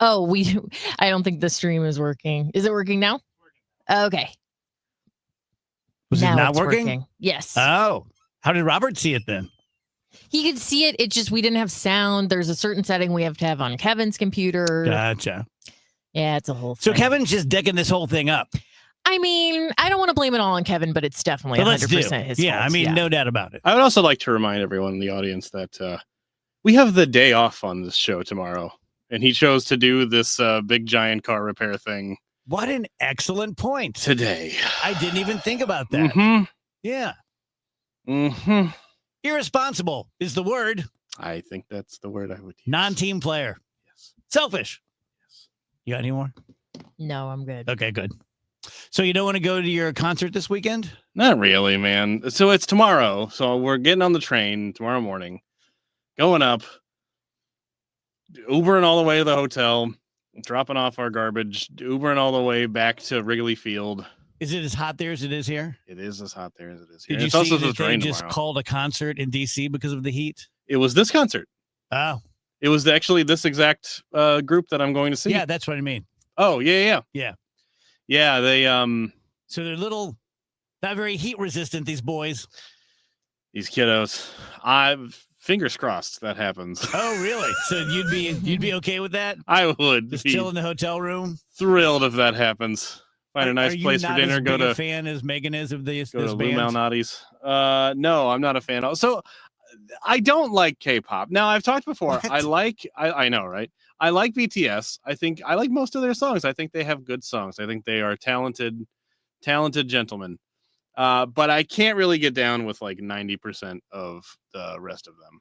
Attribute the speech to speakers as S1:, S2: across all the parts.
S1: Oh, I don't think the stream is working. Is it working now? Okay.
S2: Was
S1: now
S2: it not
S1: it's
S2: working?
S1: Yes.
S2: Oh, how did Robert see it then?
S1: He could see it. It just, we didn't have sound. There's a certain setting we have to have on Kevin's computer.
S2: Gotcha.
S1: Yeah, it's a whole thing.
S2: So Kevin's just decking this whole thing up.
S1: I mean, I don't want to blame it all on Kevin, but it's definitely 100% his fault.
S2: Yeah, I mean, no doubt about it.
S3: I would also like to remind everyone in the audience that we have the day off on this show tomorrow, and he chose to do this big giant car repair thing.
S2: What an excellent point.
S3: Today.
S2: I didn't even think about that.
S3: Mm-hmm.
S2: Yeah.
S3: Mm-hmm.
S2: Irresponsible is the word.
S3: I think that's the word I would use.
S2: Non-team player.
S3: Yes.
S2: Selfish.
S3: Yes.
S2: You got any more?
S1: No, I'm good.
S2: Okay, good. So you don't want to go to your concert this weekend?
S3: Not really, man. So it's tomorrow. So we're getting on the train tomorrow morning, going up, Ubering all the way to the hotel, dropping off our garbage, Ubering all the way back to Wrigley Field.
S2: Is it as hot there as it is here?
S3: It is as hot there as it is here.
S2: Did you
S3: it's
S2: see
S3: also
S2: that they just
S3: tomorrow.
S2: called a concert in D.C. because of the heat?
S3: It was this concert.
S2: Oh.
S3: It was actually this exact group that I'm going to see.
S2: Yeah, that's what I mean.
S3: Oh, yeah. Yeah, they
S2: So they're little, not very heat resistant, these boys.
S3: These kiddos. Fingers crossed that happens.
S2: Oh, really? So you'd be okay with that?
S3: I would
S2: just
S3: be
S2: chill in the hotel room.
S3: Thrilled if that happens. Find a nice place for dinner.
S2: Go to a fan as Megan is of this
S3: go to
S2: band.
S3: Lou Malnati's. No, I'm not a fan. So I don't like K-pop. Now I've talked before.
S2: What?
S3: I know, right? I like BTS. I think I like most of their songs. I think they have good songs. I think they are talented gentlemen. But I can't really get down with like 90% of the rest of them.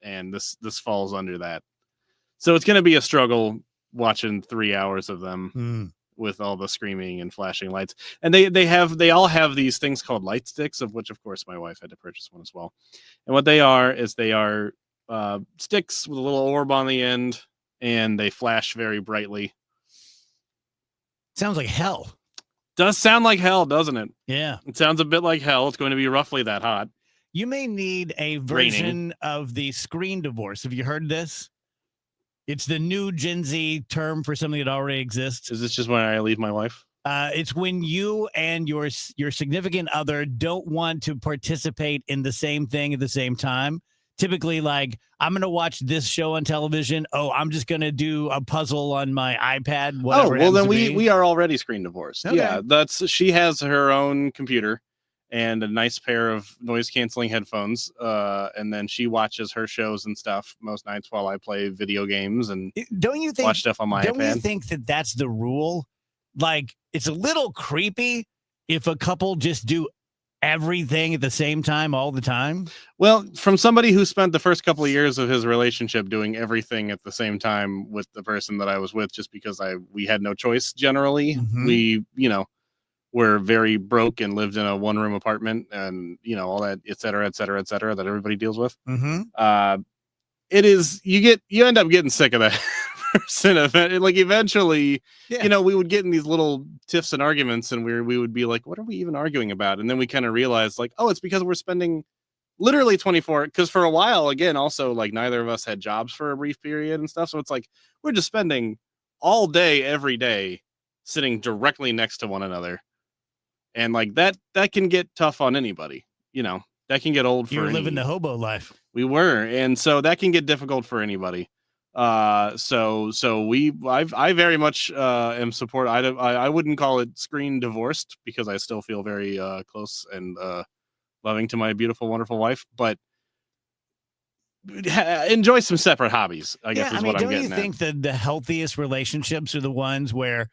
S3: And this falls under that. So it's going to be a struggle watching 3 hours of them with all the screaming and flashing lights. And they all have these things called light sticks, of which of course my wife had to purchase one as well. And what they are sticks with a little orb on the end, and they flash very brightly.
S2: Sounds like hell.
S3: Does sound like hell, doesn't it?
S2: Yeah.
S3: It sounds a bit like hell. It's going to be roughly that hot.
S2: You may need a version of the screen divorce. Have you heard this? It's the new Gen Z term for something that already exists.
S3: Is this just when I leave my wife?
S2: It's when you and your significant other don't want to participate in the same thing at the same time. Typically, like, I'm going to watch this show on television. Oh, I'm just going to do a puzzle on my iPad. Whatever.
S3: Oh, well, then we are already screen divorced.
S2: Okay.
S3: Yeah, she has her own computer and a nice pair of noise canceling headphones. And then she watches her shows and stuff most nights while I play video games and watch stuff on my iPad.
S2: Don't you think that that's the rule? Like, it's a little creepy if a couple just do everything at the same time all the time.
S3: Well, from somebody who spent the first couple of years of his relationship doing everything at the same time with the person that I was with, just because we had no choice. Generally, we were very broke and lived in a one-room apartment, and all that, et cetera, that everybody deals with. It is you end up getting sick of that person. Like eventually, we would get in these little tiffs and arguments, and we would be like, what are we even arguing about? And then we kind of realized, like, oh, it's because we're spending literally 24, because for a while, again, also, like, neither of us had jobs for a brief period and stuff. So it's like we're just spending all day, every day, sitting directly next to one another. And like that can get tough on anybody, that can get old.
S2: You're living the hobo life.
S3: We were. And so that can get difficult for anybody. So I very much am support. I wouldn't call it screen divorced, because I still feel very close and loving to my beautiful, wonderful wife, but enjoy some separate hobbies, I guess is what I'm getting at.
S2: Don't you think that the healthiest relationships are the ones where,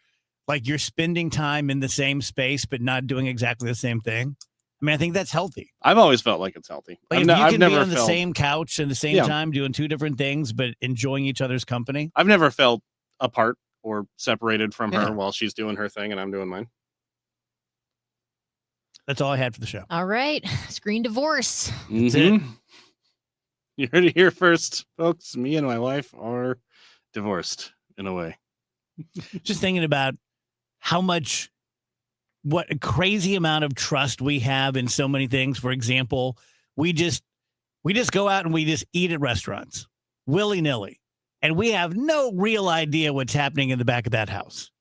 S2: like, you're spending time in the same space but not doing exactly the same thing? I mean, I think that's healthy.
S3: I've always felt like it's healthy.
S2: Like, if you can be on the same couch at the same time doing two different things but enjoying each other's company.
S3: I've never felt apart or separated from her while she's doing her thing and I'm doing mine.
S2: That's all I had for the show.
S1: All right. Screen divorce.
S2: That's it.
S3: You heard it here first, folks. Me and my wife are divorced in a way.
S2: Just thinking about what a crazy amount of trust we have in so many things. For example, we just go out and we just eat at restaurants willy-nilly. and we have no real idea what's happening in the back of that house.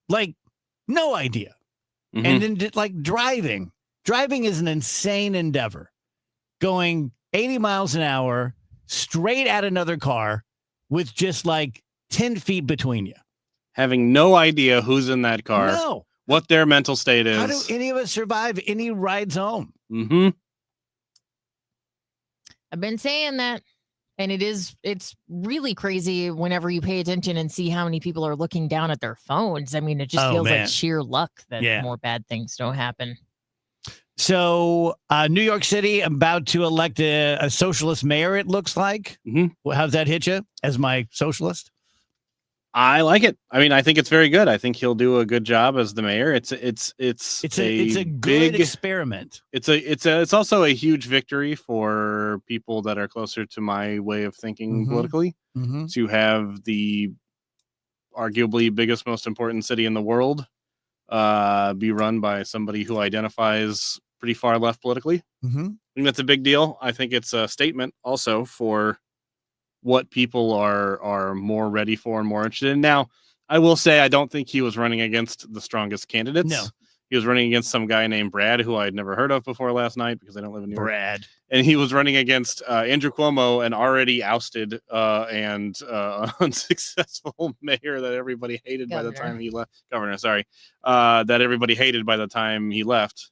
S2: Like, no idea.
S3: Mhm.
S2: And then like driving is an insane endeavor. Going 80 miles an hour straight at another car with just like 10 feet between you.
S3: Having no idea who's in that car,
S2: No.
S3: what their mental state is.
S2: How do any of us survive any rides home?
S3: Mm-hmm.
S1: I've been saying that. And it's really crazy whenever you pay attention and see how many people are looking down at their phones. I mean, it just feels
S2: man.
S1: like sheer luck that
S2: Yeah.
S1: more bad things don't happen.
S2: So New York City about to elect a socialist mayor, it looks like.
S3: Mhm.
S2: Well, how's that hit you as my socialist?
S3: I like it. I mean, I think it's very good. I think he'll do a good job as the mayor. It's
S2: a good
S3: big
S2: experiment.
S3: It's also a huge victory for people that are closer to my way of thinking
S2: Mhm.
S3: politically, to have the arguably biggest, most important city in the world be run by somebody who identifies pretty far left politically. I think that's a big deal. I think it's a statement also for what people are more ready for and more interested in. Now, I will say I don't think he was running against the strongest candidates.
S2: No.
S3: He was running against some guy named Brad, who I had never heard of before last night because I don't live in New York.
S2: Brad.
S3: And he was running against Andrew Cuomo, an already ousted and unsuccessful mayor that everybody hated by the time he left. Governor, sorry. That everybody hated by the time he left.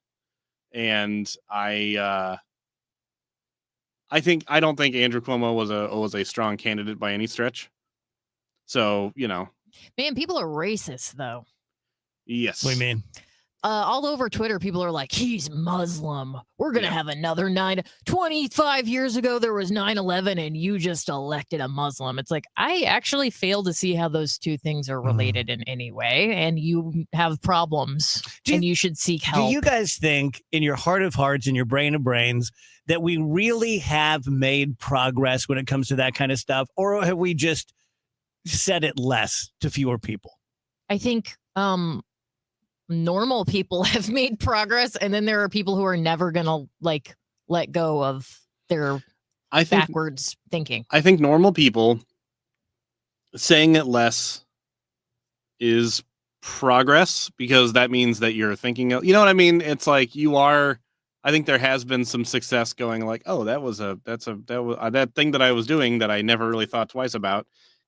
S3: And I don't think Andrew Cuomo was a strong candidate by any stretch. So,
S1: Man, people are racist, though.
S3: yes.
S2: What do you mean?
S1: All over Twitter, people are like, he's Muslim. We're going to have another 25 years ago, there was 9/11 and you just elected a Muslim. It's like, I actually fail to see how those two things are related in any way. And you have problems and you should seek help.
S2: Do you guys think in your heart of hearts, in your brain of brains, that we really have made progress when it comes to that kind of stuff? Or have we just said it less to fewer people?
S1: I think normal people have made progress, and then there are people who are never gonna let go of their backwards thinking.
S3: I think normal people saying it less is progress, because that means that you're thinking, you know what I mean? It's like I think there has been some success going like, oh, that was that thing that I was doing that I never really thought twice about.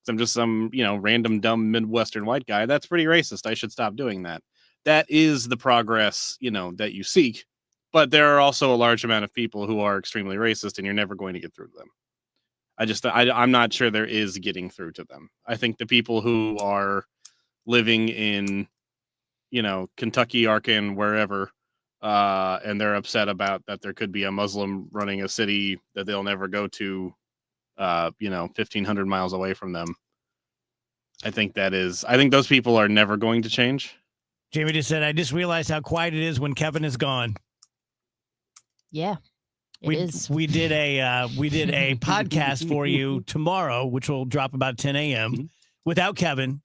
S3: I'm just some, random dumb Midwestern white guy. That's pretty racist. I should stop doing that. That is the progress, that you seek. But there are also a large amount of people who are extremely racist, and you're never going to get through to them. I'm not sure there is getting through to them. I think the people who are living in, Kentucky, Arkansas, wherever, and they're upset about that there could be a Muslim running a city that they'll never go to, 1,500 miles away from them. I think those people are never going to change.
S2: Jamie just said, I just realized how quiet it is when Kevin is gone.
S1: Yeah, it is.
S2: We did a podcast for you tomorrow, which will drop about 10 a.m. Without Kevin.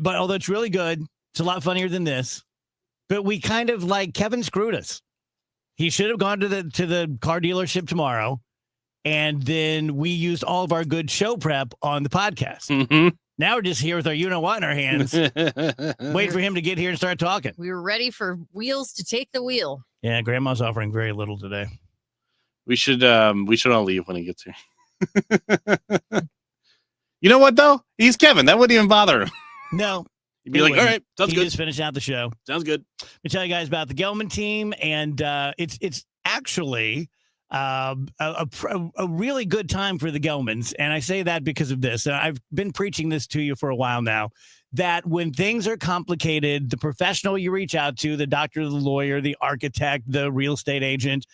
S2: But although it's really good, it's a lot funnier than this. But we kind of Kevin screwed us. He should have gone to the car dealership tomorrow. And then we used all of our good show prep on the podcast. Now we're just here with our you-know-what in our hands, waiting for him to get here and start talking.
S1: We were ready for wheels to take the wheel.
S2: Yeah, Grandma's offering very little today.
S3: We should all leave when he gets here. You know what, though? He's Kevin. That wouldn't even bother him.
S2: No.
S3: He'd be like, all right, sounds good.
S2: Just finishing out the show.
S3: Sounds good.
S2: Let me tell you guys about the Gelman team, and it's actually a really good time for the Gelmans. And I say that because of this. I've been preaching this to you for a while now, that when things are complicated, the professional you reach out to, the doctor, the lawyer, the architect, the real estate agent,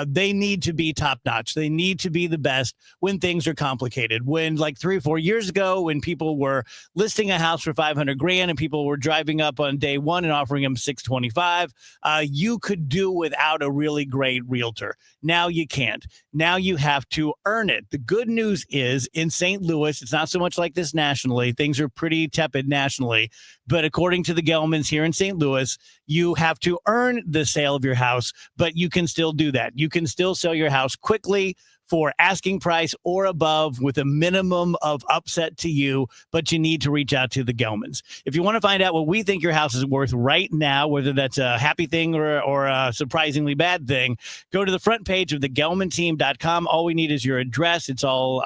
S2: they need to be top notch. They need to be the best when things are complicated. When 3 or 4 years ago, when people were listing a house for $500,000 and people were driving up on day one and offering them $625,000, you could do without a really great realtor. Now you can't. Now you have to earn it. The good news is in St. Louis, it's not so much like this nationally. Things are pretty tepid nationally, but according to the Gelmans here in St. Louis, you have to earn the sale of your house, but you can still do that. You can still sell your house quickly for asking price or above with a minimum of upset to you, but you need to reach out to the Gelmans. If you want to find out what we think your house is worth right now, whether that's a happy thing or a surprisingly bad thing, go to the front page of thegelmanteam.com. All we need is your address. It's all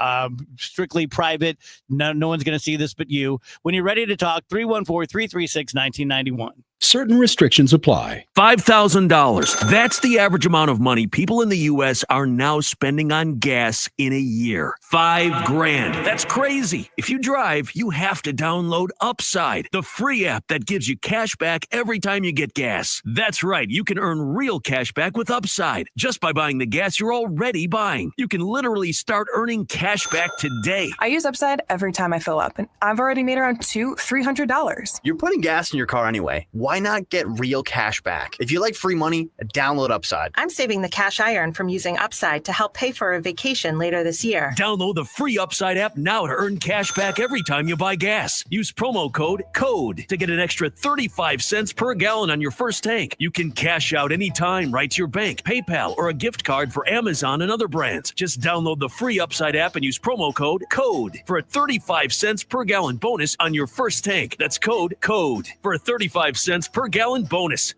S2: strictly private. No one's going to see this but you. When you're ready to talk, 314-336-1991.
S4: Certain restrictions apply.
S5: $5,000. That's the average amount of money people in the U.S. are now spending on gas in a year. $5,000. That's crazy. If you drive, you have to download Upside, the free app that gives you cash back every time you get gas. That's right. You can earn real cash back with Upside just by buying the gas you're already buying. You can literally start earning cash back today.
S6: I use Upside every time I fill up, and I've already made around $200-$300.
S7: You're putting gas in your car anyway. Why not get real cash back? If you like free money, download Upside.
S8: I'm saving the cash I earn from using Upside to help pay for a vacation later this year.
S5: Download the free Upside app now to earn cash back every time you buy gas. Use promo code CODE to get an extra 35 cents per gallon on your first tank. You can cash out anytime right to your bank, PayPal, or a gift card for Amazon and other brands. Just download the free Upside app and use promo code CODE for a 35 cents per gallon bonus on your first tank. That's code CODE for a 35 cents per gallon bonus.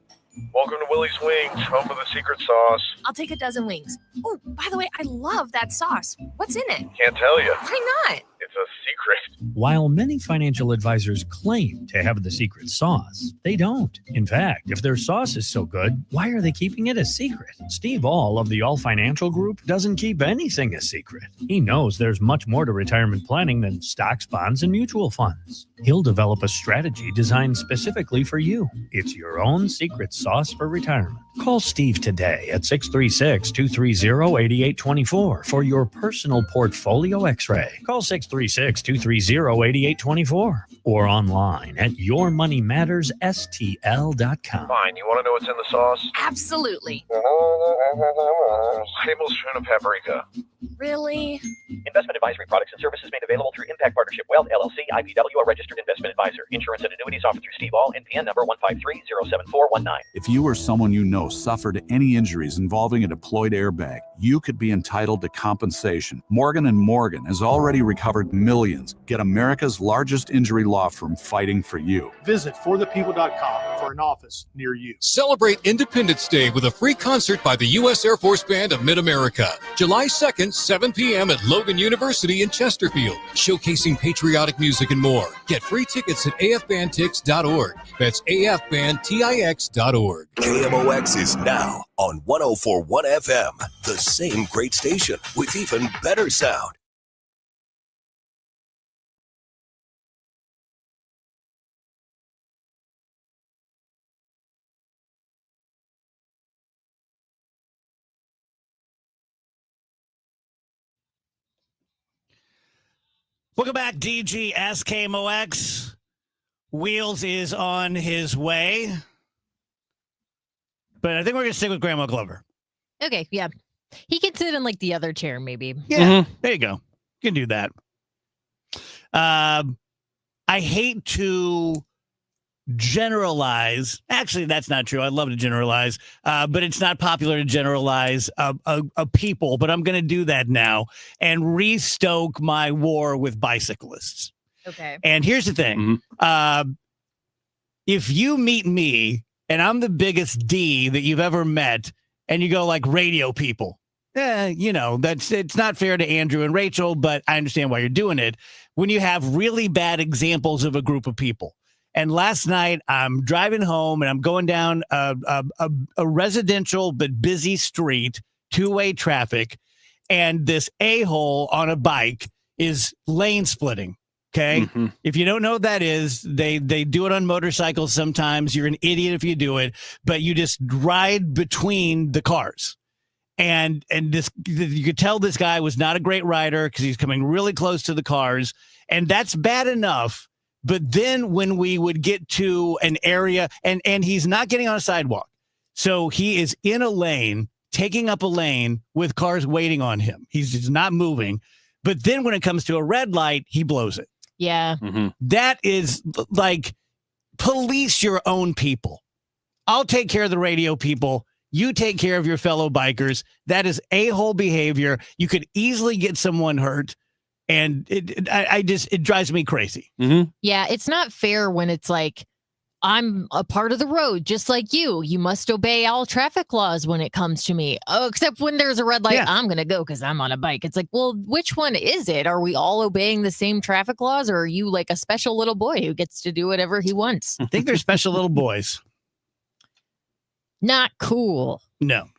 S9: Welcome to Willie's Wings, home of the secret sauce.
S10: I'll take a dozen wings. Oh, by the way, I love that sauce. What's in it?
S9: Can't tell you.
S10: Why not?
S9: It's a secret.
S4: While many financial advisors claim to have the secret sauce, they don't. In fact, if their sauce is so good, why are they keeping it a secret? Steve All of the All Financial Group doesn't keep anything a secret. He knows there's much more to retirement planning than stocks, bonds, and mutual funds. He'll develop a strategy designed specifically for you. It's your own secret sauce for retirement. Call Steve today at 636-230-8824 for your personal portfolio x-ray. Call 636-230-8824 or online at yourmoneymattersstl.com.
S9: Fine, you want to know what's in the sauce?
S10: Absolutely.
S9: Tablespoon of paprika.
S10: Really?
S11: Investment advisory products and services made available through Impact Partnership Wealth, LLC, IPW, a registered investment advisor. Insurance and annuities offered through Steve All, NPN number 153-07419.
S12: If you or someone you know suffered any injuries involving a deployed airbag, you could be entitled to compensation. Morgan & Morgan has already recovered millions. Get America's largest injury law firm fighting for you.
S13: Visit forthepeople.com for an office near you.
S14: Celebrate Independence Day with a free concert by the U.S. Air Force Band of Mid-America. July 2nd, 7 p.m. at Logan University in Chesterfield, showcasing patriotic music and more. Get free tickets at afbandtix.org. That's afbandtix.org.
S15: KMOX is now on 104.1 FM, the same great station with even better sound.
S2: Welcome back, DGS KMOX. Wheels is on his way. But I think we're going to stick with Grandma Glover.
S1: Okay, yeah. He can sit in like the other chair, maybe.
S2: Yeah, There you go. You can do that. I hate to generalize. Actually, that's not true. I love to generalize, but it's not popular to generalize a people. But I'm going to do that now and restoke my war with bicyclists.
S1: Okay.
S2: And here's the thing. If you meet me and I'm the biggest D that you've ever met, and you go like radio people, it's not fair to Andrew and Rachel, but I understand why you're doing it. When you have really bad examples of a group of people. And last night I'm driving home and I'm going down a residential but busy street, two-way traffic, and this a-hole on a bike is lane splitting. Okay. If you don't know what that is, they do it on motorcycles sometimes. You're an idiot if you do it, but you just ride between the cars. And this, you could tell this guy was not a great rider because he's coming really close to the cars. And that's bad enough. But then when we would get to an area and he's not getting on a sidewalk. So he is in a lane, taking up a lane with cars waiting on him. He's just not moving. But then when it comes to a red light, he blows it.
S1: Yeah.
S2: That is like, police your own people. I'll take care of the radio people. You take care of your fellow bikers. That is a-hole behavior. You could easily get someone hurt. And it drives me crazy.
S3: Mm-hmm.
S1: Yeah, it's not fair when it's like, I'm a part of the road, just like you. You must obey all traffic laws when it comes to me. Oh, except when there's a red light, I'm going to go because I'm on a bike. It's like, well, which one is it? Are we all obeying the same traffic laws, or are you like a special little boy who gets to do whatever he wants?
S2: I think they're special little boys.
S1: Not cool.
S2: No.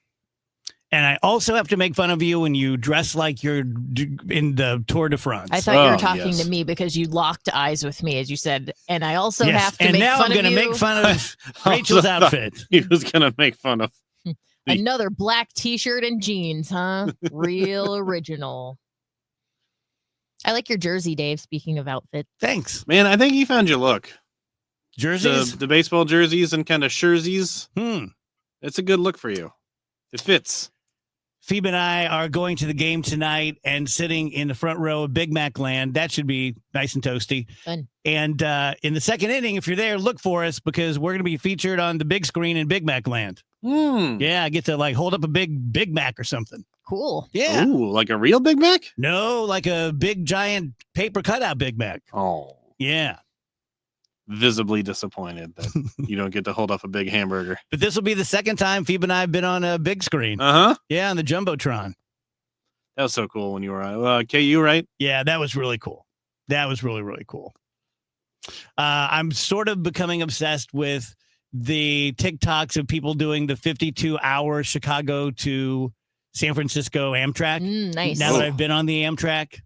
S2: And I also have to make fun of you when you dress like you're in the Tour de France.
S1: I thought you were talking to me because you locked eyes with me, as you said. And I also have to make fun of you.
S2: And now I'm going to make fun of Rachel's outfit.
S3: He was going to make fun of
S1: another black t-shirt and jeans, huh? Real original. I like your jersey, Dave, speaking of outfit.
S2: Thanks.
S3: Man, I think you found your look.
S2: Jerseys?
S3: The baseball jerseys and kind of jerseys. It's a good look for you. It fits.
S2: Phoebe and I are going to the game tonight and sitting in the front row of Big Mac land. That should be nice and toasty.
S1: Fun.
S2: And in the second inning, if you're there, look for us because we're going to be featured on the big screen in Big Mac land. Yeah, I get to like hold up a Big Mac or something.
S1: Cool.
S2: Yeah.
S3: Ooh, like a real Big Mac?
S2: No, like a big giant paper cutout Big Mac.
S3: Oh.
S2: Yeah.
S3: Visibly disappointed that you don't get to hold up a big hamburger.
S2: But this will be the second time Phoebe and I have been on a big screen.
S3: Uh-huh.
S2: Yeah, on the Jumbotron.
S3: That was so cool when you were on KU, right?
S2: Yeah, that was really cool. That was really, really cool. I'm sort of becoming obsessed with the TikToks of people doing the 52-hour Chicago to San Francisco Amtrak.
S1: Nice.
S2: Now that I've been on the Amtrak.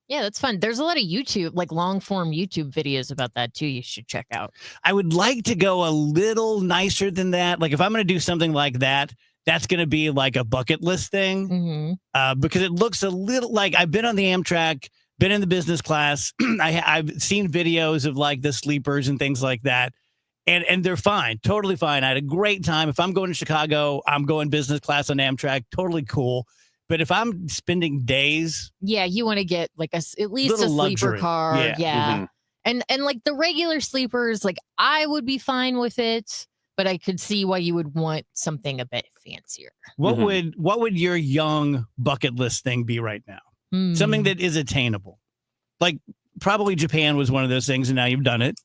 S1: Yeah, that's fun. There's a lot of YouTube, like long form YouTube videos about that too. You should check out.
S2: I would like to go a little nicer than that. Like if I'm going to do something like that, that's going to be like a bucket list thing because it looks a little like I've been on the Amtrak, been in the business class. I've seen videos of like the sleepers and things like that. And they're fine, totally fine. I had a great time. If I'm going to Chicago, I'm going business class on Amtrak. Totally cool. But if I'm spending days,
S1: you want to get like at least a sleeper
S2: luxury.
S1: car,
S2: Yeah.
S1: and like the regular sleepers, like I would be fine with it, but I could see why you would want something a bit fancier.
S2: What would your young bucket list thing be right now? Something that is attainable, like probably Japan was one of those things, and now you've done it.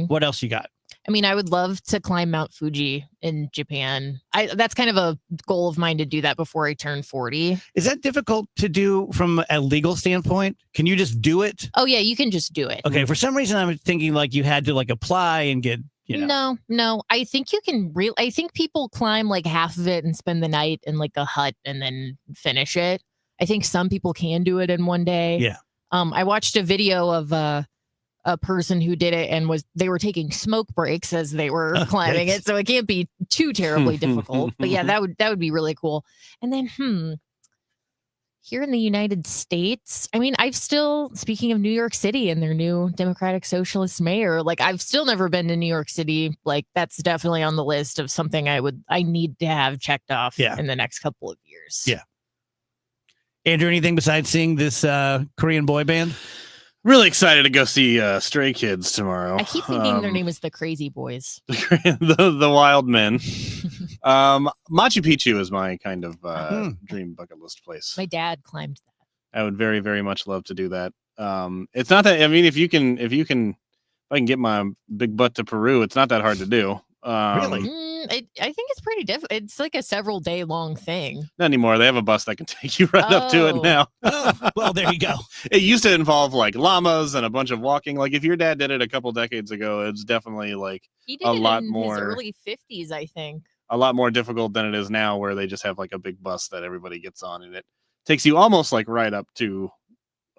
S2: What else you got?
S1: I mean, I would love to climb Mount Fuji in Japan. That's kind of a goal of mine to do that before I turn 40.
S2: Is that difficult to do from a legal standpoint? Can you just do it?
S1: Oh, yeah, you can just do it.
S2: Okay, for some reason, I'm thinking like you had to like apply and get,
S1: No. I think you can I think people climb like half of it and spend the night in like a hut and then finish it. I think some people can do it in one day.
S2: Yeah.
S1: I watched a video of a person who did it and they were taking smoke breaks as they were climbing it. So it can't be too terribly difficult, but yeah, that would be really cool. And then, here in the United States, I mean, speaking of New York City and their new Democratic Socialist mayor, like I've still never been to New York City. Like that's definitely on the list of something I need to have checked off in the next couple of years.
S2: Yeah. Andrew, anything besides seeing this Korean boy band?
S3: Really excited to go see Stray Kids tomorrow.
S1: I keep thinking their name is the Crazy Boys.
S3: the Wild Men. Machu Picchu is my kind of dream bucket list place.
S1: My dad climbed that.
S3: I would very, very much love to do that. It's not that. I mean, if I can get my big butt to Peru, it's not that hard to do.
S2: Really?
S1: I think it's pretty difficult. It's like a several day long thing.
S3: Not anymore. They have a bus that can take you right up to it now.
S2: Well, there you go.
S3: It used to involve like llamas and a bunch of walking. Like if your dad did it a couple decades ago, it's definitely like
S1: he did
S3: a
S1: it
S3: lot
S1: in
S3: more
S1: his early 50s, I think.
S3: A lot more difficult than it is now, where they just have like a big bus that everybody gets on, and it takes you almost like right up to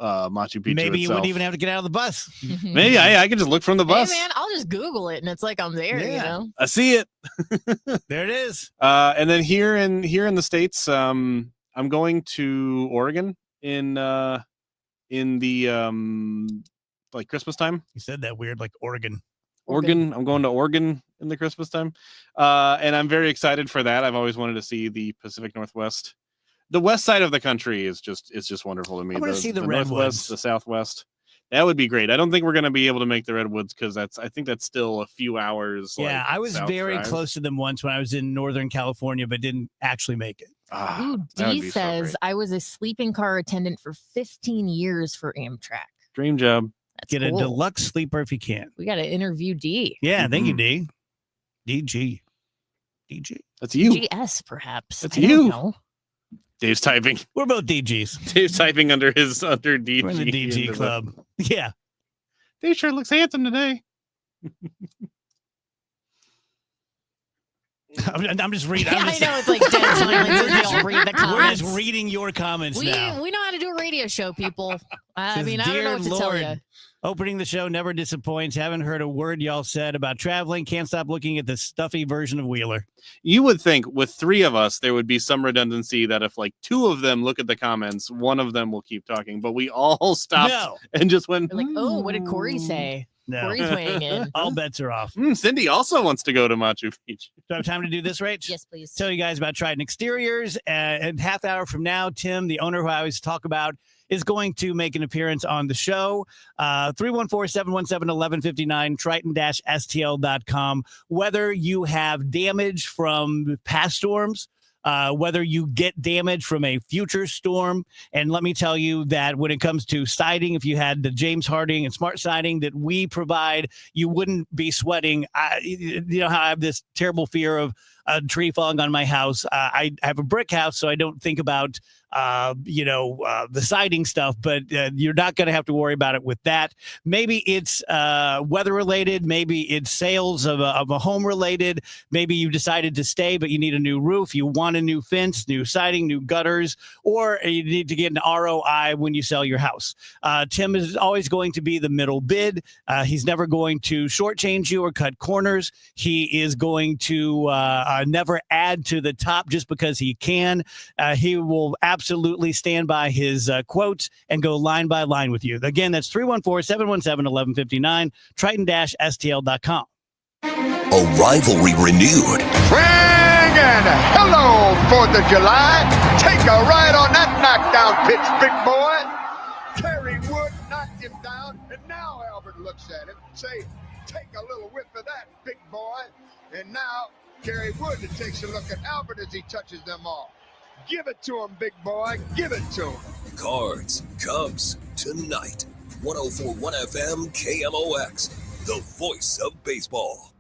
S3: Machu Picchu.
S2: Maybe you
S3: itself.
S2: wouldn't even have to get out of the bus.
S3: Maybe I can just look from the bus.
S1: Hey man, I'll just Google it and it's like I'm there. You know,
S3: I see it.
S2: There it is.
S3: And then here in the States, I'm going to Oregon in the like Christmas time.
S2: You said that weird, like Oregon.
S3: I'm going to Oregon in the Christmas time, and I'm very excited for that. I've always wanted to see the Pacific Northwest. The west side of the country is just wonderful to me.
S2: I want to see the
S3: Northwest,
S2: redwoods.
S3: the Southwest. That would be great. I don't think we're going to be able to make the Redwoods because I think that's still a few hours.
S2: Yeah, I was
S3: south
S2: very
S3: drive.
S2: close to them once when I was in Northern California, but didn't actually make it.
S1: Ooh, D says, I was a sleeping car attendant for 15 years for Amtrak.
S3: Dream job.
S1: That's
S2: Get
S1: cool.
S2: a deluxe sleeper if you can.
S1: We got to interview D.
S2: Yeah, thank you, D. DG. DG.
S3: That's you.
S1: GS, perhaps.
S3: That's
S1: I don't
S3: you.
S1: know.
S3: Dave's typing.
S2: We're both DGs.
S3: Dave's typing under DG.
S2: We're in the DG club. Yeah.
S3: Dave sure looks handsome today.
S2: I'm just reading.
S1: I know it's like dead silence. We all read the
S2: We're
S1: comments.
S2: just reading your comments
S1: We
S2: now.
S1: know how to do a radio show, people. I
S2: Says,
S1: mean, I don't know
S2: "Dear
S1: what to
S2: Lord,
S1: tell you.
S2: Opening the show never disappoints. Haven't heard a word y'all said about traveling. Can't stop looking at the stuffy version of Wheeler."
S3: You would think with three of us, there would be some redundancy that if like two of them look at the comments, one of them will keep talking. But we all stopped and just went,
S1: We're like, oh, what did Corey say?
S2: No.
S1: Corey's weighing in.
S2: All bets are off.
S3: Cindy also wants to go to Machu Picchu.
S2: Do I have time to do this, Rach?
S1: Yes, please.
S2: Tell you guys about Trident Exteriors. And half hour from now, Tim, the owner who I always talk about, is going to make an appearance on the show. 314-717-1159, triton-stl.com. Whether you have damage from past storms, whether you get damage from a future storm. And let me tell you that when it comes to siding, if you had the James Harding and Smart Siding that we provide, you wouldn't be sweating. You know how I have this terrible fear of a tree falling on my house. I have a brick house, so I don't think about the siding stuff, but you're not going to have to worry about it with that. Maybe it's weather related. Maybe it's sales of a home related. Maybe you decided to stay, but you need a new roof. You want a new fence, new siding, new gutters, or you need to get an ROI when you sell your house. Tim is always going to be the middle bid. He's never going to shortchange you or cut corners. He is going to never add to the top just because he can. He will absolutely stand by his quotes and go line by line with you. Again, that's 314-717-1159, triton-stl.com.
S15: A rivalry renewed.
S16: Swing and hello, 4th of July. Take a ride on that knockdown pitch, big boy. Kerry Wood knocked him down, and now Albert looks at him and say, take a little whiff of that, big boy. And now Kerry Wood takes a look at Albert as he touches them all. Give it to him, big boy. Give it to him.
S15: Cards, Cubs, tonight. 104.1 FM KMOX, the voice of baseball.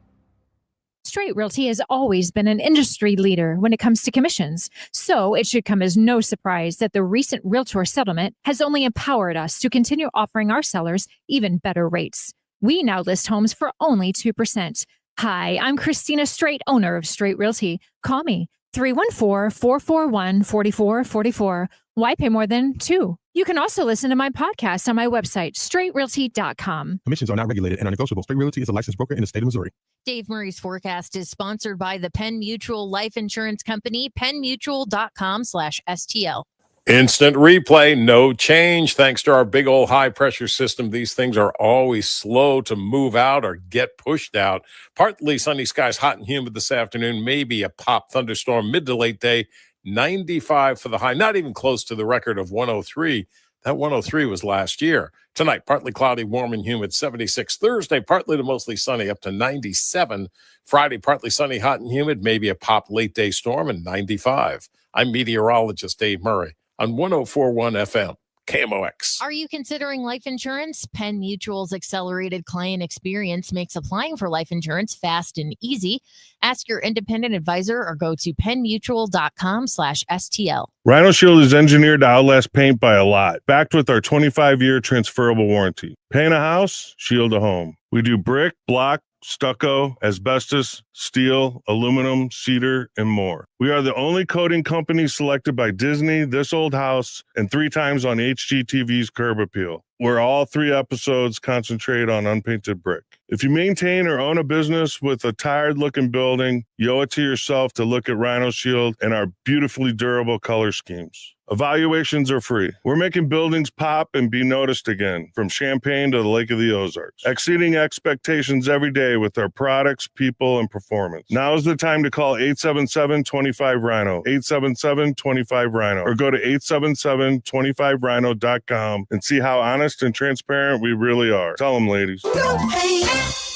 S17: Straight Realty has always been an industry leader when it comes to commissions. So it should come as no surprise that the recent Realtor settlement has only empowered us to continue offering our sellers even better rates. We now list homes for only 2%. Hi, I'm Christina Straight, owner of Straight Realty. Call me 314-441-4444. Why pay more than 2? You can also listen to my podcast on my website, straightrealty.com.
S18: Commissions are not regulated and are negotiable. Straight Realty is a licensed broker in the state of Missouri.
S1: Dave Murray's forecast is sponsored by the Penn Mutual Life Insurance Company, pennmutual.com/STL.
S9: Instant replay, no change. Thanks to our big old high pressure system, these things are always slow to move out or get pushed out. Partly sunny skies, hot and humid this afternoon, maybe a pop thunderstorm mid to late day. 95 for the high, not even close to the record of 103. That 103 was last year. Tonight, partly cloudy, warm and humid, 76. Thursday, partly to mostly sunny, up to 97. Friday, partly sunny, hot and humid, maybe a pop late day storm, and 95. I'm meteorologist Dave Murray on 104.1 FM, KMOX.
S1: Are you considering life insurance? Penn Mutual's accelerated client experience makes applying for life insurance fast and easy. Ask your independent advisor or go to pennmutual.com/STL.
S19: Rhino Shield is engineered to outlast paint by a lot, backed with our 25-year transferable warranty. Paint a house, shield a home. We do brick, block, stucco, asbestos, steel, aluminum, cedar, and more. We are the only coating company selected by Disney, This Old House, and 3 times on HGTV's Curb Appeal, where all 3 episodes concentrate on unpainted brick. If you maintain or own a business with a tired-looking building, you owe it to yourself to look at Rhino Shield and our beautifully durable color schemes. Evaluations are free. We're making buildings pop and be noticed again, from Champaign to the Lake of the Ozarks, exceeding expectations every day with our products, people, and performance. Now is the time to call 877-25-RHINO, 877-25-RHINO, or go to 877-25rhino.com and see how honest honest and transparent. We really are. Tell them, ladies.
S20: Don't paint,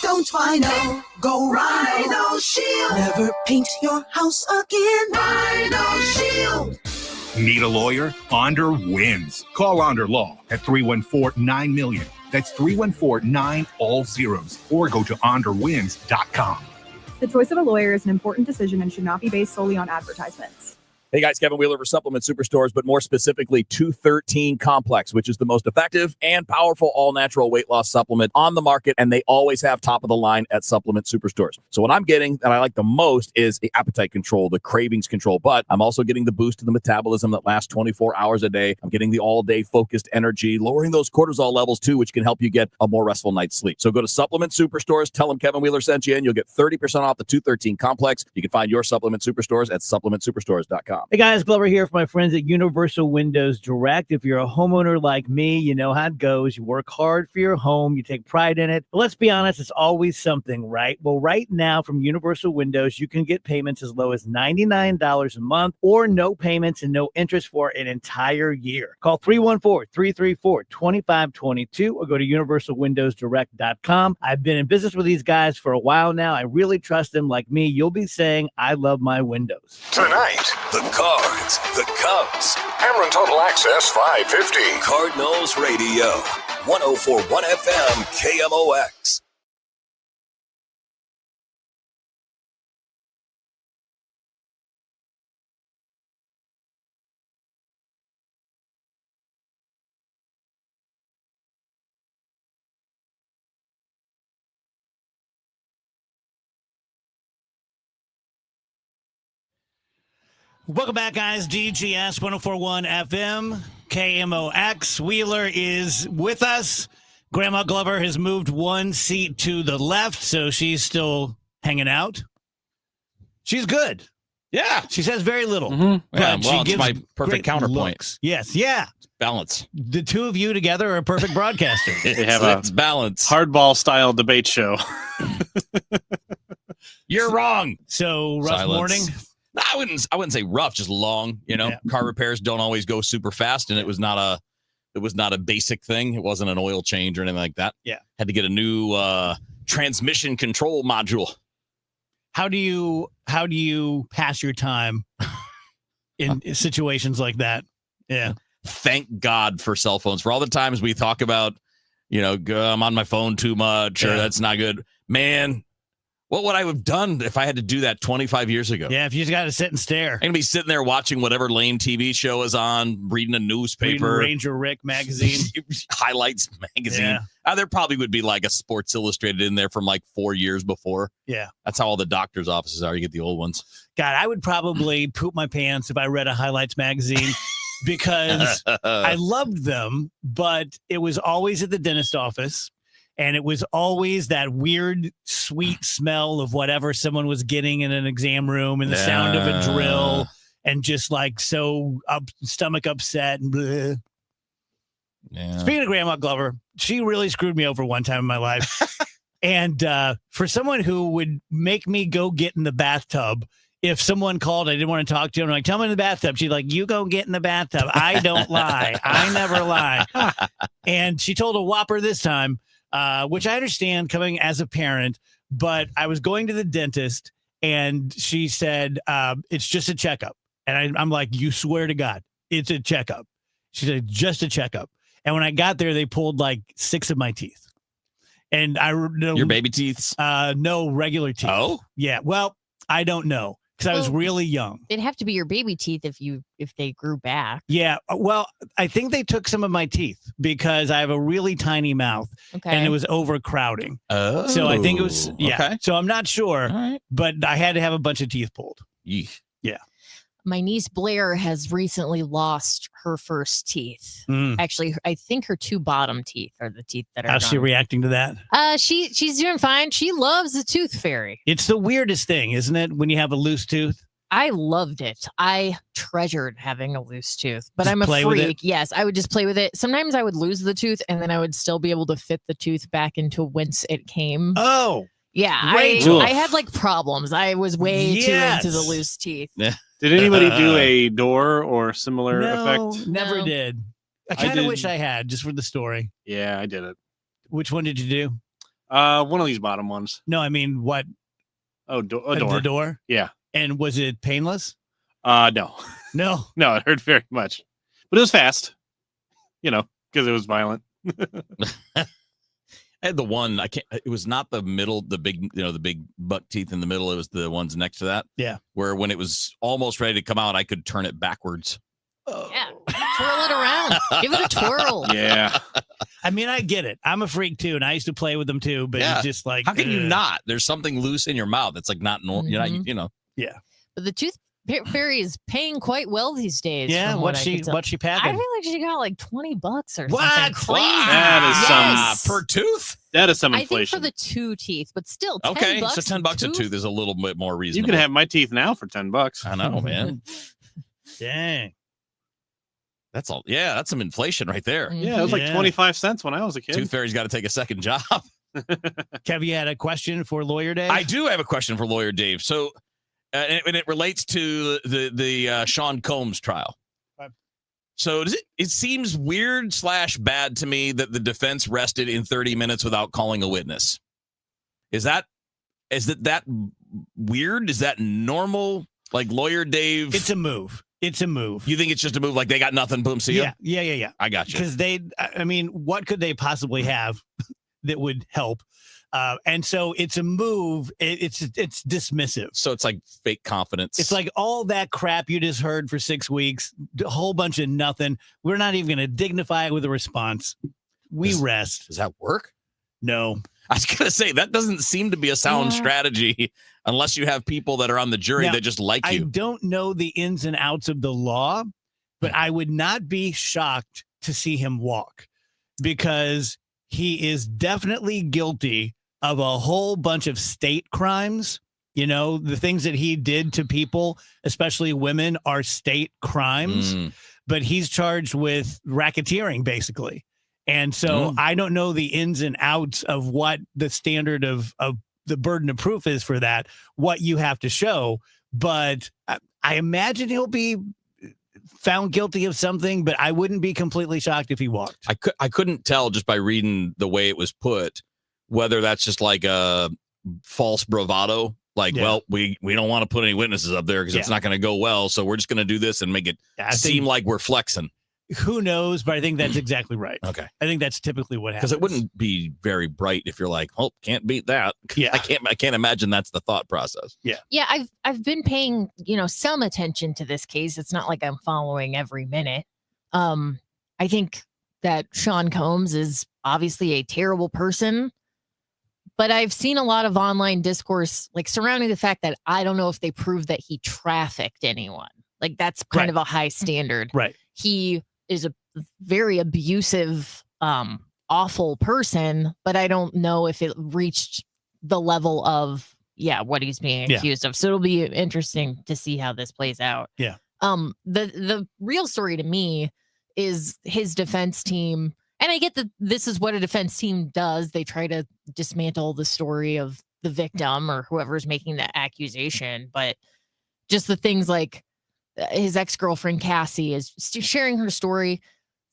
S20: don't Rhino, go Rhino Shield. Never paint your house again. Rhino Shield.
S21: Need a lawyer? Onder wins. Call Onder Law at 314-9-million. That's 314-9 all zeros. Or go to onderwins.com.
S22: The choice of a lawyer is an important decision and should not be based solely on advertisements.
S23: Hey guys, Kevin Wheeler for Supplement Superstores, but more specifically 213 Complex, which is the most effective and powerful all-natural weight loss supplement on the market, and they always have top of the line at Supplement Superstores. So what I'm getting that I like the most is the appetite control, the cravings control, but I'm also getting the boost to the metabolism that lasts 24 hours a day. I'm getting the all-day focused energy, lowering those cortisol levels too, which can help you get a more restful night's sleep. So go to Supplement Superstores, tell them Kevin Wheeler sent you, and you'll get 30% off the 213 Complex. You can find your Supplement Superstores at supplementsuperstores.com.
S2: Hey guys, Glover here for my friends at Universal Windows Direct. If you're a homeowner like me, you know how it goes. You work hard for your home. You take pride in it. But let's be honest, it's always something, right? Well, right now from Universal Windows, you can get payments as low as $99 a month or no payments and no interest for an entire year. Call 314-334-2522 or go to universalwindowsdirect.com. I've been in business with these guys for a while now. I really trust them. Like me, you'll be saying, I love my windows.
S15: Tonight, the Cards, the Cubs. Cameron Total Access 550. Cardinals Radio. 104.1 FM KMOX.
S2: Welcome back, guys. DGS 104.1 FM, KMOX. Wheeler is with us. Grandma Glover has moved one seat to the left, so she's still hanging out. She's good.
S24: Yeah.
S2: She says very little.
S24: Mm-hmm. Yeah,
S2: but
S24: well,
S2: she
S24: it's
S2: gives
S24: my perfect
S2: great
S24: counterpoint.
S2: looks. Yes, yeah.
S24: Balance.
S2: The two of you together are a perfect broadcaster.
S3: They have a
S24: balance.
S3: Hardball style debate show.
S24: You're wrong.
S2: So rough morning.
S24: No, I wouldn't say rough, just long. You know, car repairs don't always go super fast, and it was not a basic thing. It wasn't an oil change or anything like that.
S2: Yeah,
S24: had to get a new transmission control module.
S2: How do you pass your time in situations like that? Yeah.
S24: Thank God for cell phones. For all the times we talk about, you know, I'm on my phone too much, or that's not good. Man, what would I have done if I had to do that 25 years ago?
S2: Yeah, if you just got to sit and stare.
S24: I'm going to be sitting there watching whatever lame TV show is on, reading a newspaper.
S2: Reading Ranger Rick magazine.
S24: Highlights magazine.
S2: Yeah.
S24: There probably would be like a Sports Illustrated in there from like 4 years before.
S2: Yeah.
S24: That's how all the doctor's offices are. You get the old ones.
S2: God, I would probably poop my pants if I read a Highlights magazine because I loved them, but it was always at the dentist office. And it was always that weird, sweet smell of whatever someone was getting in an exam room and the sound of a drill and just like stomach upset. And bleh.
S24: Yeah.
S2: Speaking of Grandma Glover, she really screwed me over one time in my life. And for someone who would make me go get in the bathtub, if someone called, I didn't want to talk to him. I'm like, tell me in the bathtub. She's like, you go get in the bathtub. I don't lie. I never lie. And she told a whopper this time. Which I understand coming as a parent, but I was going to the dentist and she said, it's just a checkup. And I'm like, you swear to God, it's a checkup. She said, just a checkup. And when I got there, they pulled like 6 of my teeth. And
S24: your baby teeth?
S2: No, regular teeth.
S24: Oh?
S2: Yeah. Well, I don't know. Because I was really young.
S1: It'd have to be your baby teeth if they grew back.
S2: Yeah. Well, I think they took some of my teeth because I have a really tiny mouth and it was overcrowding.
S24: Oh.
S2: So I think it was,
S24: okay.
S2: So I'm not sure, but I had to have a bunch of teeth pulled.
S24: Yeesh.
S2: Yeah.
S1: My niece Blair has recently lost her first teeth. Actually, I think her 2 bottom teeth are the teeth that are
S2: How's she reacting to that?
S1: She's doing fine. She loves the tooth fairy.
S2: It's the weirdest thing, isn't it? When you have a loose tooth.
S1: I loved it. I treasured having a loose tooth, but
S2: Just
S1: I'm a
S2: play with
S1: freak. Yes, I would just play with it. Sometimes I would lose the tooth and then I would still be able to fit the tooth back into whence it came.
S2: Oh,
S1: yeah. I had like problems. I was way too into the loose teeth.
S3: Yeah. Did anybody do a door or similar effect?
S2: Never did. I kind of
S3: did-
S2: wish I had just for the story.
S3: Yeah, I did it.
S2: Which one did you do?
S3: One of these bottom ones.
S2: No, I mean what?
S3: A door.
S2: The door.
S3: Yeah.
S2: And was it painless?
S3: No.
S2: No.
S3: No, it hurt very much. But it was fast. Because it was violent.
S24: I had the one. I can't. It was not the middle, the big, the big buck teeth in the middle. It was the ones next to that.
S2: Yeah.
S24: Where when it was almost ready to come out, I could turn it backwards.
S1: Yeah. Twirl it around. Give it a twirl.
S3: Yeah.
S2: I mean, I get it. I'm a freak too, and I used to play with them too. But it's just like,
S24: how can you
S2: ugh.
S24: not? There's something loose in your mouth. It's like not normal.
S1: Mhm.
S2: Yeah.
S1: But the tooth fairy is paying quite well these days.
S2: Yeah.
S1: from
S2: What's
S1: what I
S2: she?
S1: can tell.
S2: What's she
S1: I
S2: packing?
S1: feel like she got like $20 or something
S2: What?
S1: crazy.
S3: That is
S24: per tooth.
S3: That is some
S1: I think
S3: inflation.
S1: for the 2 teeth, but still, $10
S24: Okay, so
S1: a
S24: $10 a
S1: tooth?
S24: tooth is a little bit more
S3: You
S24: reasonable.
S3: can have my teeth now for $10.
S24: I know, man.
S2: Dang.
S24: That's all. Yeah, that's some inflation right there.
S3: Yeah, it was like 25 cents when I was a kid.
S24: Tooth Fairy's got to take a second job.
S2: Kev, you had a question for Lawyer Dave?
S24: I do have a question for Lawyer Dave. So, and it relates to the Sean Combs trial.
S2: Okay.
S24: So it seems weird / bad to me that the defense rested in 30 minutes without calling a witness. Is that weird? Is that normal? Like Lawyer Dave?
S2: It's a move. It's a move.
S24: You think it's just a move? Like they got nothing, boom, see ya?
S2: Yeah.
S24: I got you.
S2: Because I mean, what could they possibly have that would help? And so it's a move. It's dismissive.
S24: So it's like fake confidence.
S2: It's like all that crap you just heard for 6 weeks, a whole bunch of nothing. We're not even going to dignify it with a response. We rest.
S24: Does that work?
S2: No.
S24: I was going to say, that doesn't seem to be a sound strategy unless you have people that are on the jury
S2: Now,
S24: that just like
S2: I
S24: you.
S2: don't know the ins and outs of the law, but I would not be shocked to see him walk because he is definitely guilty of a whole bunch of state crimes. You know, the things that he did to people, especially women, are state crimes, but he's charged with racketeering, basically. And so I don't know the ins and outs of what the standard of the burden of proof is for that, what you have to show. But I imagine he'll be found guilty of something, but I wouldn't be completely shocked if he walked.
S24: I couldn't tell just by reading the way it was put whether that's just like a false bravado. Like, well, we don't want to put any witnesses up there because it's not going to go well. So we're just going to do this and make it seem like we're flexing.
S2: Who knows? But I think that's exactly right.
S24: Okay.
S2: I think that's typically what happens.
S24: Because it wouldn't be very bright if you're like, oh, can't beat that.
S2: Yeah.
S24: I can't imagine that's the thought process.
S2: Yeah.
S1: Yeah, I've been paying, some attention to this case. It's not like I'm following every minute. I think that Sean Combs is obviously a terrible person, but I've seen a lot of online discourse like surrounding the fact that I don't know if they proved that he trafficked anyone. Like that's kind of a high standard.
S2: Right.
S1: He is a very abusive, awful person, but I don't know if it reached the level of what he's being accused of. So it'll be interesting to see how this plays out.
S2: Yeah.
S1: The real story to me is his defense team. And I get that this is what a defense team does. They try to dismantle the story of the victim or whoever's making the accusation. But just the things like his ex-girlfriend, Cassie, is sharing her story.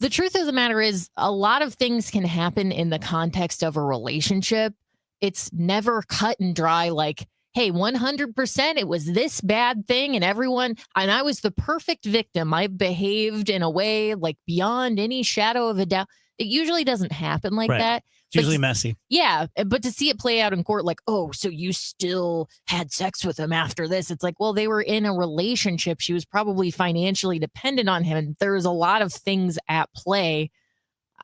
S1: The truth of the matter is a lot of things can happen in the context of a relationship. It's never cut and dry like, hey, 100% it was this bad thing and I was the perfect victim. I behaved in a way like beyond any shadow of a doubt. It usually doesn't happen like that.
S2: It's usually messy.
S1: Yeah. But to see it play out in court, like, oh, so you still had sex with him after this. It's like, well, they were in a relationship. She was probably financially dependent on him. And there's a lot of things at play.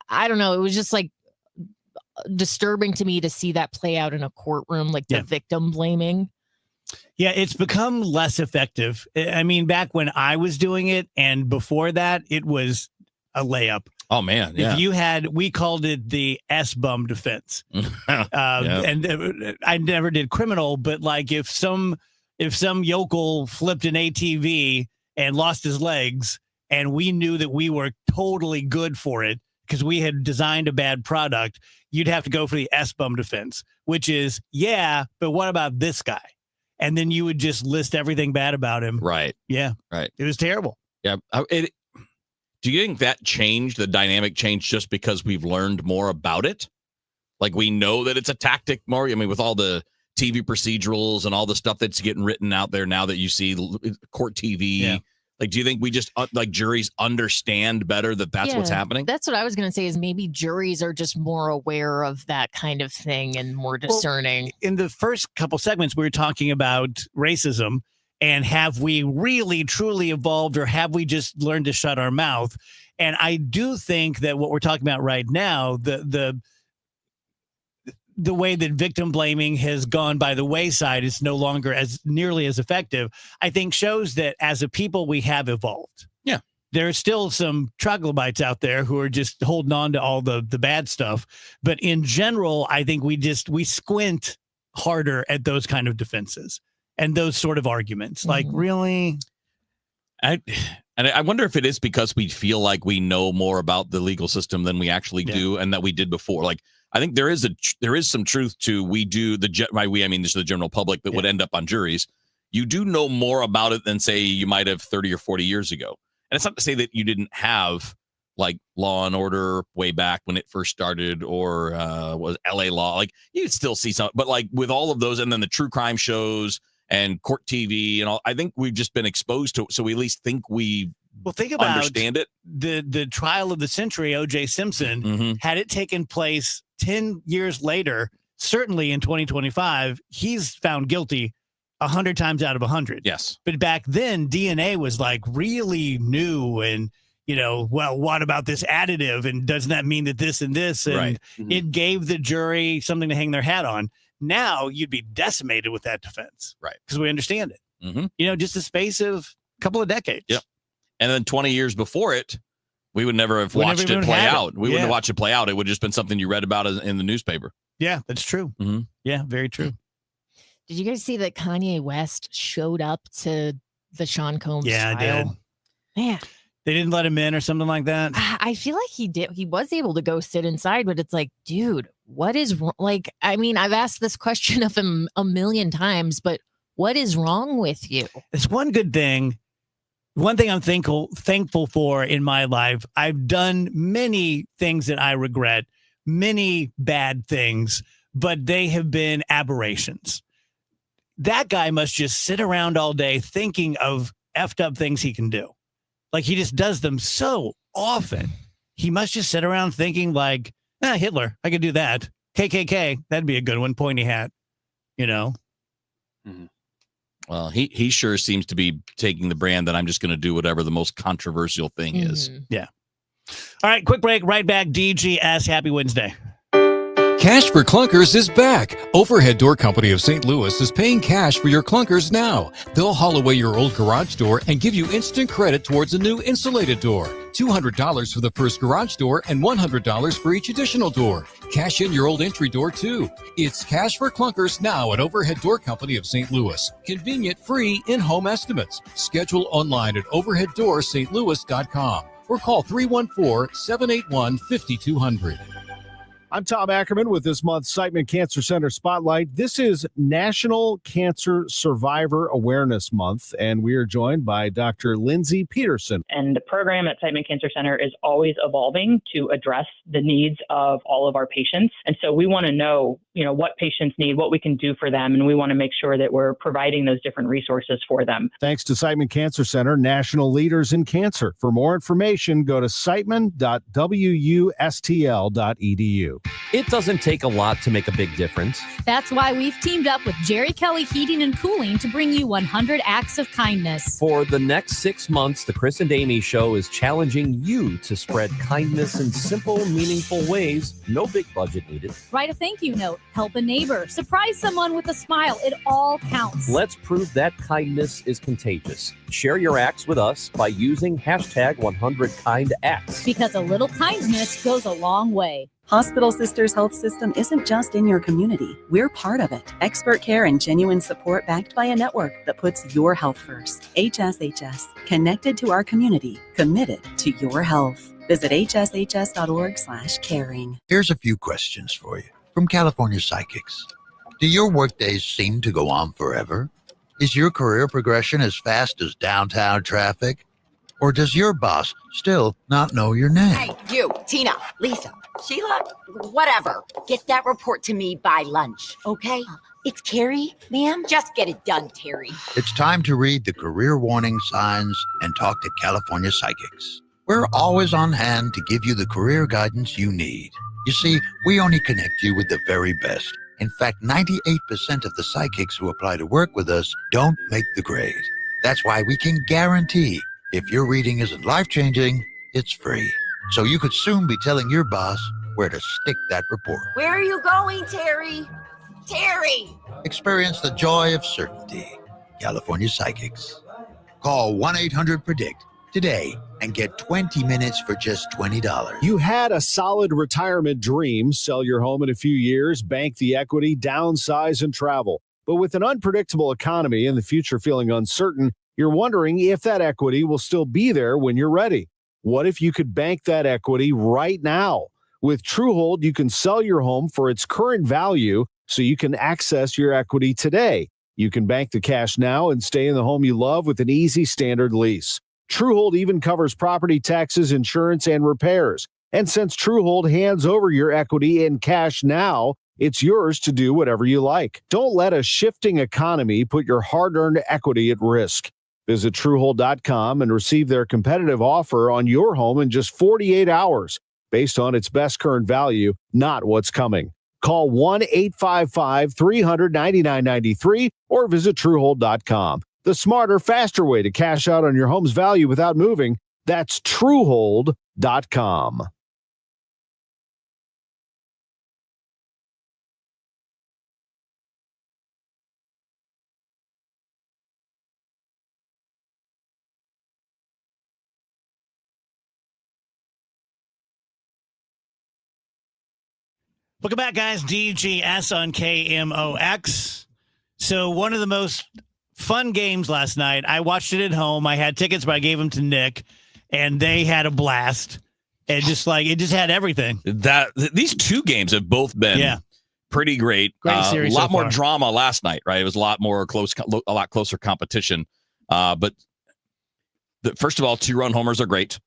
S1: I don't know. It was just like disturbing to me to see that play out in a courtroom, like the victim blaming.
S2: Yeah, it's become less effective. I mean, back when I was doing it and before that, it was a layup.
S24: Oh, man. Yeah.
S2: If we called it the S-bum defense. And I never did criminal, but like if some yokel flipped an ATV and lost his legs and we knew that we were totally good for it because we had designed a bad product, you'd have to go for the S-bum defense, which is, but what about this guy? And then you would just list everything bad about him.
S24: Right.
S2: Yeah.
S24: Right.
S2: It was terrible.
S24: Yeah. Do you think that changed, the dynamic changed just because we've learned more about it? Like we know that it's a tactic more. I mean, with all the TV procedurals and all the stuff that's getting written out there now that you see court TV.
S2: Yeah.
S24: Like, do you think we just like juries understand better that that's what's happening?
S1: That's what I was going to say is maybe juries are just more aware of that kind of thing and more discerning.
S2: Well, in the first couple segments, we were talking about racism and have we really truly evolved or have we just learned to shut our mouth? And I do think that what we're talking about right now, the way that victim blaming has gone by the wayside is no longer as nearly as effective, I think shows that as a people, we have evolved.
S24: Yeah.
S2: There's still some troglodytes out there who are just holding on to all the bad stuff. But in general, I think we squint harder at those kind of defenses and those sort of arguments. Like, really?
S24: And I wonder if it is because we feel like we know more about the legal system than we actually do and that we did before. Like, I think there is some truth to by we, I mean, this is the general public that would end up on juries. You do know more about it than, say, you might have 30 or 40 years ago. And it's not to say that you didn't have like Law and Order way back when it first started or was LA Law. Like you'd still see some, but like with all of those and then the true crime shows and court TV and all, I think we've just been exposed to it. So we at least think we
S2: think about
S24: understand it.
S2: The trial of the century, O.J. Simpson, had it taken place 10 years later, certainly in 2025, he's found guilty 100 times out of 100.
S24: Yes.
S2: But back then, DNA was like really new and, well, what about this additive? And doesn't that mean that this and this? And it gave the jury something to hang their hat on. Now you'd be decimated with that defense.
S24: Right.
S2: Because we understand it. Just the space of a couple of decades.
S24: Yep. And then 20 years before it, we would never have watched it play out. We wouldn't have watched it play out. It would have just been something you read about in the newspaper.
S2: Yeah, that's true. Yeah, very true.
S1: Did you guys see that Kanye West showed up to the Sean Combs trial?
S2: I did.
S1: Man.
S2: They didn't let him in or something like that?
S1: I feel like he did. He was able to go sit inside, but it's like, dude, what is wrong? Like, I mean, I've asked this question of him a million times, but what is wrong with you?
S2: It's one good thing. One thing I'm thankful for in my life, I've done many things that I regret, many bad things, but they have been aberrations. That guy must just sit around all day thinking of effed up things he can do. Like he just does them so often. He must just sit around thinking like, Hitler, I could do that. KKK, that'd be a good one. Pointy hat,
S24: Well, he sure seems to be taking the brand that I'm just going to do whatever the most controversial thing is.
S2: Yeah. All right, quick break. Right back. DGS. Happy Wednesday.
S14: Cash for Clunkers is back. Overhead Door Company of St. Louis is paying cash for your clunkers now. They'll haul away your old garage door and give you instant credit towards a new insulated door. $200 for the first garage door and $100 for each additional door. Cash in your old entry door too. It's Cash for Clunkers now at Overhead Door Company of St. Louis. Convenient, free, in-home estimates. Schedule online at overheaddoorstlouis.com or call 314-781-5200.
S13: I'm Tom Ackerman with this month's Siteman Cancer Center Spotlight. This is National Cancer Survivor Awareness Month, and we are joined by Dr. Lindsay Peterson.
S5: And the program at Siteman Cancer Center is always evolving to address the needs of all of our patients. And so we want to know, what patients need, what we can do for them, and we want to make sure that we're providing those different resources for them.
S13: Thanks to Siteman Cancer Center, national leaders in cancer. For more information, go to siteman.wustl.edu.
S6: It doesn't take a lot to make a big difference.
S7: That's why we've teamed up with Jerry Kelly Heating and Cooling to bring you 100 acts of kindness.
S6: For the next 6 months, the Chris and Amy Show is challenging you to spread kindness in simple, meaningful ways. No big budget needed.
S7: Write a thank you note, help a neighbor, surprise someone with a smile. It all counts.
S6: Let's prove that kindness is contagious. Share your acts with us by using hashtag 100KindActs.
S7: Because a little kindness goes a long way.
S8: Hospital Sisters Health System isn't just in your community. We're part of it. Expert care and genuine support backed by a network that puts your health first. HSHS, connected to our community, committed to your health. Visit hshs.org/caring.
S25: Here's a few questions for you from California Psychics. Do your workdays seem to go on forever? Is your career progression as fast as downtown traffic? Or does your boss still not know your name?
S4: Hey, you, Tina, Lisa, Sheila, whatever. Get that report to me by lunch, okay? It's Carrie, ma'am. Just get it done, Terry.
S25: It's time to read the career warning signs and talk to California Psychics. We're always on hand to give you the career guidance you need. You see, we only connect you with the very best. In fact, 98% of the psychics who apply to work with us don't make the grade. That's why we can guarantee if your reading isn't life-changing, it's free. So you could soon be telling your boss where to stick that report.
S4: Where are you going, Terry? Terry!
S25: Experience the joy of certainty. California Psychics. Call 1-800-PREDICT today and get 20 minutes for just $20.
S13: You had a solid retirement dream, sell your home in a few years, bank the equity, downsize, and travel. But with an unpredictable economy and the future feeling uncertain, you're wondering if that equity will still be there when you're ready. What if you could bank that equity right now? With Truehold, you can sell your home for its current value so you can access your equity today. You can bank the cash now and stay in the home you love with an easy standard lease. Truehold even covers property taxes, insurance, and repairs. And since Truehold hands over your equity in cash now, it's yours to do whatever you like. Don't let a shifting economy put your hard-earned equity at risk. Visit Truehold.com and receive their competitive offer on your home in just 48 hours, based on its best current value, not what's coming. Call 1-855-300-9993 or visit Truehold.com. The smarter, faster way to cash out on your home's value without moving. That's Truehold.com.
S2: Welcome back, guys. DGS on KMOX. So one of the most fun games last night, I watched it at home. I had tickets, but I gave them to Nick, and they had a blast. And just like, it just had everything.
S24: These two games have both been pretty great.
S2: Great series
S24: a lot
S2: so
S24: more
S2: far.
S24: drama last night, right? It was a lot more a lot closer competition. But first of all, 2-run homers are great.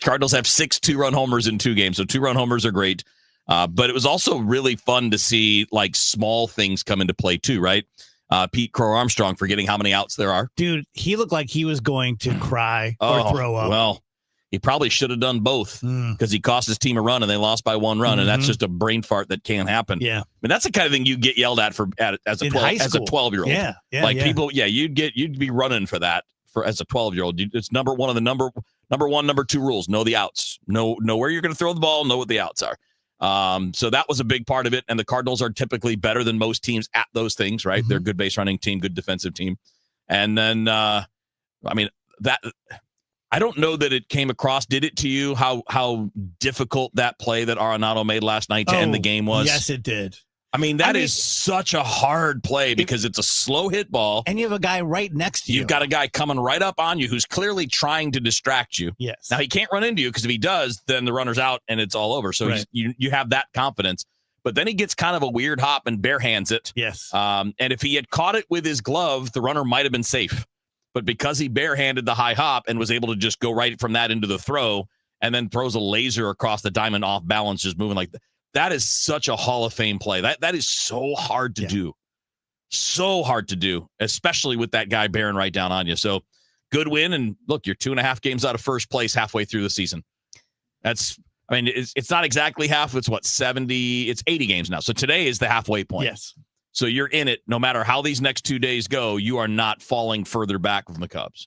S24: Cardinals have 6 2-run homers in 2 games, so 2-run homers are great. But it was also really fun to see like small things come into play too, right? Pete Crow Armstrong forgetting how many outs there are.
S2: Dude, he looked like he was going to cry or throw up.
S24: Well, he probably should have done both because he cost his team a run and they lost by 1 run, and that's just a brain fart that can't happen.
S2: Yeah,
S24: I mean that's the kind of thing you get yelled at as a 12-year-old.
S2: Yeah,
S24: like people, you'd be running for that as a 12-year-old. It's number one of the number 1, number 2 rules: know the outs, know where you're going to throw the ball, know what the outs are. So that was a big part of it. And the Cardinals are typically better than most teams at those things, right? They're a good base running team, good defensive team. And then, I don't know that it came across. Did it to you how difficult that play that Arenado made last night to end the game was?
S2: Yes, it did.
S24: I mean, that is such a hard play because it's a slow hit ball.
S2: And you have a guy right next to you.
S24: You've got a guy coming right up on you who's clearly trying to distract you.
S2: Yes.
S24: Now, he can't run into you because if he does, then the runner's out and it's all over. So you have that confidence. But then he gets kind of a weird hop and bare hands it.
S2: Yes.
S24: And if he had caught it with his glove, the runner might have been safe. But because he barehanded the high hop and was able to just go right from that into the throw and then throws a laser across the diamond off balance, just moving like that. That is such a Hall of Fame play. That is so hard to do. So hard to do, especially with that guy bearing right down on you. So good win. And look, you're 2.5 games out of first place halfway through the season. It's not exactly half. It's 70. It's 80 games now. So today is the halfway point.
S2: Yes.
S24: So you're in it. No matter how these next 2 days go, you are not falling further back from the Cubs.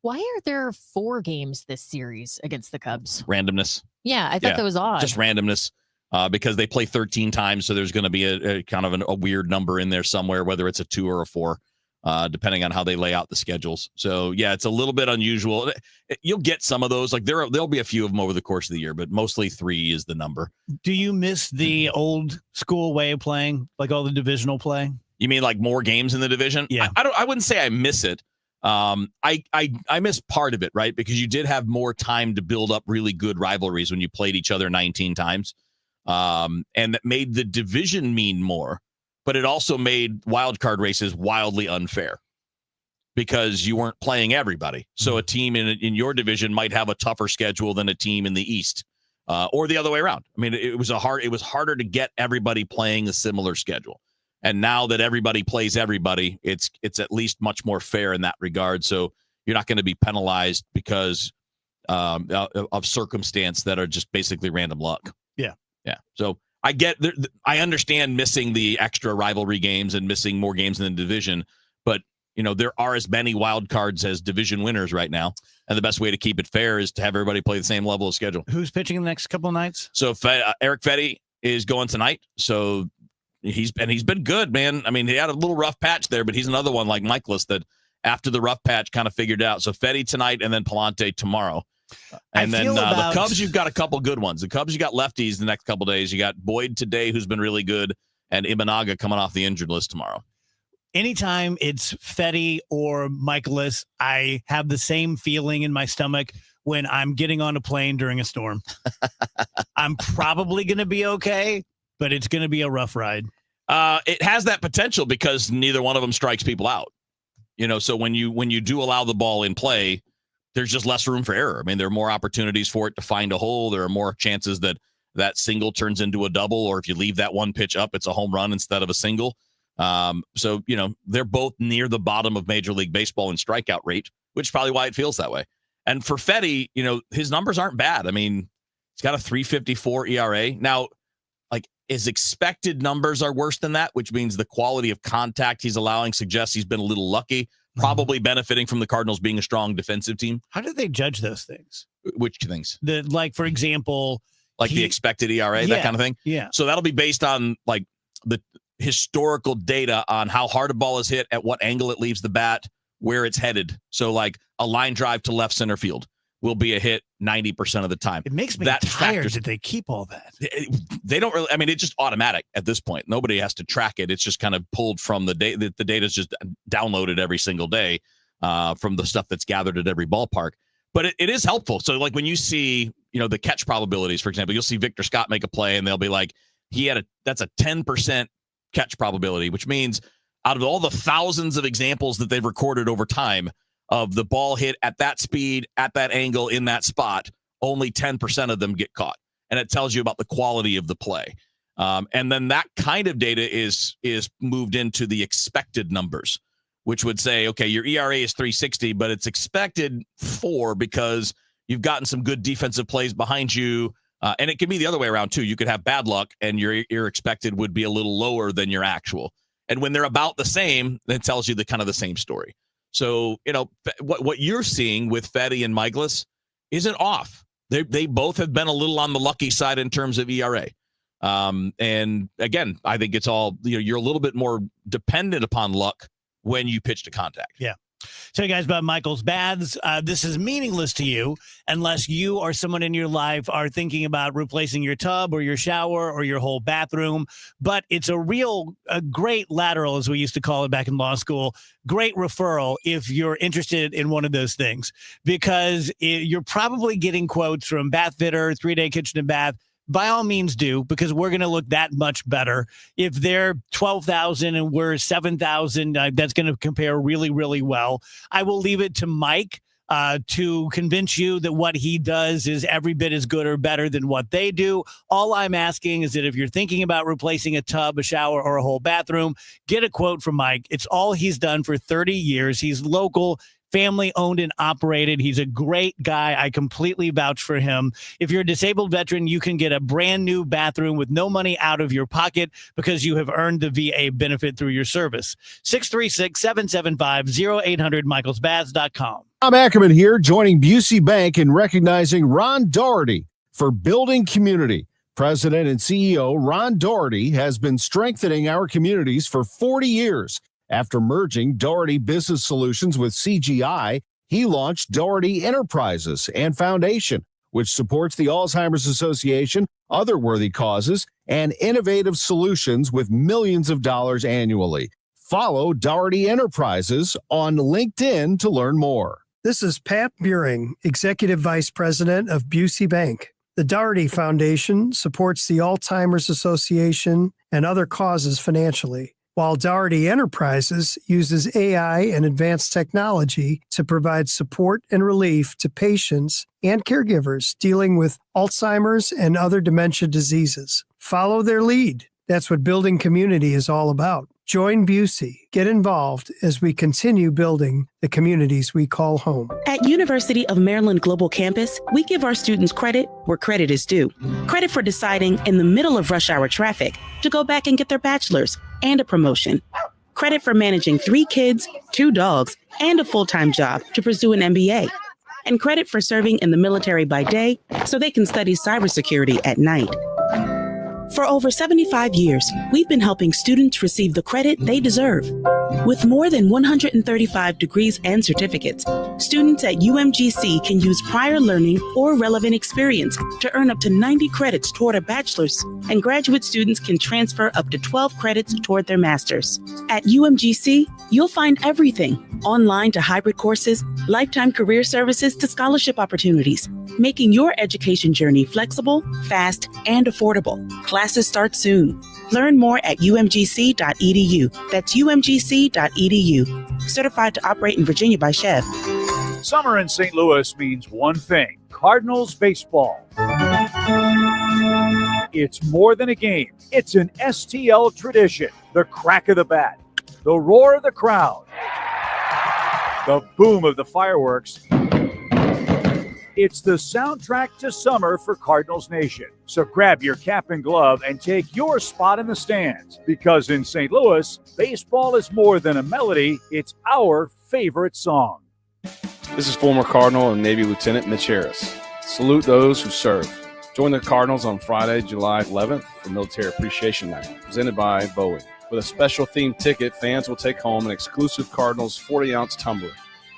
S1: Why are there 4 games this series against the Cubs?
S24: Randomness.
S1: Yeah, I thought that was odd.
S24: Just randomness. Because they play 13 times, so there's going to be a kind of a weird number in there somewhere, whether it's a 2 or a 4, depending on how they lay out the schedules. So, yeah, it's a little bit unusual. You'll get some of those. Like there'll be a few of them over the course of the year, but mostly 3 is the number.
S2: Do you miss the old school way of playing, like all the divisional play?
S24: You mean like more games in the division?
S2: Yeah.
S24: I wouldn't say I miss it. I miss part of it, right? Because you did have more time to build up really good rivalries when you played each other 19 times. And that made the division mean more, but it also made wild card races wildly unfair because you weren't playing everybody. So a team in your division might have a tougher schedule than a team in the East, or the other way around. I mean, it was harder to get everybody playing a similar schedule. And now that everybody plays everybody, it's at least much more fair in that regard. So you're not going to be penalized because of circumstance that are just basically random luck.
S2: Yeah.
S24: Yeah. So I understand missing the extra rivalry games and missing more games in the division, but there are as many wild cards as division winners right now. And the best way to keep it fair is to have everybody play the same level of schedule.
S2: Who's pitching the next couple of nights?
S24: So Eric Fetty is going tonight. So he's been good, man. I mean, he had a little rough patch there, but he's another one like Michaelis that after the rough patch kind of figured out. So Fetty tonight and then Palante tomorrow. And then the Cubs, you've got a couple good ones. The Cubs, you got lefties the next couple days. You got Boyd today, who's been really good, and Imanaga coming off the injured list tomorrow.
S2: Anytime it's Fetty or Michaelis, I have the same feeling in my stomach when I'm getting on a plane during a storm. I'm probably going to be okay, but it's going to be a rough ride.
S24: It has that potential because neither one of them strikes people out. So when you do allow the ball in play, there's just less room for error. I mean, there are more opportunities for it to find a hole. There are more chances that single turns into a double, or if you leave that one pitch up, it's a home run instead of a single. So they're both near the bottom of Major League Baseball in strikeout rate, which is probably why it feels that way. And for Fetty, his numbers aren't bad. I mean, he's got a 3.54 ERA. Now, like, his expected numbers are worse than that, which means the quality of contact he's allowing suggests he's been a little lucky, probably benefiting from the Cardinals being a strong defensive team.
S2: How do they judge those things?
S24: Which things?
S2: For example,
S24: the expected ERA, that kind of thing.
S2: Yeah.
S24: So that'll be based on like the historical data on how hard a ball is hit, at what angle it leaves the bat, where it's headed. So like a line drive to left center field will be a hit 90% of the time.
S2: It makes me tired that they keep all that.
S24: They don't really, I mean, it's just automatic at this point. Nobody has to track it. It's just kind of pulled from the data. The data is just downloaded every single day from the stuff that's gathered at every ballpark. But it is helpful. So like when you see, the catch probabilities, for example, you'll see Victor Scott make a play and they'll be like, that's a 10% catch probability, which means out of all the thousands of examples that they've recorded over time of the ball hit at that speed, at that angle, in that spot, only 10% of them get caught. And it tells you about the quality of the play. And then that kind of data is moved into the expected numbers, which would say, okay, your ERA is 3.60, but it's expected 4 because you've gotten some good defensive plays behind you. And it can be the other way around too. You could have bad luck and your expected would be a little lower than your actual. And when they're about the same, that tells you the kind of the same story. So, what you're seeing with Fetty and Michaelis isn't off. They both have been a little on the lucky side in terms of ERA. And again, I think it's all, you're a little bit more dependent upon luck when you pitch to contact.
S2: Yeah. Tell you guys about Michael's Baths. This is meaningless to you unless you or someone in your life are thinking about replacing your tub or your shower or your whole bathroom. But it's a great lateral, as we used to call it back in law school, great referral if you're interested in one of those things, because you're probably getting quotes from Bath Fitter, 3-Day Kitchen and Bath. By all means do, because we're going to look that much better. If they're 12,000 and we're 7,000, that's going to compare really, really well. I will leave it to Mike to convince you that what he does is every bit as good or better than what they do. All I'm asking is that if you're thinking about replacing a tub, a shower, or a whole bathroom, get a quote from Mike. It's all he's done for 30 years. He's local, family owned and operated. He's a great guy. I completely vouch for him. If you're a disabled veteran, you can get a brand new bathroom with no money out of your pocket because you have earned the VA benefit through your service. 636-775-0800, michaelsbaths.com.
S13: Tom Ackerman here, joining Busey Bank in recognizing Ron Doherty for building community. President and CEO Ron Doherty has been strengthening our communities for 40 years. After merging Doherty Business Solutions with CGI, he launched Doherty Enterprises and Foundation, which supports the Alzheimer's Association, other worthy causes, and innovative solutions with millions of dollars annually. Follow Doherty Enterprises on LinkedIn to learn more.
S10: This is Pat Buring, Executive Vice President of Busey Bank. The Doherty Foundation supports the Alzheimer's Association and other causes financially. while Doherty Enterprises uses AI and advanced technology to provide support and relief to patients and caregivers dealing with Alzheimer's and other dementia diseases. Follow their lead. That's what building community is all about. Join Busey. Get involved as we continue building the communities we call home.
S11: At University of Maryland Global Campus, we give our students credit where credit is due. Credit for deciding in the middle of rush hour traffic to go back and get their bachelor's and a promotion. Credit for managing 3 kids, 2 dogs, and a full-time job to pursue an MBA. And credit for serving in the military by day so they can study cybersecurity at night. For over 75 years, we've been helping students receive the credit they deserve. With more than 135 degrees and certificates, students at UMGC can use prior learning or relevant experience to earn up to 90 credits toward a bachelor's, and graduate students can transfer up to 12 credits toward their master's. At UMGC, you'll find everything, online to hybrid courses, lifetime career services to scholarship opportunities, making your education journey flexible, fast, and affordable. Classes start soon. Learn more at umgc.edu. That's umgc.edu. Certified to operate in Virginia by Chev.
S12: Summer in St. Louis means one thing: Cardinals baseball. It's more than a game. It's an STL tradition. The crack of the bat, the roar of the crowd, the boom of the fireworks. It's the soundtrack to summer for Cardinals Nation. So grab your cap and glove and take your spot in the stands. Because in St. Louis, baseball is more than a melody. It's our favorite song.
S16: This is former Cardinal and Navy Lieutenant Mitch Harris. Salute those who serve. Join the Cardinals on Friday, July 11th for Military Appreciation Night, presented by Boeing. With a special themed ticket, fans will take home an exclusive Cardinals 40-ounce tumbler,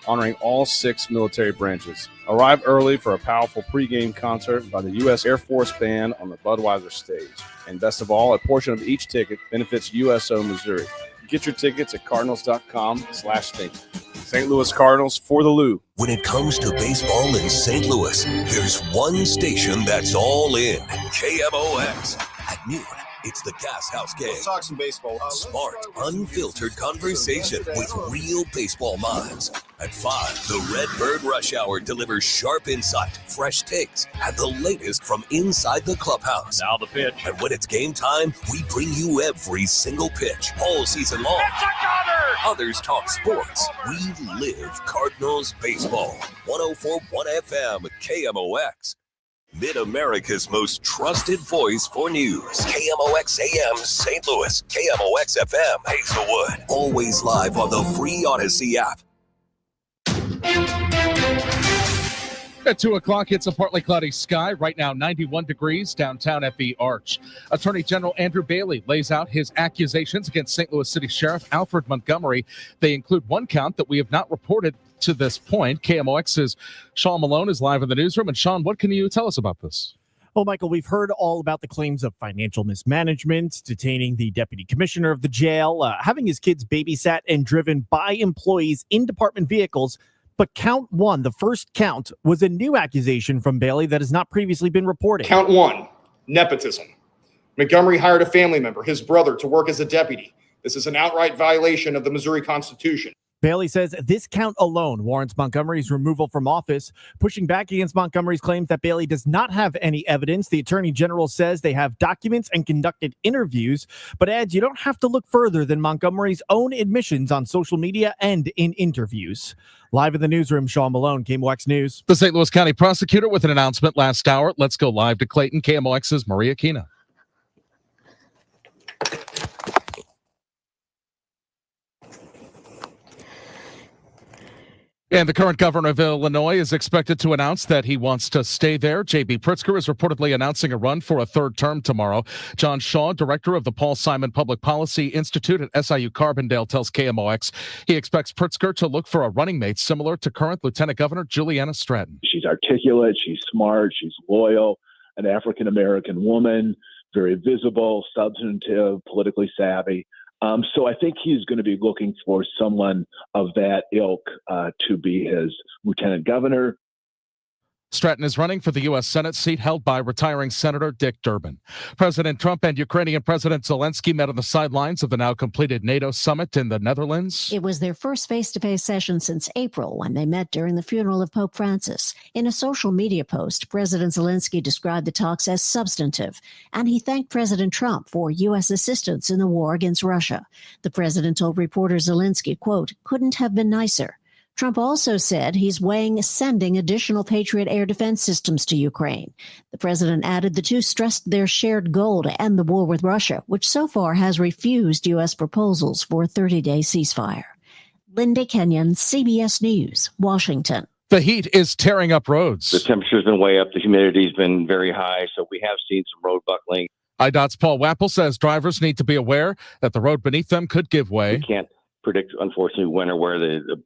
S16: honoring all 6 military branches. Arrive early for a powerful pregame concert by the U.S. Air Force Band on the Budweiser stage. And best of all, a portion of each ticket benefits USO Missouri. Get your tickets at cardinals.com/think. St. Louis Cardinals for the Lou.
S15: When it comes to baseball in St. Louis, there's one station that's all in. KMOX. At noon, it's the Gas House Game.
S17: Let's talk some baseball.
S15: Smart, unfiltered conversation with real baseball minds. At 5, the Redbird Rush Hour delivers sharp insight, fresh takes, and the latest from inside the clubhouse.
S12: Now the pitch.
S15: And when it's game time, we bring you every single pitch, all season long. Others talk sports. We live Cardinals baseball. 104.1 FM KMOX. Mid-America's most trusted voice for news. KMOX AM St. Louis. KMOX FM Hazelwood. Always live on the free Odyssey app.
S18: At 2 o'clock, it's a partly cloudy sky. Right now, 91 degrees downtown at the Arch. Attorney General Andrew Bailey lays out his accusations against St. Louis City Sheriff Alfred Montgomery. They include one count that we have not reported to this point. KMOX's Sean Malone is live in the newsroom. And Sean, what can you tell us about this?
S26: Well, Michael, we've heard all about the claims of financial mismanagement, detaining the deputy commissioner of the jail, having his kids babysat and driven by employees in department vehicles. But count 1, the first count, was a new accusation from Bailey that has not previously been reported.
S17: Count 1, nepotism. Montgomery hired a family member, his brother, to work as a deputy. This is an outright violation of the Missouri Constitution.
S26: Bailey says this count alone warrants Montgomery's removal from office, pushing back against Montgomery's claims that Bailey does not have any evidence. The attorney general says they have documents and conducted interviews, but adds you don't have to look further than Montgomery's own admissions on social media and in interviews. Live in the newsroom, Sean Malone, KMOX News.
S18: The St. Louis County prosecutor with an announcement last hour. Let's go live to Clayton. KMOX's Maria Kina. And the current governor of Illinois is expected to announce that he wants to stay there. J.B. Pritzker is reportedly announcing a run for a 3rd term tomorrow. John Shaw, director of the Paul Simon Public Policy Institute at SIU Carbondale, tells KMOX he expects Pritzker to look for a running mate similar to current Lieutenant Governor Juliana Stratton.
S27: She's articulate, she's smart, she's loyal, an African-American woman, very visible, substantive, politically savvy. So I think he's going to be looking for someone of that ilk to be his lieutenant governor.
S18: Stratton is running for the U.S. Senate seat held by retiring Senator Dick Durbin. President Trump and Ukrainian President Zelensky met on the sidelines of the now completed NATO summit in the Netherlands.
S3: It was their first face-to-face session since April when they met during the funeral of Pope Francis. In a social media post, President Zelensky described the talks as substantive, and he thanked President Trump for U.S. assistance in the war against Russia. The president told reporters Zelensky, quote, couldn't have been nicer. Trump also said he's weighing sending additional Patriot air defense systems to Ukraine. The president added the two stressed their shared goal to end the war with Russia, which so far has refused U.S. proposals for a 30-day ceasefire. Linda Kenyon, CBS News, Washington.
S18: The heat is tearing up roads.
S9: The temperature's been way up. The humidity's been very high, so we have seen some road buckling.
S18: IDOT's Paul Wappel says drivers need to be aware that the road beneath them could give way.
S9: We can't predict, unfortunately, when or where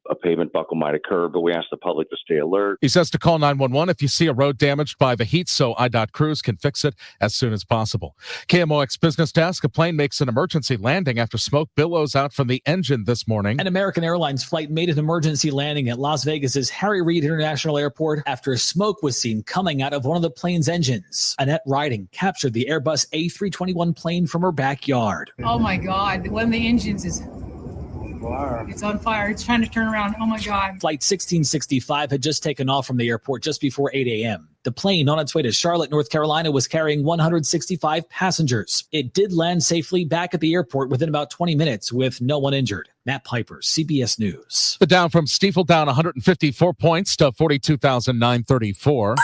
S9: a pavement buckle might occur, but we ask the public to stay alert.
S18: He says to call 911 if you see a road damaged by the heat so IDOT crews can fix it as soon as possible. KMOX Business Desk, a plane makes an emergency landing after smoke billows out from the engine this morning.
S19: An American Airlines flight made an emergency landing at Las Vegas's Harry Reid International Airport after smoke was seen coming out of one of the plane's engines. Annette Riding captured the Airbus A321 plane from her backyard.
S20: Oh my God, one of the engines is... It's on fire. It's trying to turn around. Oh, my God.
S19: Flight 1665 had just taken off from the airport just before 8 a.m. The plane on its way to Charlotte, North Carolina, was carrying 165 passengers. It did land safely back at the airport within about 20 minutes with no one injured. Matt Piper, CBS News.
S18: The Dow from Stifel down 154 points to 42,934.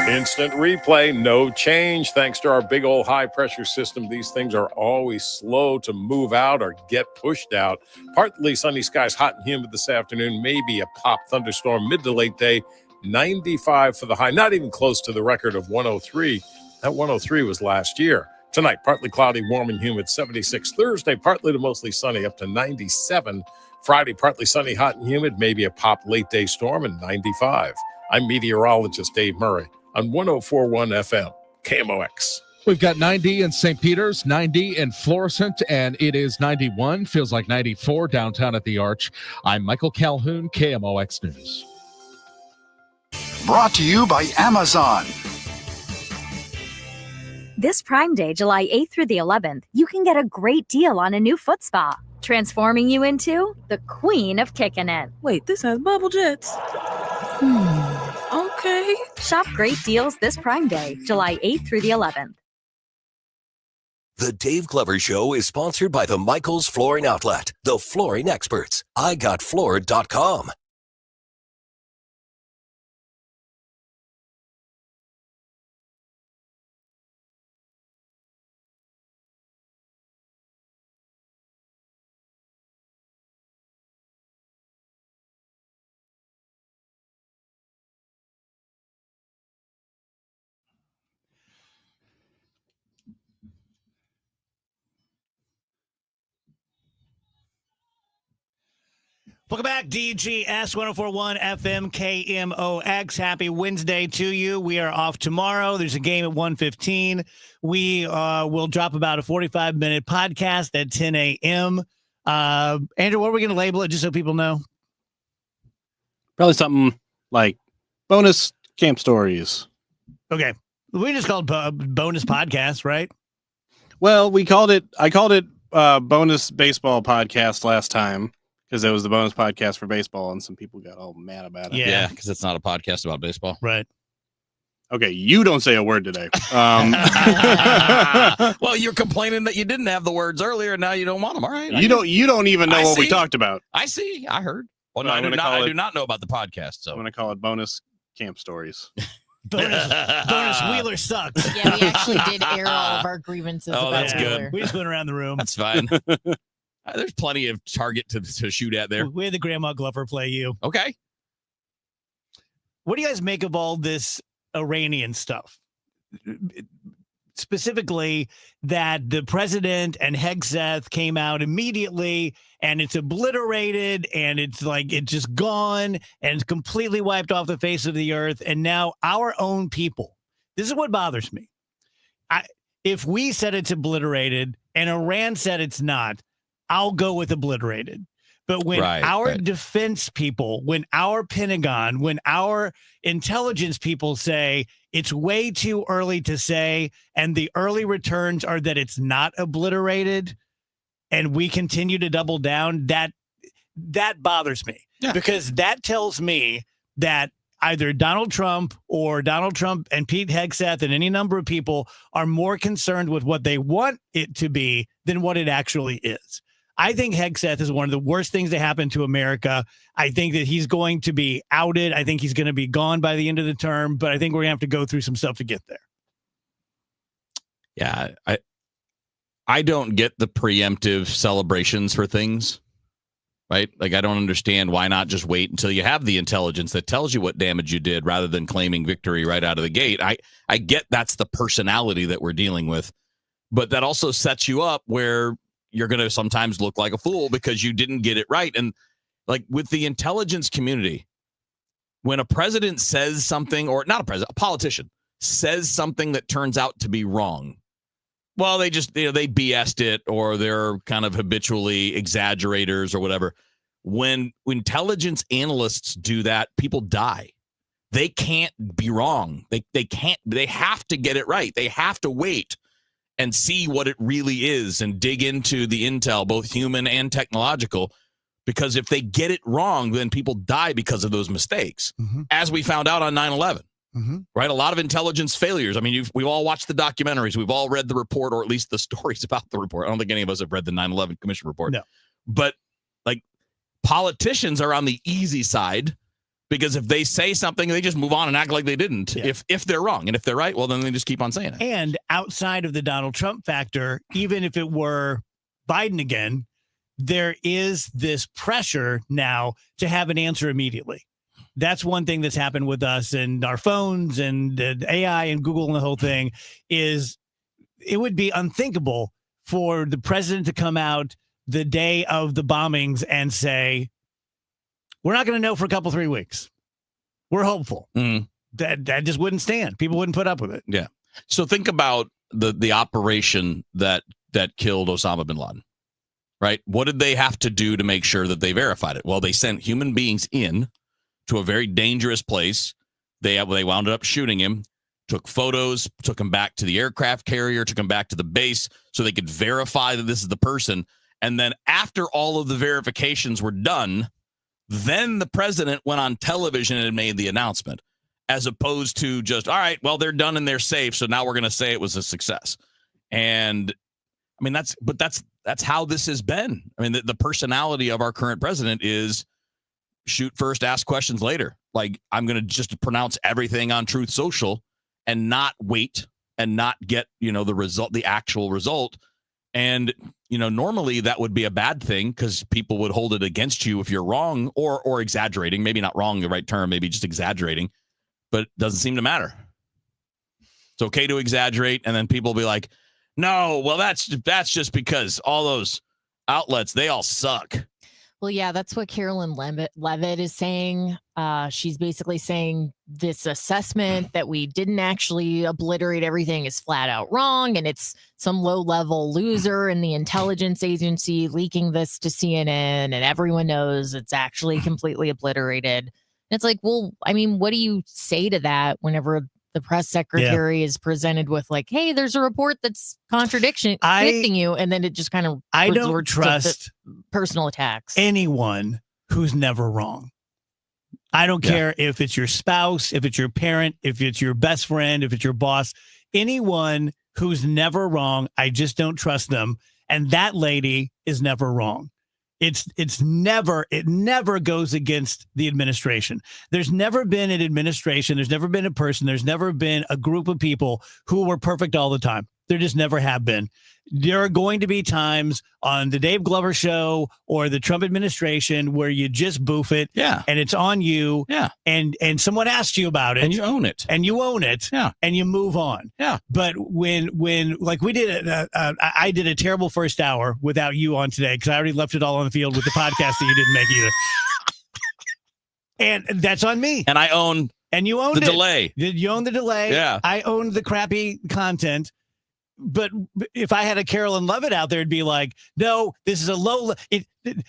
S21: Instant replay, no change. Thanks to our big old high pressure system, these things are always slow to move out or get pushed out. Partly sunny skies, hot and humid this afternoon, maybe a pop thunderstorm mid to late day. 95 for the high, not even close to the record of 103. That 103 was last year. Tonight, partly cloudy, warm and humid, 76. Thursday, partly to mostly sunny, up to 97. Friday, partly sunny, hot and humid, maybe a pop late day storm, and 95. I'm meteorologist Dave Murray on 104.1 FM, KMOX.
S18: We've got 90 in St. Peter's, 90 in Florissant, and it is 91. Feels like 94 downtown at the Arch. I'm Michael Calhoun, KMOX News.
S22: Brought to you by Amazon.
S23: This Prime Day, July 8th through the 11th, you can get a great deal on a new foot spa, transforming you into the queen of kicking it.
S28: Wait, this has bubble jets. Okay.
S23: Shop great deals this Prime Day, July 8th through the 11th.
S15: The Dave Glover Show is sponsored by the Michaels Flooring Outlet, the flooring experts. IGotFloored.com.
S2: Welcome back, DGS 1041 FM KMOX. Happy Wednesday to you. We are off tomorrow. There's a game at 1:15. We will drop about a 45-minute podcast at 10 a.m. Andrew, what are we going to label it just so people know?
S29: Probably something like bonus camp stories.
S2: Okay. We just called bonus podcast, right?
S29: Well, I called it bonus baseball podcast last time, because it was the bonus podcast for baseball, and some people got all mad about it.
S24: Yeah, because it's not a podcast about baseball.
S2: Right.
S29: Okay, you don't say a word today.
S24: Well, you're complaining that you didn't have the words earlier, and now you don't want them. All right.
S29: You don't even know what we talked about.
S24: I see. I heard. Well, no,
S29: No,
S24: I
S29: I'm
S24: do not know about the podcast. So
S29: I'm going to call it bonus camp stories.
S2: bonus Wheeler sucks.
S1: Yeah, we actually did air all of our grievances.
S24: Oh,
S1: about
S24: that's
S1: Wheeler.
S24: good.
S2: We just went around the room.
S24: That's fine. There's plenty of target to shoot at there.
S2: We had the Grandma Glover play you.
S24: Okay.
S2: What do you guys make of all this Iranian stuff? Specifically, that the president and Hegseth came out immediately and it's obliterated and it's like it's just gone and it's completely wiped off the face of the earth. And now our own people, this is what bothers me. If we said it's obliterated and Iran said it's not, I'll go with obliterated. But when our defense people, when our Pentagon, when our intelligence people say it's way too early to say, and the early returns are that it's not obliterated, and we continue to double down, that bothers me. Yeah. Because that tells me that either Donald Trump and Pete Hegseth and any number of people are more concerned with what they want it to be than what it actually is. I think Hegseth is one of the worst things to happen to America. I think that he's going to be outed. I think he's going to be gone by the end of the term, but I think we're going to have to go through some stuff to get there.
S24: Yeah, I don't get the preemptive celebrations for things. Right? Like, I don't understand why not just wait until you have the intelligence that tells you what damage you did rather than claiming victory right out of the gate. I get that's the personality that we're dealing with, but that also sets you up where you're going to sometimes look like a fool because you didn't get it right. And like with the intelligence community, when a president says something, or not a president, a politician says something that turns out to be wrong, well, they just, they BS'd it, or they're kind of habitually exaggerators or whatever. When intelligence analysts do that, people die. They can't be wrong. They have to get it right. They have to wait and see what it really is and dig into the intel, both human and technological, because if they get it wrong, then people die because of those mistakes, as we found out on 9/11. Right? A lot of intelligence failures. I mean, we've all watched the documentaries. We've all read the report, or at least the stories about the report. I don't think any of us have read the 9/11 Commission report. No. But like, politicians are on the easy side because if they say something, they just move on and act like they didn't. Yeah. If they're wrong, and if they're right, well, then they just keep on saying it.
S2: And outside of the Donald Trump factor, even if it were Biden again, there is this pressure now to have an answer immediately. That's one thing that's happened with us and our phones and AI and Google and the whole thing is it would be unthinkable for the president to come out the day of the bombings and say, we're not going to know for a couple, 3 weeks. We're hopeful. That just wouldn't stand. People wouldn't put up with it.
S24: Yeah. So think about the operation that killed Osama bin Laden, right? What did they have to do to make sure that they verified it? Well, they sent human beings in to a very dangerous place. They wound up shooting him, took photos, took him back to the aircraft carrier, took him back to the base so they could verify that this is the person. And then after all of the verifications were done, then the president went on television and made the announcement, as opposed to just, all right, well, they're done and they're safe, so now we're going to say it was a success. And I mean, that's how this has been. I mean, the personality of our current president is shoot first, ask questions later. Like, I'm going to just pronounce everything on Truth Social and not wait and not get, the result, the actual result. And, normally that would be a bad thing because people would hold it against you if you're wrong or exaggerating. Maybe not wrong, the right term, maybe just exaggerating, but it doesn't seem to matter. It's okay to exaggerate. And then people will be like, no, well, that's just because all those outlets, they all suck.
S1: Well, yeah, that's what Carolyn Levitt is saying. She's basically saying this assessment that we didn't actually obliterate everything is flat out wrong. And it's some low-level loser in the intelligence agency leaking this to CNN. And everyone knows it's actually completely obliterated. And it's like, well, I mean, what do you say to that whenever the press secretary is presented with like, hey, there's a report that's contradicting you, and then it just kind of
S2: I don't trust
S1: personal attacks.
S2: Anyone who's never wrong. I don't care if it's your spouse, if it's your parent, if it's your best friend, if it's your boss, anyone who's never wrong. I just don't trust them. And that lady is never wrong. It never goes against the administration. There's never been an administration. There's never been a person. There's never been a group of people who were perfect all the time. There just never have been. There are going to be times on the Dave Glover show or the Trump administration where you just boof it.
S24: Yeah.
S2: And it's on you.
S24: Yeah.
S2: And someone asks you about it.
S24: And you own it.
S2: And you own it.
S24: Yeah.
S2: And you move on.
S24: Yeah.
S2: But when like we did, I did a terrible first hour without you on today because I already left it all on the field with the podcast that you didn't make either. And that's on me.
S24: And I own
S2: and you owned
S24: the delay.
S2: You own the delay.
S24: Yeah.
S2: I owned the crappy content. but if I had a Carolyn Levitt out there, it'd be like, no, this is a low.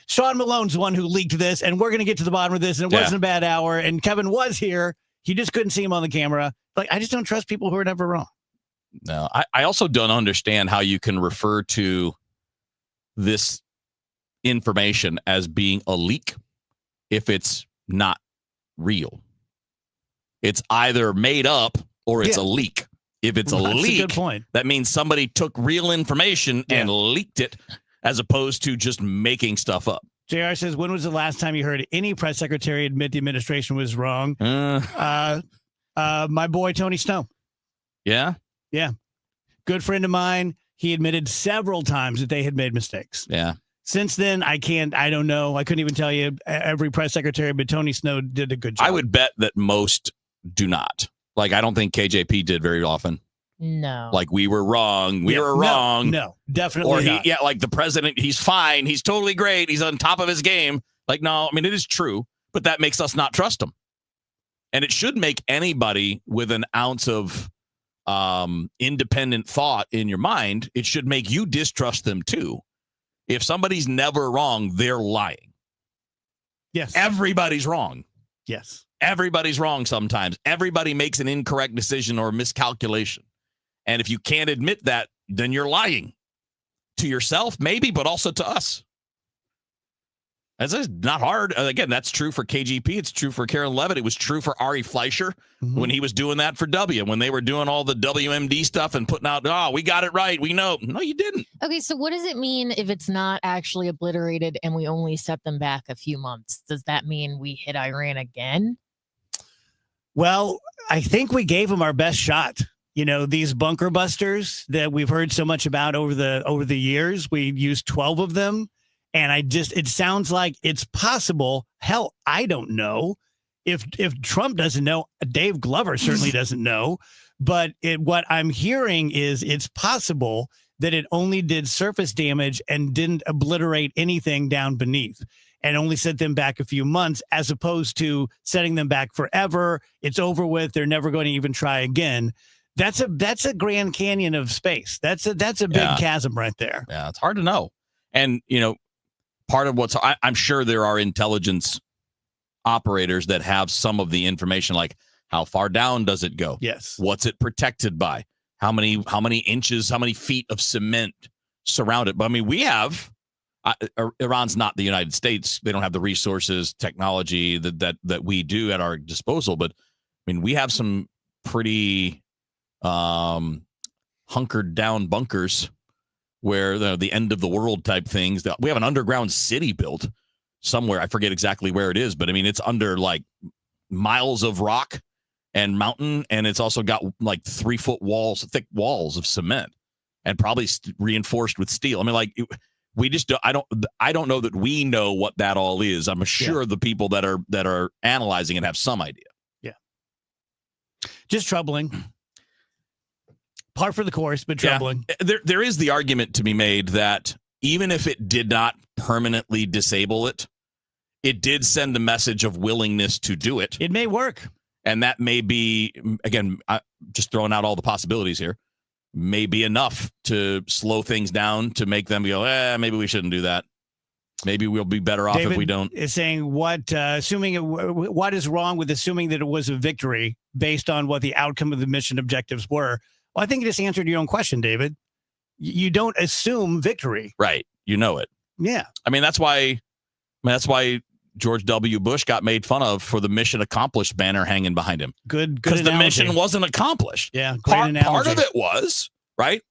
S2: Sean Malone's the one who leaked this, and we're going to get to the bottom of this. And it wasn't a bad hour. And Kevin was here. He just couldn't see him on the camera. Like, I just don't trust people who are never wrong.
S24: No, I also don't understand how you can refer to this information as being a leak if it's not real. It's either made up or it's a leak. If it's a leak,
S2: a good point.
S24: That means somebody took real information and leaked it as opposed to just making stuff up.
S2: JR says, when was the last time you heard any press secretary admit the administration was wrong? My boy, Tony Snow.
S24: Yeah?
S2: Yeah. Good friend of mine. He admitted several times that they had made mistakes.
S24: Yeah.
S2: Since then, I don't know. I couldn't even tell you every press secretary, but Tony Snow did a good job.
S24: I would bet that most do not. Like, I don't think KJP did very often.
S1: No.
S24: Like, we were wrong. We were wrong.
S2: No, definitely
S24: or
S2: not.
S24: Like the president, he's fine. He's totally great. He's on top of his game. Like, no, I mean, it is true, but that makes us not trust him. And it should make anybody with an ounce of independent thought in your mind, it should make you distrust them too. If somebody's never wrong, they're lying.
S2: Yes.
S24: Everybody's wrong.
S2: Yes.
S24: Everybody's wrong sometimes. Everybody makes an incorrect decision or miscalculation. And if you can't admit that, then you're lying to yourself, maybe, but also to us. That's not hard. Again, that's true for KGP. It's true for Karen Levitt. It was true for Ari Fleischer when he was doing that for W, when they were doing all the WMD stuff and putting out, we got it right. We know. No, you didn't.
S1: Okay, so what does it mean if it's not actually obliterated and we only set them back a few months? Does that mean we hit Iran again?
S2: Well, I think we gave them our best shot. You know, these bunker busters that we've heard so much about over the years, we used 12 of them. And it sounds like it's possible. Hell, I don't know. If Trump doesn't know, Dave Glover certainly doesn't know. But what I'm hearing is it's possible that it only did surface damage and didn't obliterate anything down beneath, and only set them back a few months, as opposed to setting them back forever. It's over with. They're never going to even try again. That's a Grand Canyon of space. That's a big chasm right there.
S24: Yeah, it's hard to know. And, you know, part of I'm sure there are intelligence operators that have some of the information, like how far down does it go?
S2: Yes.
S24: What's it protected by? How many inches, how many feet of cement surround it? But I mean, we have, Iran's not the United States. They don't have the resources, technology that we do at our disposal. But I mean, we have some pretty hunkered down bunkers where the end of the world type things. We have an underground city built somewhere. I forget exactly where it is, but I mean, it's under like miles of rock and mountain. And it's also got like 3-foot walls, thick walls of cement, and probably reinforced with steel. I mean, like we just, I don't know that we know what that all is. I'm sure the people that are analyzing it have some idea.
S2: Yeah. Just troubling. Par for the course, but troubling.
S24: Yeah. There is the argument to be made that even if it did not permanently disable it, it did send a message of willingness to do it.
S2: It may work.
S24: And that may be, again, just throwing out all the possibilities here, may be enough to slow things down, to make them go, maybe we shouldn't do that. Maybe we'll be better off if we don't.
S2: Is saying what is wrong with assuming that it was a victory based on what the outcome of the mission objectives were? Well, I think you just answered your own question, David. You don't assume victory.
S24: Right. You know it.
S2: Yeah.
S24: I mean, that's why George W. Bush got made fun of for the mission accomplished banner hanging behind him.
S2: Good
S24: because the mission wasn't accomplished.
S2: Yeah.
S24: Part of it was, right?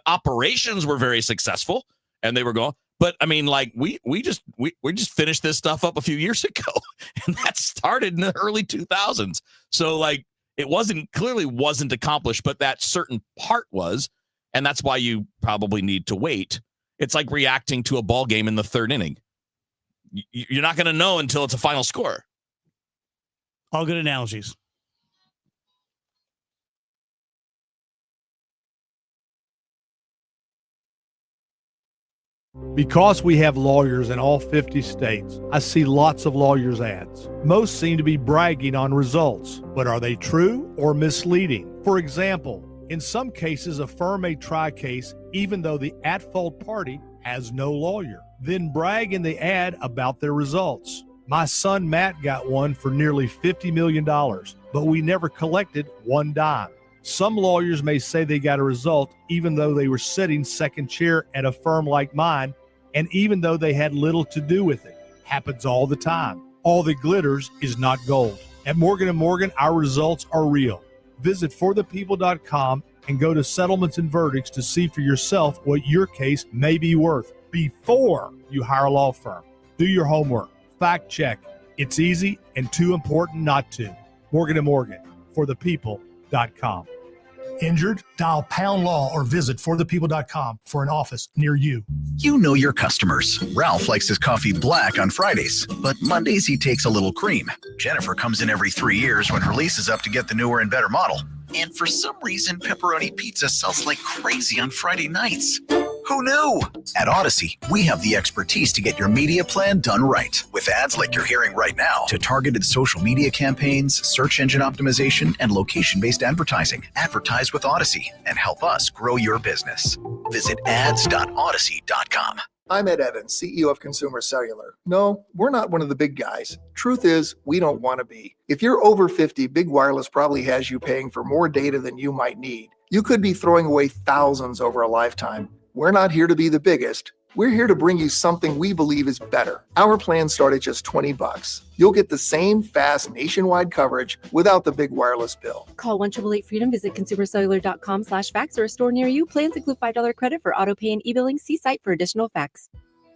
S24: Operations were very successful and they were going. But I mean, like we just finished this stuff up a few years ago, and that started in the early 2000s. So like, it clearly wasn't accomplished, but that certain part was, and that's why you probably need to wait. It's like reacting to a ball game in the third inning. You're not going to know until it's a final score.
S2: All good analogies.
S4: Because we have lawyers in all 50 states, I see lots of lawyers' ads. Most seem to be bragging on results, but are they true or misleading? For example, In some cases, a firm may try a case even though the at-fault party has no lawyer, then brag in the ad about their results. My son Matt got one for nearly $50 million, but we never collected one dime. Some lawyers may say they got a result even though they were sitting second chair at a firm like mine, and even though they had little to do with it. Happens all the time. All that glitters is not gold. At Morgan & Morgan, our results are real. Visit forthepeople.com and go to settlements and verdicts to see for yourself what your case may be worth before you hire a law firm. Do your homework. Fact check. It's easy and too important not to. Morgan & Morgan, forthepeople.com.
S5: Injured? Dial Pound Law or visit forthepeople.com for an office near you.
S6: You know your customers. Ralph likes his coffee black on Fridays, but Mondays he takes a little cream. Jennifer comes in every 3 years when her lease is up to get the newer and better model. And for some reason, pepperoni pizza sells like crazy on Friday nights. Who knew? At Odyssey, we have the expertise to get your media plan done right. With ads like you're hearing right now, to targeted social media campaigns, search engine optimization, and location-based advertising. Advertise with Odyssey and help us grow your business. Visit ads.odyssey.com.
S7: I'm Ed Evans, CEO of Consumer Cellular. No, we're not one of the big guys. Truth is, we don't want to be. If you're over 50, Big Wireless probably has you paying for more data than you might need. You could be throwing away thousands over a lifetime. We're not here to be the biggest. We're here to bring you something we believe is better. Our plans start at just $20. You'll get the same fast nationwide coverage without the big wireless bill.
S8: Call 1-888-FREEDOM, visit consumercellular.com/facts or a store near you. Plans include $5 credit for auto pay and e-billing. See site for additional facts.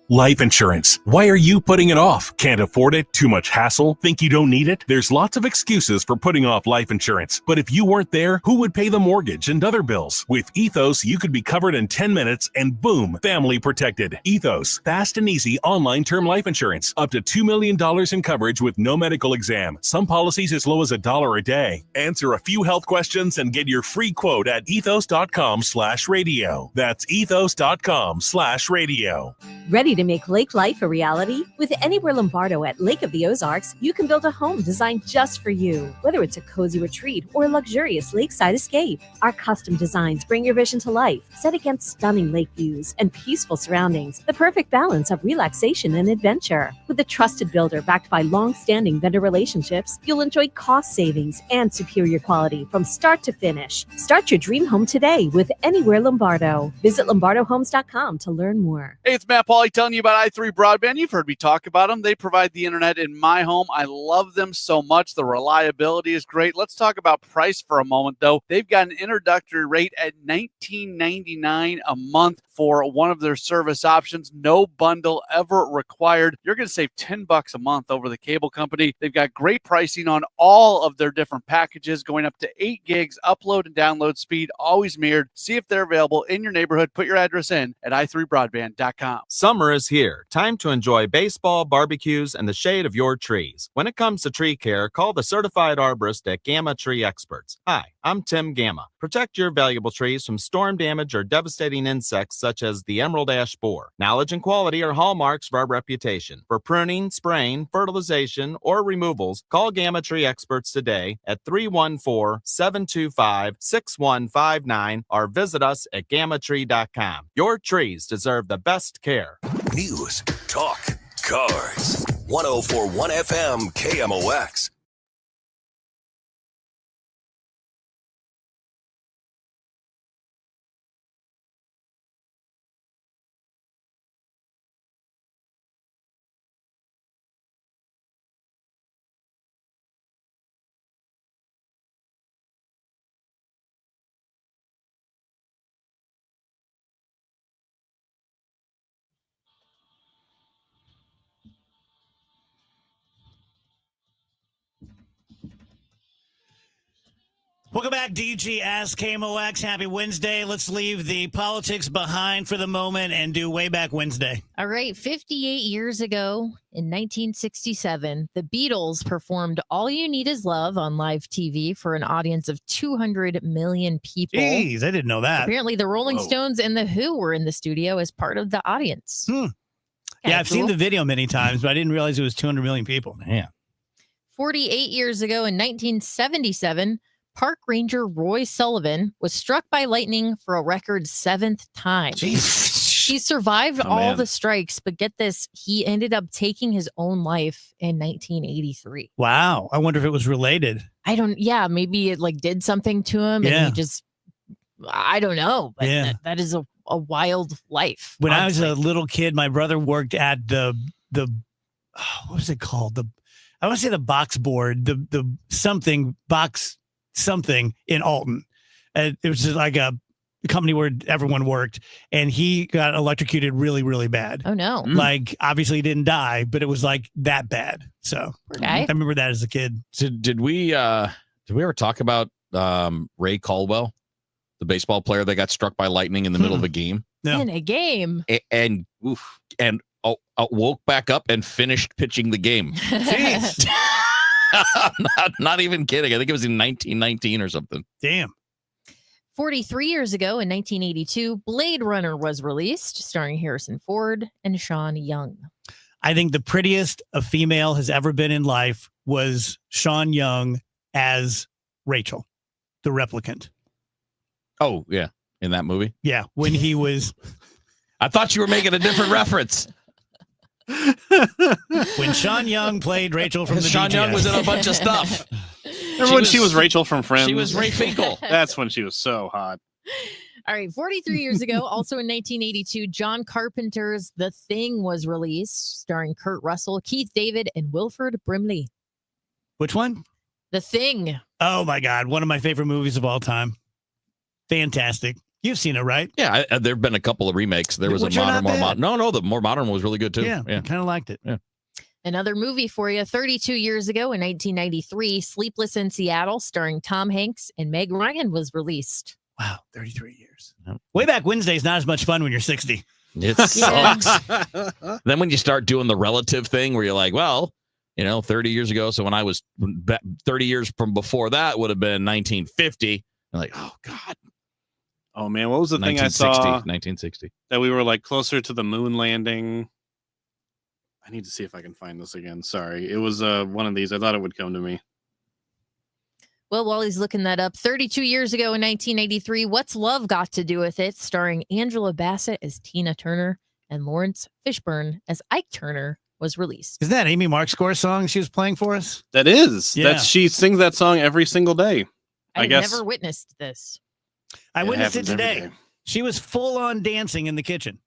S10: Life insurance. Why are you putting it off? Can't afford it? Too much hassle? Think you don't need it? There's lots of excuses for putting off life insurance. But if you weren't there, who would pay the mortgage and other bills? With Ethos, you could be covered in 10 minutes and boom, family protected. Ethos, fast and easy online term life insurance. Up to $2 million in coverage with no medical exam. Some policies as low as $1 a day. Answer a few health questions and get your free quote at ethos.com/radio. That's ethos.com/radio.
S23: Ready to make lake life a reality? With Anywhere Lombardo at Lake of the Ozarks, you can build a home designed just for you. Whether it's a cozy retreat or a luxurious lakeside escape, our custom designs bring your vision to life, set against stunning lake views and peaceful surroundings, the perfect balance of relaxation and adventure. With a trusted builder backed by long-standing vendor relationships, you'll enjoy cost savings and superior quality from start to finish. Start your dream home today with Anywhere Lombardo. Visit lombardohomes.com to learn more.
S13: Hey, it's Matt Pauley telling you about i3 Broadband. You've heard me talk about them. They provide the internet in my home. I love them so much. The reliability is great. Let's talk about price for a moment, though. They've got an introductory rate at $19.99 a month for one of their service options. No bundle ever required. You're going to save $10 a month over the cable company. They've got great pricing on all of their different packages, going up to 8 gigs upload and download speed, always mirrored. See if they're available in your neighborhood. Put your address in at i3broadband.com.
S14: Summer is here. Time to enjoy baseball, barbecues, and the shade of your trees. When it comes to tree care, call the certified arborist at Gamma Tree Experts. Hi, I'm Tim Gamma. Protect your valuable trees from storm damage or devastating insects such as the emerald ash borer. Knowledge and quality are hallmarks of our reputation. For pruning, spraying, fertilization, or removals, call Gamma Tree Experts today at 314-725-6159 or visit us at gammatree.com. Your trees deserve the best care.
S15: News, talk, cars. 104.1 FM KMOX.
S2: Welcome back, DG Ask KMOX. Happy Wednesday. Let's leave the politics behind for the moment and do Way Back Wednesday.
S1: All right, 58 years ago in 1967, the Beatles performed All You Need Is Love on live TV for an audience of 200 million people.
S2: Jeez, I didn't know that.
S1: Apparently, the Rolling Stones and The Who were in the studio as part of the audience.
S2: Yeah, I've seen the video many times, but I didn't realize it was 200 million people. Man.
S1: 48 years ago in 1977, Park Ranger Roy Sullivan was struck by lightning for a record 7th time. He survived all the strikes, but get this, he ended up taking his own life in 1983.
S2: Wow. I wonder if it was related.
S1: Maybe it like did something to him and he just, I don't know, but that is a wild life.
S2: When I was a little kid, my brother worked at the what was it called? I want to say the box board, the something box something in Alton. It was just like a company where everyone worked, and he got electrocuted really, really bad.
S1: Oh no!
S2: Like obviously he didn't die, but it was like that bad. So I remember that as a kid.
S24: So did we ever talk about Ray Caldwell, the baseball player that got struck by lightning in the middle of a game?
S2: No.
S1: In a game,
S24: and woke back up and finished pitching the game.
S2: Jeez.
S24: not even kidding. I think it was in 1919 or something.
S2: Damn.
S1: 43 years ago in 1982, Blade Runner was released, starring Harrison Ford and Sean Young.
S2: I think the prettiest a female has ever been in life was Sean Young as Rachel, the replicant.
S24: Oh, yeah. In that movie?
S2: Yeah. When he was...
S24: I thought you were making a different reference.
S2: When Sean Young played Rachel from the
S24: Sean
S2: DGS.
S24: Young was in a bunch of stuff.
S29: Remember when she was Rachel from Friends?
S24: She was Ray Finkel.
S29: That's when she was so hot.
S1: All right, 43 years ago, also in 1982, John Carpenter's The Thing was released, starring Kurt Russell, Keith David, and Wilford Brimley.
S2: Which one?
S1: The Thing.
S2: Oh, my God. One of my favorite movies of all time. Fantastic. You've seen it, right?
S24: Yeah, there have been a couple of remakes. There was
S2: Which
S24: a
S2: are
S24: modern,
S2: not
S24: more
S2: bad.
S24: modern. No, the more modern one was really good, too.
S2: Yeah, I kind of liked it.
S24: Yeah.
S1: Another movie for you. 32 years ago in 1993, Sleepless in Seattle, starring Tom Hanks and Meg Ryan, was released.
S2: Wow, 33 years. Way Back Wednesday is not as much fun when you're 60.
S24: It sucks. Then when you start doing the relative thing where you're like, well, 30 years ago. So when I was 30 years from before that would have been 1950. I'm like, oh, God.
S29: Oh, man. What was the thing I saw?
S24: 1960.
S29: That we were like closer to the moon landing. I need to see if I can find this again. Sorry. It was one of these. I thought it would come to me.
S1: Well, while he's looking that up, 32 years ago in 1993, What's Love Got to Do with It, starring Angela Bassett as Tina Turner and Lawrence Fishburne as Ike Turner, was released.
S2: Isn't that Amy Markscore song she was playing for us?
S29: That is.
S2: Yeah.
S29: She sings that song every single day.
S1: I
S29: guess.
S1: never witnessed this.
S2: I witnessed it
S29: happens every
S2: today.
S29: day.
S2: She was full on dancing in the kitchen.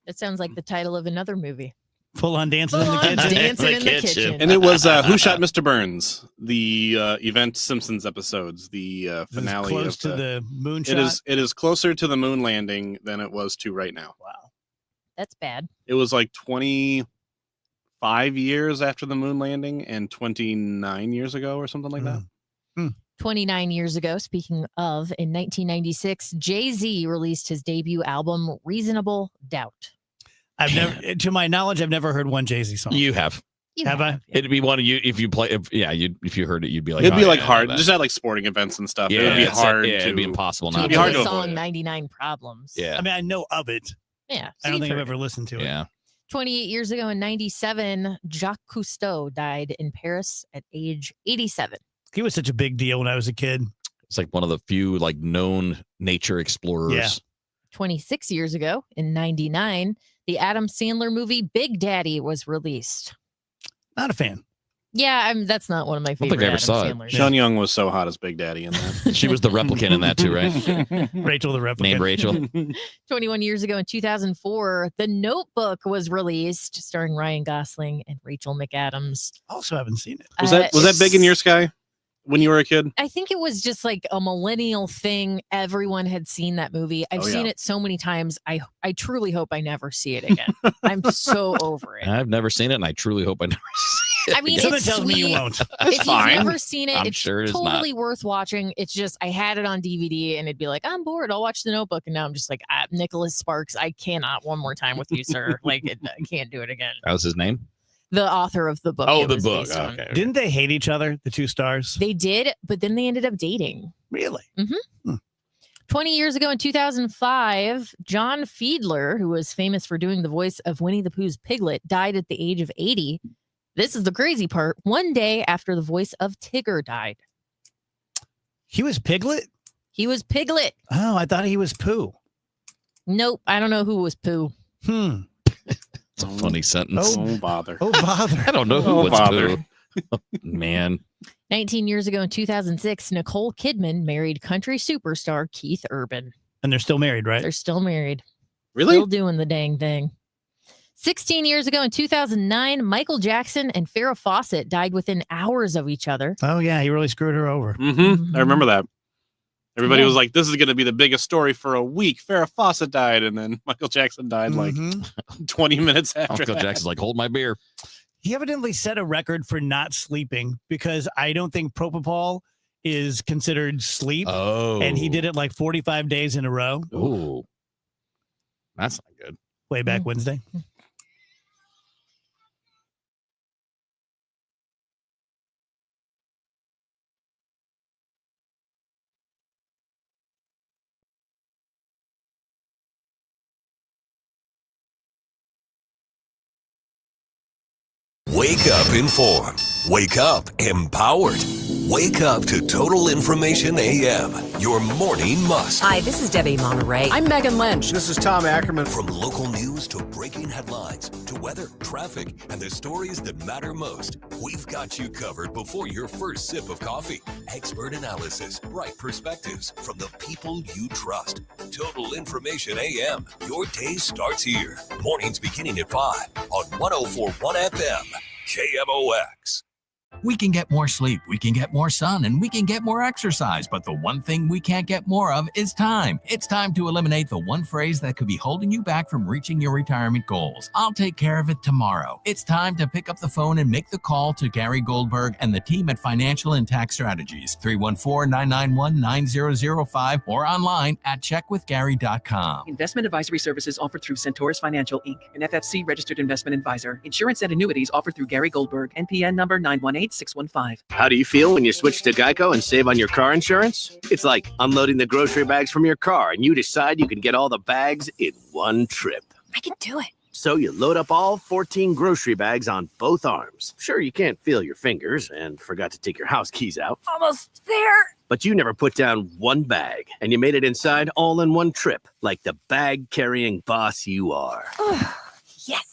S1: That sounds like the title of another movie.
S2: Full on dancing in the
S1: Full on
S2: kitchen.
S1: dancing in the kitchen.
S29: And it was Who Shot Mr. Burns, the Event Simpsons episodes, the finale.
S2: Close
S29: of
S2: to the moonshot.
S29: It is closer to the moon landing than it was to right now.
S2: Wow.
S1: That's bad.
S29: It was like 25 years after the moon landing and 29 years ago or something like that.
S1: 29 years ago, speaking of, in 1996, Jay-Z released his debut album, Reasonable Doubt.
S2: I've never, to my knowledge, I've never heard one Jay-Z song.
S24: You have.
S2: Have I?
S24: It'd be one of you if you play. If you heard it, you'd be like,
S29: It'd be
S24: oh,
S29: like
S24: yeah, I
S29: hard,
S24: know that.
S29: just at like sporting events and stuff.
S24: Yeah,
S29: it would be
S24: that's
S29: hard.
S24: Yeah, it'd be impossible not
S29: It'd
S24: to.
S29: be hard
S1: the
S29: to
S1: song
S29: avoid.
S1: 99 Problems.
S24: Yeah.
S2: I mean, I know of it.
S1: Yeah.
S2: I don't think I've
S1: heard
S2: ever listened to it.
S24: Yeah.
S1: 28 years ago in 97, Jacques Cousteau died in Paris at age 87.
S2: He was such a big deal when I was a kid.
S24: It's like one of the few like known nature explorers.
S2: Yeah.
S1: 26 years ago in 99, the Adam Sandler movie Big Daddy was released.
S2: Not a fan.
S1: Yeah, that's not one of my
S24: don't
S1: favorite
S24: think I ever
S1: Adam
S24: saw it.
S1: Sandler.
S29: Sean Young was so hot as Big Daddy in that.
S24: She was the replicant in that too, right?
S2: Rachel the replicant.
S24: Named Rachel.
S1: 21 years ago in 2004, The Notebook was released, starring Ryan Gosling and Rachel McAdams.
S2: Also haven't seen it.
S29: Was that big in your sky when you were a kid?
S1: I think it was just like a millennial thing. Everyone had seen that movie. I've seen it so many times. I truly hope I never see it again. I'm so over it.
S24: I've never seen it, and I truly hope I never see it.
S1: I mean,
S2: Something
S1: it's
S2: tells me you
S1: sweet.
S2: won't.
S1: If
S24: fine.
S1: you've never seen it,
S24: I'm
S1: it's
S24: sure it is
S1: totally
S24: not.
S1: worth watching. It's just I had it on DVD and it'd be like, I'm bored. I'll watch The Notebook. And now I'm just like, Nicholas Sparks, I cannot one more time with you, sir. I can't do it again.
S24: That was his name?
S1: The author of the book.
S24: Oh,
S1: it
S24: the
S1: was
S24: book.
S1: based on.
S24: Okay.
S2: Didn't they hate each other, the two stars?
S1: They did, but then they ended up dating.
S2: Really?
S1: 20 years ago in 2005, John Fiedler, who was famous for doing the voice of Winnie the Pooh's Piglet, died at the age of 80. This is the crazy part. One day after the voice of Tigger died.
S2: He was Piglet?
S1: He was Piglet.
S2: Oh, I thought he was Pooh.
S1: Nope, I don't know who was Pooh.
S24: It's a funny sentence.
S29: Oh, bother.
S2: Oh, bother.
S24: I don't know who was
S29: bother.
S24: Pooh. Man.
S1: 19 years ago in 2006, Nicole Kidman married country superstar Keith Urban.
S2: And they're still married, right?
S1: They're still married.
S29: Really?
S1: Still doing the dang thing. 16 years ago in 2009, Michael Jackson and Farrah Fawcett died within hours of each other.
S2: Oh, yeah. He really screwed her over.
S29: I remember that. Everybody
S1: Yeah.
S29: was like, this is going to be the biggest story for a week. Farrah Fawcett died, and then Michael Jackson died like 20 minutes after
S24: Uncle
S29: that.
S24: Jackson's like, hold my beer.
S2: He evidently set a record for not sleeping because I don't think propofol is considered sleep.
S24: Oh.
S2: And he did it like 45 days in a row.
S24: Ooh. That's not good.
S2: Way back Wednesday.
S15: Wake up informed. Wake up empowered. Wake up to Total Information AM, your morning must.
S3: Hi, this is Debbie Monterey. I'm Megan Lynch.
S15: This is Tom Ackerman. From local news to breaking headlines to weather, traffic, and the stories that matter most, we've got you covered before your first sip of coffee. Expert analysis, bright perspectives from the people you trust. Total Information AM. Your day starts here. Mornings beginning at 5 on 104.1 FM. KMOX.
S11: We can get more sleep, we can get more sun, and we can get more exercise, but the one thing we can't get more of is time. It's time to eliminate the one phrase that could be holding you back from reaching your retirement goals. I'll take care of it tomorrow. It's time to pick up the phone and make the call to Gary Goldberg and the team at Financial and Tax Strategies, 314-991-9005, or online at checkwithgary.com.
S12: Investment advisory services offered through Centaurus Financial, Inc., an FFC registered investment advisor. Insurance and annuities offered through Gary Goldberg, NPN number 918-615.
S16: How do you feel when you switch to Geico and save on your car insurance? It's like unloading the grocery bags from your car and you decide you can get all the bags in one trip.
S3: I can do it.
S16: So you load up all 14 grocery bags on both arms. Sure, you can't feel your fingers and forgot to take your house keys out.
S3: Almost there.
S16: But you never put down one bag and you made it inside all in one trip, like the bag-carrying boss you are.
S3: Yes.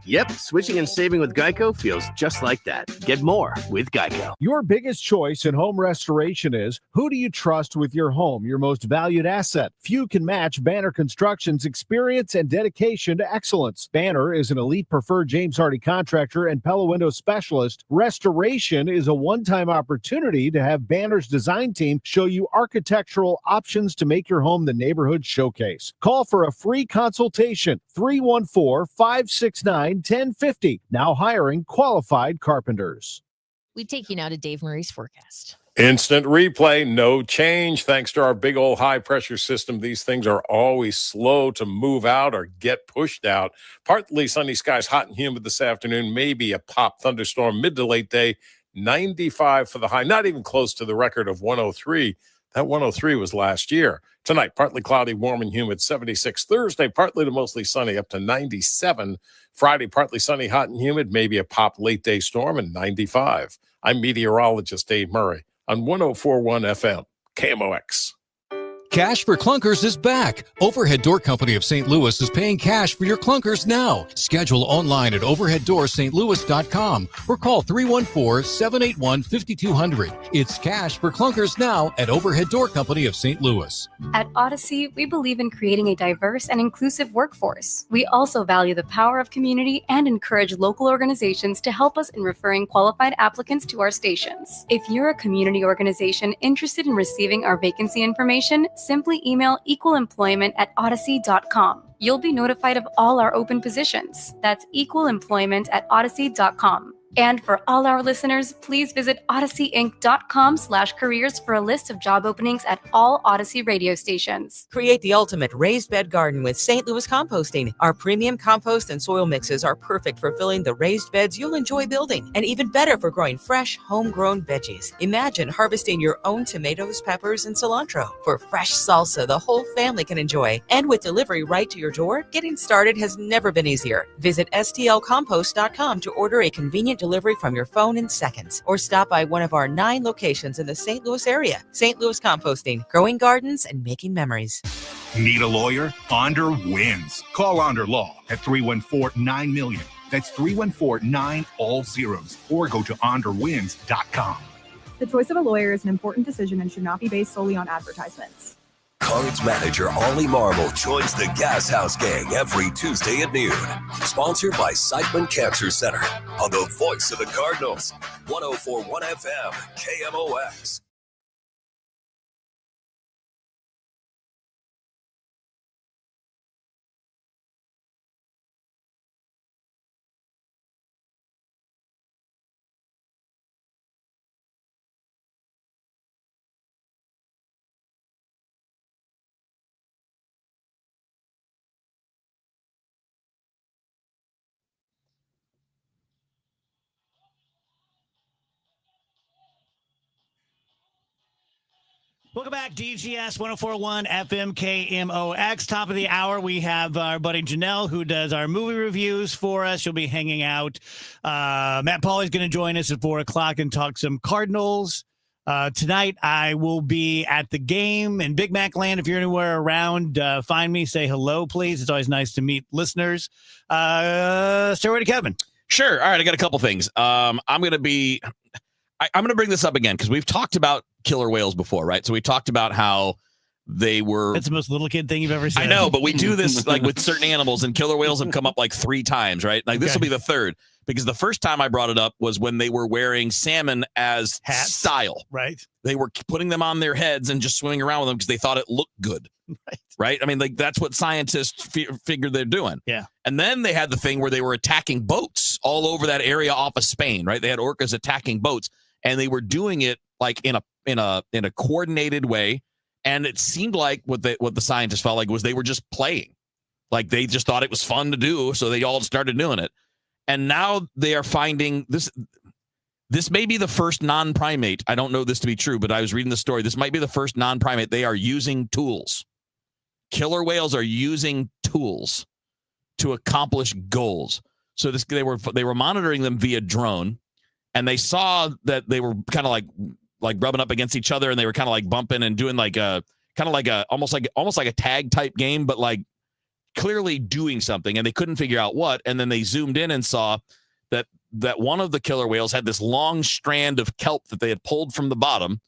S16: Yep, switching and saving with Geico feels just like that. Get more with Geico.
S17: Your biggest choice in home restoration is, who do you trust with your home, your most valued asset? Few can match Banner Construction's experience and dedication to excellence. Banner is an elite preferred James Hardy contractor and Pella Window specialist. Restoration is a one-time opportunity to have Banner's design team show you architectural options to make your home the neighborhood showcase. Call for a free consultation, 314-569-1050. Now hiring qualified carpenters.
S1: We take you now to Dave Murray's forecast.
S21: Instant replay, no change. Thanks to our big old high pressure system, these things are always slow to move out or get pushed out. Partly sunny skies, hot and humid this afternoon, maybe a pop thunderstorm mid to late day. 95 for the high, not even close to the record of 103. That 103 was last year. Tonight, partly cloudy, warm and humid, 76. Thursday, partly to mostly sunny, up to 97. Friday, partly sunny, hot and humid, maybe a pop late day storm, and 95. I'm meteorologist Dave Murray on 104.1 FM, KMOX.
S22: Cash for Clunkers is back. Overhead Door Company of St. Louis is paying cash for your clunkers now. Schedule online at overheaddoorsstlouis.com or call 314-781-5200. It's cash for clunkers now at Overhead Door Company of St. Louis.
S25: At Odyssey, we believe in creating a diverse and inclusive workforce. We also value the power of community and encourage local organizations to help us in referring qualified applicants to our stations. If you're a community organization interested in receiving our vacancy information, simply email equalemployment@odyssey.com. You'll be notified of all our open positions. That's equalemployment@odyssey.com. And for all our listeners, please visit odysseyinc.com/careers for a list of job openings at all Odyssey radio stations.
S26: Create the ultimate raised bed garden with St. Louis Composting. Our premium compost and soil mixes are perfect for filling the raised beds you'll enjoy building, and even better for growing fresh, homegrown veggies. Imagine harvesting your own tomatoes, peppers, and cilantro for fresh salsa the whole family can enjoy. And with delivery right to your door, getting started has never been easier. Visit stlcompost.com to order a convenient overnight delivery from your phone in seconds. Or stop by one of our 9 locations in the St. Louis area. St. Louis Composting, growing gardens and making memories.
S4: Need a lawyer? Onder wins. Call Onder Law at 314-9-million. That's 314-9 all zeros. Or go to onderwins.com.
S5: The choice of a lawyer is an important decision and should not be based solely on advertisements.
S15: Cards manager Ollie Marble joins the Gas House Gang every Tuesday at noon. Sponsored by Siteman Cancer Center on the voice of the Cardinals. 104.1 FM, KMOX.
S2: Welcome back, DGS 104.1 FM KMOX. Top of the hour, we have our buddy Janelle, who does our movie reviews for us. She'll be hanging out. Matt Pauly's going to join us at 4 o'clock and talk some Cardinals. Tonight, I will be at the game in Big Mac Land. If you're anywhere around, find me, say hello, please. It's always nice to meet listeners. Stairway to Kevin.
S24: Sure. All right, I got a couple things. I'm going to bring this up again because we've talked about killer whales before, right? So we talked about how they were.
S2: That's the most little kid thing you've ever seen.
S24: I know, but we do this like with certain animals, and killer whales have come up like 3 times, right? Like this will be the third, because the first time I brought it up was when they were wearing salmon as hats. Style.
S2: Right.
S24: They were putting them on their heads and just swimming around with them because they thought it looked good. Right. I mean, like that's what scientists figured they're doing.
S2: Yeah.
S24: And then they had the thing where they were attacking boats all over that area off of Spain, right? They had orcas attacking boats, and they were doing it like in a coordinated way. And it seemed like what the scientists felt like was they were just playing. Like they just thought it was fun to do, so they all started doing it. And now they are finding this. This may be the first non-primate. I don't know this to be true, but I was reading the story. This might be the first non-primate. They are using tools. Killer whales are using tools to accomplish goals. So they were monitoring them via drone, and they saw that they were kind of like rubbing up against each other, and they were kind of like bumping and doing like a almost like a tag type game, but like clearly doing something, and they couldn't figure out what. And then they zoomed in and saw that one of the killer whales had this long strand of kelp that they had pulled from the bottom,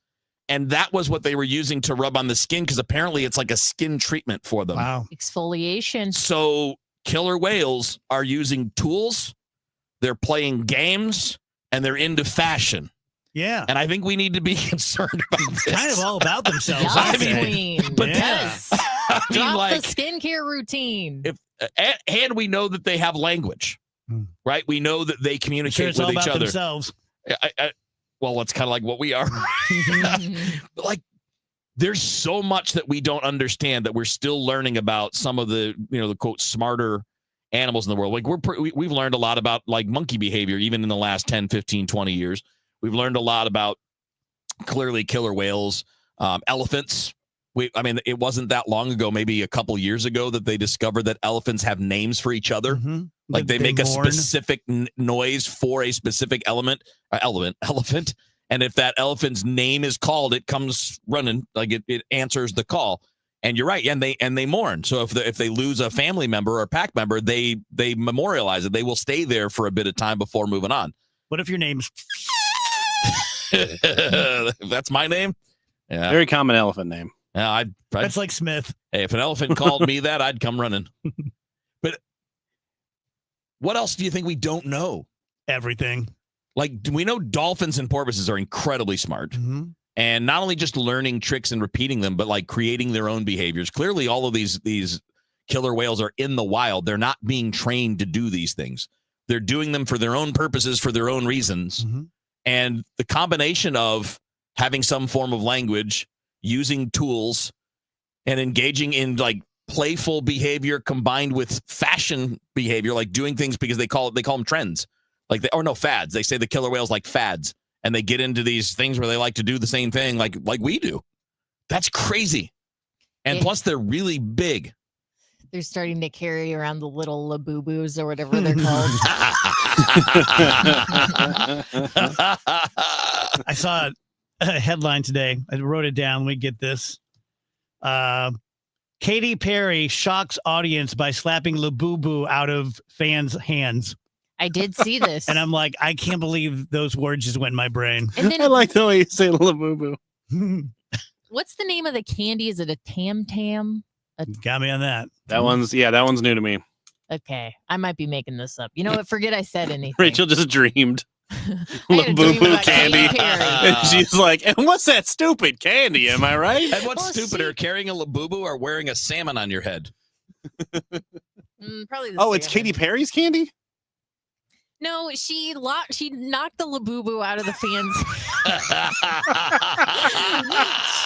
S24: and that was what they were using to rub on the skin, because apparently it's like a skin treatment for them.
S2: Wow.
S1: Exfoliation.
S24: So killer whales are using tools, they're playing games, and they're into fashion.
S2: Yeah.
S24: And I think we need to be concerned about this.
S2: Kind of all about themselves.
S24: But
S1: yes.
S24: I mean,
S1: Drop
S24: like,
S1: the skincare routine.
S24: And we know that they have language, right? We know that they communicate with each other.
S2: Themselves.
S24: Well, it's kind of like what we are. But like, there's so much that we don't understand that we're still learning about some of the, the quote, smarter animals in the world. Like we've learned a lot about like monkey behavior, even in the last 10, 15, 20 years. We've learned a lot about clearly killer whales, elephants. It wasn't that long ago, maybe a couple years ago, that they discovered that elephants have names for each other.
S2: Mm-hmm.
S24: Like they make a specific noise for a specific elephant. And if that elephant's name is called, it comes running, like it answers the call. And you're right. And they mourn. So if they lose a family member or a pack member, they memorialize it. They will stay there for a bit of time before moving on.
S2: What if your name's
S24: that's my name? Yeah.
S29: Very common elephant name.
S24: Yeah,
S2: that's like Smith.
S24: Hey, if an elephant called me that, I'd come running. But what else do you think we don't know?
S2: Everything.
S24: Like, we know dolphins and porpoises are incredibly smart.
S2: Mm-hmm.
S24: And not only just learning tricks and repeating them, but like creating their own behaviors. Clearly, all of these killer whales are in the wild. They're not being trained to do these things. They're doing them for their own purposes, for their own reasons.
S2: Mm-hmm.
S24: And the combination of having some form of language, using tools, and engaging in like playful behavior combined with fashion behavior, like doing things because they call them trends, fads. They say the killer whales like fads, and they get into these things where they like to do the same thing like we do. That's crazy. And plus, they're really big.
S1: They're starting to carry around the little Labubu's or whatever they're called.
S2: I saw a headline today. I wrote it down. We get this. Katy Perry shocks audience by slapping Labubu out of fans' hands.
S1: I did see this.
S2: And I'm like, I can't believe those words just went in my brain.
S1: And then
S29: I like the way you say Labubu.
S1: what's the name of the candy? Is it a Tam Tam?
S2: Got me on that.
S29: That one's new to me.
S1: Okay, I might be making this up. You know what? Forget I said anything.
S29: Rachel just dreamed
S1: I had a dream
S29: Labubu
S1: about
S29: candy.
S1: Katy Perry.
S29: And she's like, and what's that stupid candy? Am I right?
S24: And what's stupider, carrying a Labubu or wearing a salmon on your head?
S1: Probably.
S29: Oh, it's Katy Perry's candy?
S1: No, she knocked the Labubu out of the fans.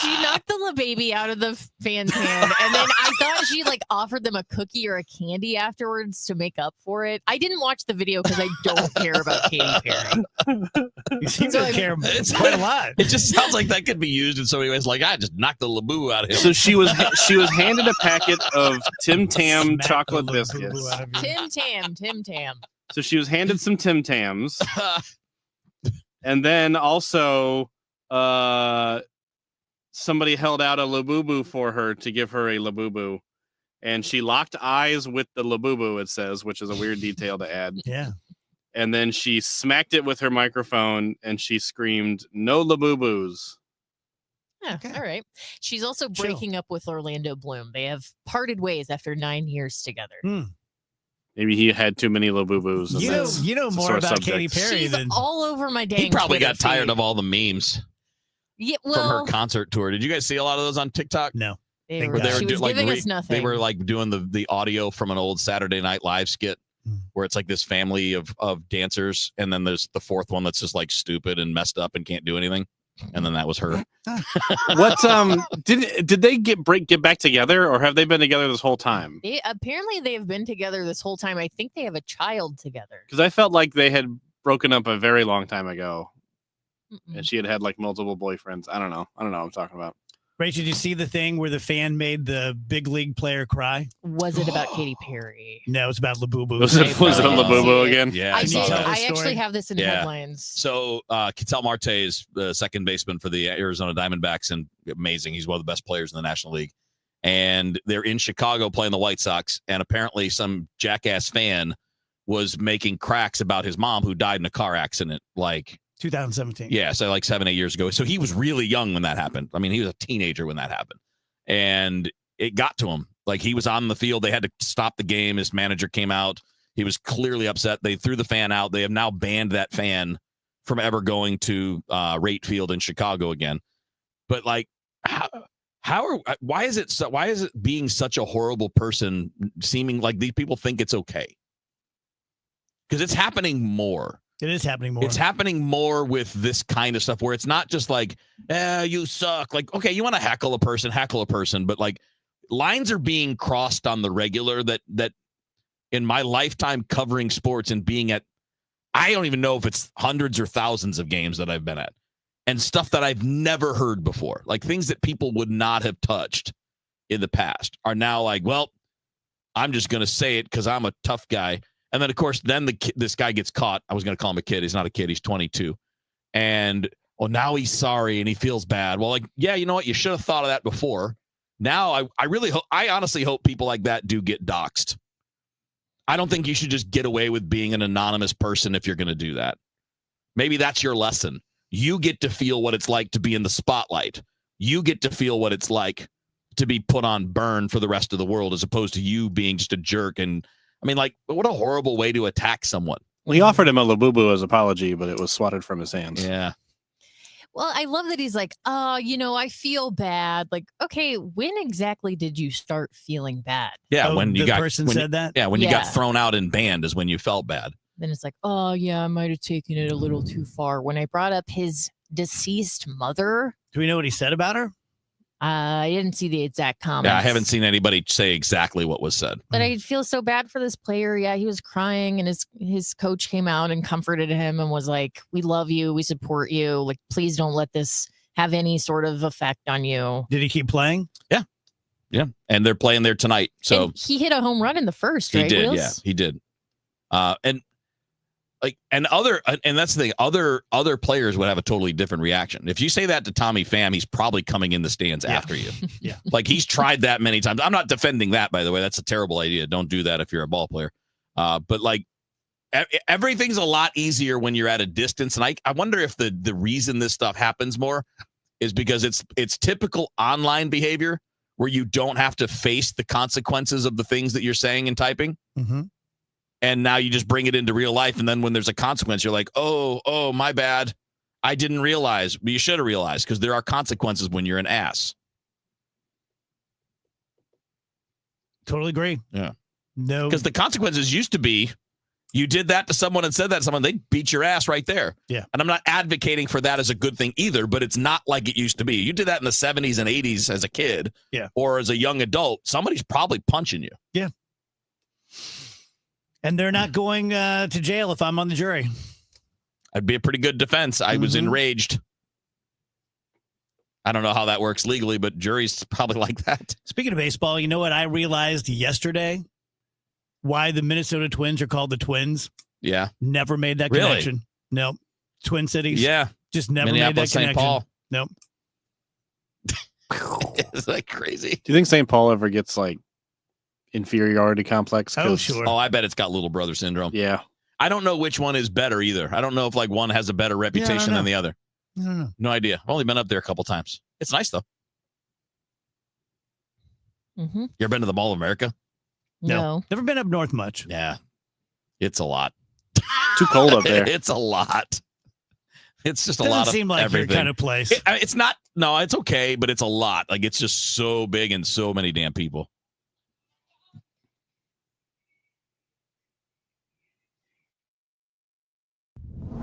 S1: She knocked the baby out of the fan's hand, and then I thought she like offered them a cookie or a candy afterwards to make up for it. I didn't watch the video because I don't care about Katy Perry.
S2: You seem to care quite a lot.
S24: It just sounds like that could be used in so many ways. Like, I just knocked the Labubu out of him.
S29: So she was handed a packet of Tim Tam chocolate biscuits.
S1: Tim Tam.
S29: So she was handed some Tim Tams. And then also somebody held out a Labubu for her to give her a Labubu. And she locked eyes with the Labubu, it says, which is a weird detail to add.
S2: Yeah.
S29: And then she smacked it with her microphone and she screamed, "No Labubus."
S1: Yeah, all right. She's also breaking up with Orlando Bloom. They have parted ways after 9 years together.
S29: Maybe he had too many Labubus.
S2: You know more about Katy Perry
S1: She's
S2: than
S1: all over my dang
S24: He probably
S1: Twitter
S24: got tired
S1: feed.
S24: of all the memes
S1: Yeah,
S24: from
S1: well,
S24: her concert tour. Did you guys see a lot of those on TikTok?
S2: No.
S1: They
S24: Where
S1: were, she was giving us nothing.
S24: They were like doing the audio from an old Saturday Night Live skit where it's like this family of dancers, and then there's the fourth one that's just like stupid and messed up and can't do anything. And then that was her.
S29: What did they get back together, or have they been together this whole time?
S1: Apparently, they have been together this whole time. I think they have a child together.
S29: Because I felt like they had broken up a very long time ago, and she had like multiple boyfriends. I don't know what I'm talking about.
S2: Rachel, did you see the thing where the fan made the big league player cry?
S1: Was it about Katy Perry?
S2: No, it's about Labubu.
S29: Was it a Labubu again?
S24: Yeah,
S1: I did.
S24: saw that.
S1: I actually have this in headlines.
S24: So Ketel Marte is the second baseman for the Arizona Diamondbacks, and amazing. He's one of the best players in the National League. And they're in Chicago playing the White Sox, and apparently some jackass fan was making cracks about his mom who died in a car accident, like
S2: 2017.
S24: Yeah, so like 7-8 years ago. So he was really young when that happened. I mean, he was a teenager when that happened. And it got to him. Like, he was on the field. They had to stop the game. His manager came out. He was clearly upset. They threw the fan out. They have now banned that fan from ever going to Rate Field in Chicago again. But like, why is it being such a horrible person seeming like these people think it's okay? Because it's happening more.
S2: It is happening more.
S24: It's happening more with this kind of stuff where it's not just like, you suck. Like, okay, you want to heckle a person, but like lines are being crossed on the regular that in my lifetime covering sports and being at, I don't even know if it's hundreds or thousands of games that I've been at, and stuff that I've never heard before, like things that people would not have touched in the past are now like, well, I'm just going to say it because I'm a tough guy. And then, of course, this guy gets caught. I was going to call him a kid. He's not a kid. He's 22. And, now he's sorry and he feels bad. Well, like, yeah, you know what? You should have thought of that before. Now, I honestly hope people like that do get doxxed. I don't think you should just get away with being an anonymous person if you're going to do that. Maybe that's your lesson. You get to feel what it's like to be in the spotlight. You get to feel what it's like to be put on burn for the rest of the world, as opposed to you being just a jerk. And I mean, like, what a horrible way to attack someone.
S29: Well, he offered him a Labubu as apology, but it was swatted from his hands.
S24: Yeah.
S1: Well, I love that he's like, I feel bad. Like, okay, when exactly did you start feeling bad?
S24: Yeah, when you got
S2: said that.
S24: Yeah, when you got thrown out and banned is when you felt bad.
S1: Then it's like, oh yeah, I might have taken it a little too far. When I brought up his deceased mother,
S2: do we know what he said about her?
S1: I didn't see the exact comments.
S24: Yeah, I haven't seen anybody say exactly what was said.
S1: But I feel so bad for this player. Yeah, he was crying, and his coach came out and comforted him and was like, "We love you. We support you. Like, please don't let this have any sort of effect on you."
S2: Did he keep playing?
S24: Yeah. Yeah, and they're playing there tonight. So
S1: And he hit a home run in the first,
S24: he
S1: right?
S24: did.
S1: Wheels?
S24: Yeah, he did. And that's the thing. Other players would have a totally different reaction. If you say that to Tommy Pham, he's probably coming in the stands after you.
S2: Yeah.
S24: Like he's tried that many times. I'm not defending that, by the way. That's a terrible idea. Don't do that if you're a ball player. But like everything's a lot easier when you're at a distance. And I wonder if the reason this stuff happens more is because it's typical online behavior where you don't have to face the consequences of the things that you're saying and typing.
S2: Mm-hmm.
S24: And now you just bring it into real life. And then when there's a consequence, you're like, oh, my bad. I didn't realize. But you should have realized because there are consequences when you're an ass.
S2: Totally agree.
S24: Yeah.
S2: No.
S24: Because the consequences used to be you did that to someone and said that to someone, they beat your ass right there.
S2: Yeah.
S24: And I'm not advocating for that as a good thing either, but it's not like it used to be. You did that in the 70s and 80s as a kid.
S2: Yeah.
S24: Or as a young adult. Somebody's probably punching you.
S2: Yeah. And they're not going to jail if I'm on the jury.
S24: I'd be a pretty good defense. I was enraged. I don't know how that works legally, but juries probably like that.
S2: Speaking of baseball, you know what I realized yesterday? Why the Minnesota Twins are called the Twins?
S24: Yeah.
S2: Never made that
S24: Really?
S2: connection. Nope. Twin Cities.
S24: Yeah.
S2: Just never
S24: Minneapolis,
S2: made that
S24: St.
S2: connection.
S24: Paul.
S2: Nope.
S24: Is that crazy?
S29: Do you think St. Paul ever gets like inferiority complex?
S2: Oh, sure.
S24: Oh, I bet it's got little brother syndrome.
S29: Yeah.
S24: I don't know which one is better either. I don't know if like one has a better reputation than the other.
S2: I don't know.
S24: No idea. I've only been up there a couple times. It's nice though.
S1: Mm-hmm.
S24: You ever been to the Mall of America?
S1: No.
S2: Never been up north much.
S24: Yeah. It's a lot.
S29: Too cold up there.
S24: It's a lot. It's just a
S2: Doesn't
S24: lot of
S2: seem like
S24: everything.
S2: your kind of place.
S24: It's not. No, it's okay, but it's a lot. Like it's just so big and so many damn people.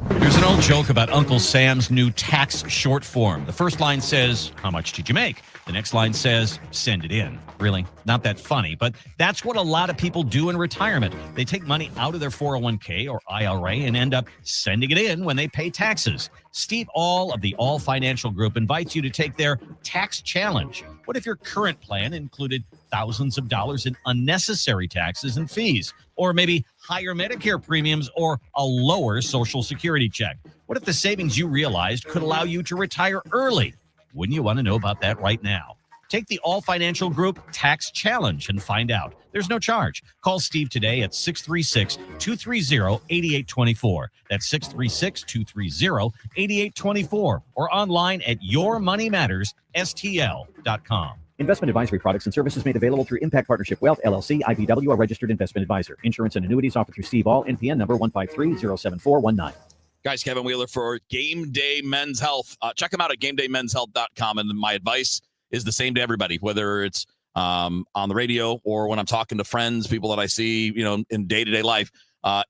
S6: There's an old joke about Uncle Sam's new tax short form. The first line says, "How much did you make?" The next line says, "Send it in." Really? Not that funny, but that's what a lot of people do in retirement. They take money out of their 401k or IRA and end up sending it in when they pay taxes. Steve All of the All Financial Group invites you to take their tax challenge. What if your current plan included thousands of dollars in unnecessary taxes and fees, or maybe higher Medicare premiums or a lower Social Security check? What if the savings you realized could allow you to retire early? Wouldn't you want to know about that right now? Take the All Financial Group Tax Challenge and find out. There's no charge. Call Steve today at 636-230-8824. That's 636-230-8824. Or online at yourmoneymattersstl.com.
S7: Investment advisory products and services made available through Impact Partnership Wealth, LLC, IPW, a registered investment advisor. Insurance and annuities offered through Steve All, NPN number 153-07419.
S24: Guys, Kevin Wheeler for Game Day Men's Health. Check them out at GameDayMen'sHealth.com. And my advice is the same to everybody, whether it's on the radio or when I'm talking to friends, people that I see, in day-to-day life.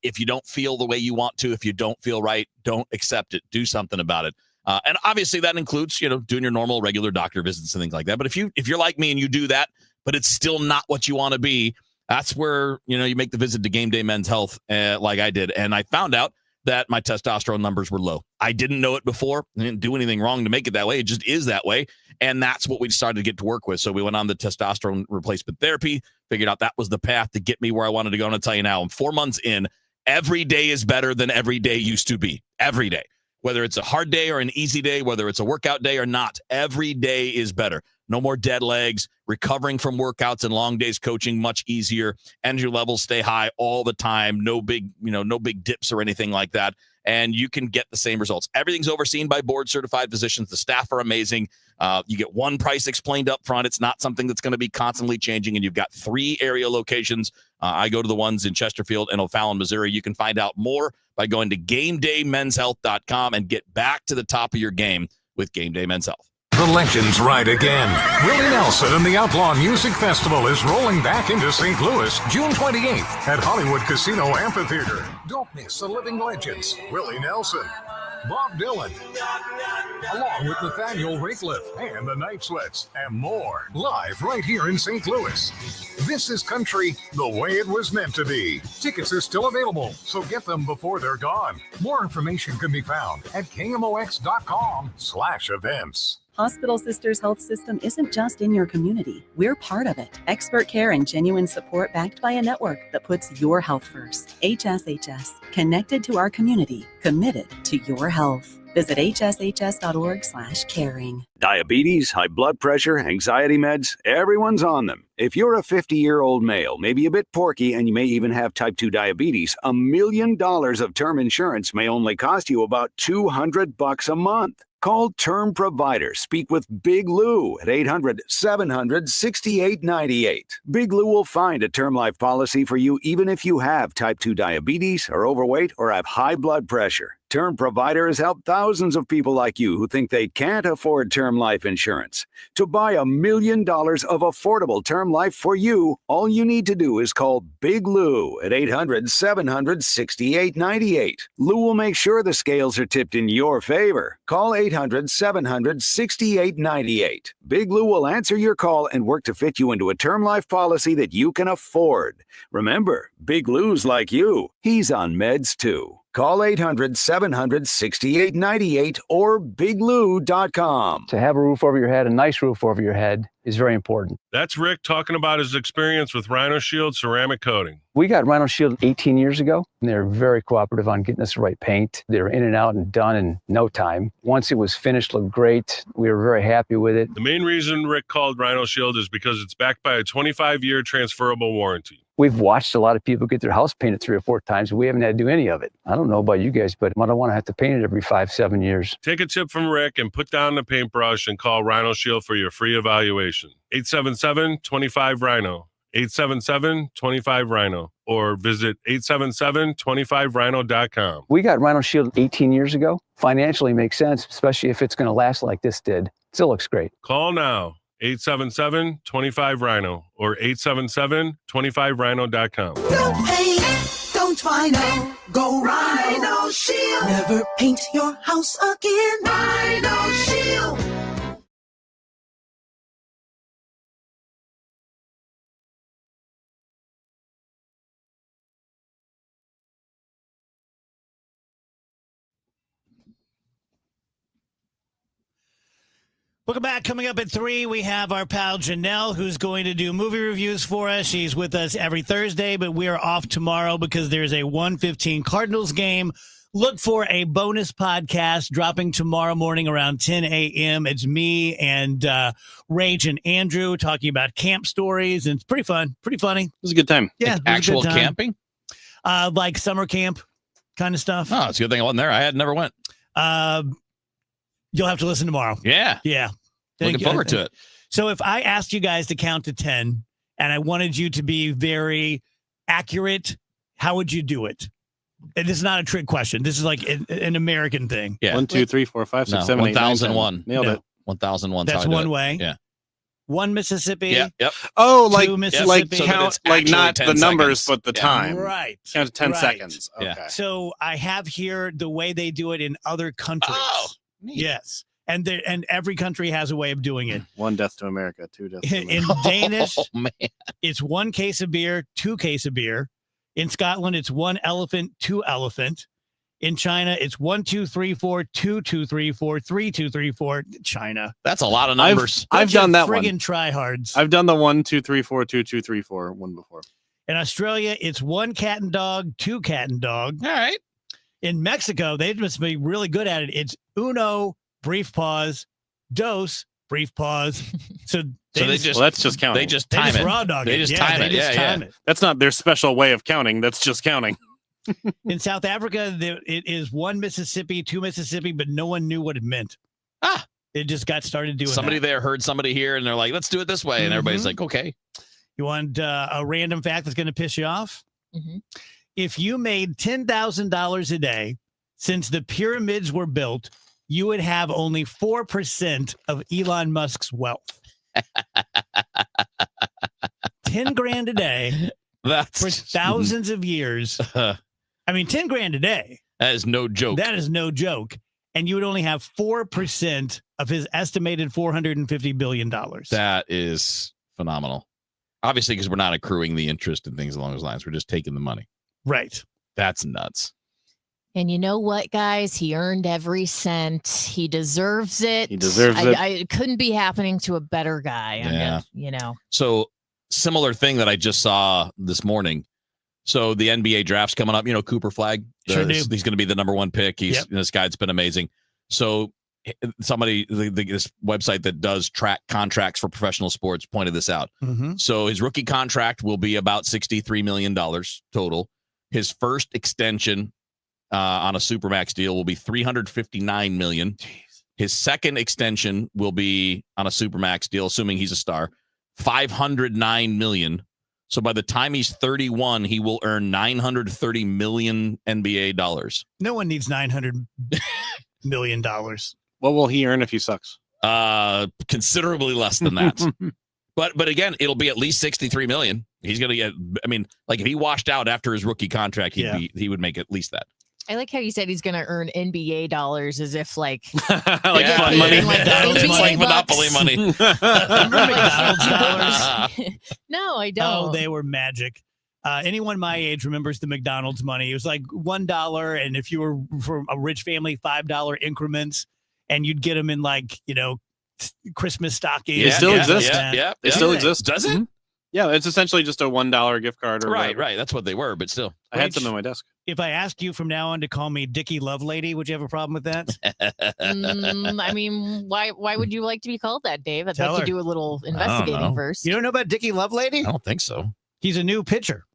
S24: If you don't feel the way you want to, if you don't feel right, don't accept it. Do something about it. And obviously that includes, doing your normal, regular doctor visits and things like that. But if you're like me and you do that, but it's still not what you want to be, that's where, you make the visit to Game Day Men's Health like I did. And I found out that my testosterone numbers were low. I didn't know it before. I didn't do anything wrong to make it that way. It just is that way. And that's what we started to get to work with. So we went on the testosterone replacement therapy, figured out that was the path to get me where I wanted to go. And I'll tell you now, I'm 4 months in. Every day is better than every day used to be. Every day. Whether it's a hard day or an easy day, whether it's a workout day or not, every day is better. No more dead legs, recovering from workouts and long days coaching much easier. Energy levels stay high all the time. No big dips or anything like that. And you can get the same results. Everything's overseen by board certified physicians. The staff are amazing. You get one price explained up front. It's not something that's going to be constantly changing. And you've got 3 area locations. I go to the ones in Chesterfield and O'Fallon, Missouri. You can find out more by going to GameDayMen'sHealth.com and get back to the top of your game with Game Day Men's Health.
S8: The legends ride again. Willie Nelson and the Outlaw Music Festival is rolling back into St. Louis June 28th at Hollywood Casino Amphitheater. Don't miss the living legends. Willie Nelson, Bob Dylan, along with Nathaniel Rateliff and the Night Sweats and more. Live right here in St. Louis. This is country the way it was meant to be. Tickets are still available, so get them before they're gone. More information can be found at KMOX.com/events.
S9: Hospital Sisters Health System isn't just in your community. We're part of it. Expert care and genuine support backed by a network that puts your health first. HSHS, connected to our community, committed to your health. Visit hshs.org/caring.
S10: Diabetes, high blood pressure, anxiety meds, everyone's on them. If you're a 50-year-old male, maybe a bit porky, and you may even have type 2 diabetes, $1 million of term insurance may only cost you about $200 a month. Call Term Provider. Speak with Big Lou at 800-700-6898. Big Lou will find a term life policy for you even if you have type 2 diabetes, are overweight, or have high blood pressure. Term Provider has helped thousands of people like you who think they can't afford term life insurance. To buy $1 million of affordable term life for you, all you need to do is call Big Lou at 800-700-6898. Lou will make sure the scales are tipped in your favor. Call 800-700-6898. Big Lou will answer your call and work to fit you into a term life policy that you can afford. Remember, Big Lou's like you. He's on meds too. Call 800-700-6898 or biglou.com.
S13: To have a roof over your head, a nice roof over your head, is very important.
S21: That's Rick talking about his experience with Rhino Shield ceramic coating.
S13: We got Rhino Shield 18 years ago, and they were very cooperative on getting us the right paint. They were in and out and done in no time. Once it was finished, looked great. We were very happy with it.
S21: The main reason Rick called Rhino Shield is because it's backed by a 25-year transferable warranty.
S13: We've watched a lot of people get their house painted 3 or 4 times. We haven't had to do any of it. I don't know about you guys, but I don't want to have to paint it every 5-7 years.
S21: Take a tip from Rick and put down the paintbrush and call Rhino Shield for your free evaluation. 877-25-RHINO. 877-25-RHINO. Or visit 877-25rhino.com.
S13: We got Rhino Shield 18 years ago. Financially makes sense, especially if it's going to last like this did. Still looks great.
S21: Call now. 877-25-RHINO or 877-25rhino.com.
S18: No pain, don't Rhino. Go Rhino Shield. Never paint your house again. Rhino Shield.
S2: Welcome back. Coming up at 3, we have our pal Janelle, who's going to do movie reviews for us. She's with us every Thursday, but we are off tomorrow because there's a 1:15 Cardinals game. Look for a bonus podcast dropping tomorrow morning around 10 a.m. It's me and Rage and Andrew talking about camp stories, and it's pretty fun, pretty funny. It
S29: was a good time.
S2: Yeah,
S24: like actual camping?
S2: Like summer camp kind of stuff.
S24: Oh, it's a good thing I wasn't there. I had never went.
S2: You'll have to listen tomorrow.
S24: Yeah. Looking forward to it.
S2: So if I asked you guys to count to 10 and I wanted you to be very accurate, how would you do it? And this is not a trick question. This is like an American thing.
S29: Yeah. 1, 2, 3, 4, 5, 6, 7, 8, 9, 10.
S24: 1001.
S29: Nailed it.
S24: 1001.
S2: That's one way.
S24: Yeah.
S2: 1 Mississippi.
S24: Yeah. Yep.
S29: Oh, like
S2: Mississippi.
S29: so count, like not the numbers, but the time.
S2: Right.
S29: Count to 10
S2: right.
S29: seconds. Okay.
S24: Yeah.
S2: So I have here the way they do it in other countries.
S24: Oh, neat.
S2: Yes. And every country has a way of doing it.
S29: 1 death to America, 2 deaths to America.
S2: In Danish,
S24: Oh, man.
S2: it's 1 case of beer, 2 case of beer. In Scotland, it's 1 elephant, 2 elephant. In China, it's 1, 2, 3, 4, 2, 2, 3, 4, 3, 2, 3, 4. China.
S24: That's a lot of numbers.
S29: I've done that one.
S2: Friggin' tryhards.
S29: I've done the 1, 2, 3, 4, 2, 2, 3, 4 one before.
S2: In Australia, it's 1 cat and dog, 2 cat and dog.
S24: All right.
S2: In Mexico, they must be really good at it. It's uno, brief pause, dos, brief pause. So
S29: that's just counting.
S24: They just time it.
S2: Raw dog
S24: They
S2: it.
S24: just
S2: Yeah,
S24: time
S2: they
S24: it.
S2: just
S24: Yeah,
S2: time
S24: yeah.
S2: it.
S29: That's not their special way of counting. That's just counting.
S2: In South Africa, it is 1 Mississippi, 2 Mississippi, but no one knew what it meant. It just got started doing
S24: Somebody
S2: that.
S24: there heard somebody here, and they're like, let's do it this way. And everybody's like, okay.
S2: You want a random fact that's going to piss you off?
S1: Mm-hmm.
S2: If you made $10,000 a day since the pyramids were built, you would have only 4% of Elon Musk's wealth. 10 grand a day for thousands of years. I mean, 10 grand a day.
S24: That is no joke.
S2: That is no joke. And you would only have 4% of his estimated $450 billion.
S24: That is phenomenal. Obviously, because we're not accruing the interest and things along those lines. We're just taking the money.
S2: Right.
S24: That's nuts.
S1: And you know what, guys? He earned every cent. He deserves it.
S29: He deserves it.
S1: It couldn't be happening to a better guy.
S24: Yeah. So similar thing that I just saw this morning. So the NBA draft's coming up. Cooper Flag.
S2: Sure do.
S24: He's going to be the number one pick. This guy's been amazing. So somebody, this website that does track contracts for professional sports pointed this out.
S2: Mm-hmm.
S24: So his rookie contract will be about $63 million total. His first extension on a Supermax deal will be $359 million.
S2: Jeez.
S24: His second extension will be on a Supermax deal, assuming he's a star, $509 million. So by the time he's 31, he will earn $930 million NBA dollars.
S2: No one needs $900 million.
S29: What will he earn if he sucks?
S24: Considerably less than that. But again, it'll be at least $63 million. He's going to get. I mean, like if he washed out after his rookie contract, he would make at least that.
S1: I like how you said he's going to earn NBA dollars as if like
S29: fun money.
S24: It's like Monopoly money.
S2: Remember McDonald's dollars?
S1: No, I don't.
S2: Oh, they were magic. Anyone my age remembers the McDonald's money. It was like $1, and if you were from a rich family, $5 increments, and you'd get them in Christmas stockings.
S29: It still exists.
S24: Yeah.
S29: It still exists.
S24: Does it?
S29: Mm-hmm. Yeah, it's essentially just a $1 gift card.
S24: Right. That's what they were, but still.
S29: I had some on my desk.
S24: Mm-hmm.
S2: If I ask you from now on to call me Dickie Lovelady, would you have a problem with that?
S1: I mean, why would you like to be called that, Dave? I'd
S2: Tell
S1: like
S2: her.
S1: to do a little investigating first.
S2: You don't know about Dickie Lovelady?
S24: I don't think so.
S2: He's a new pitcher.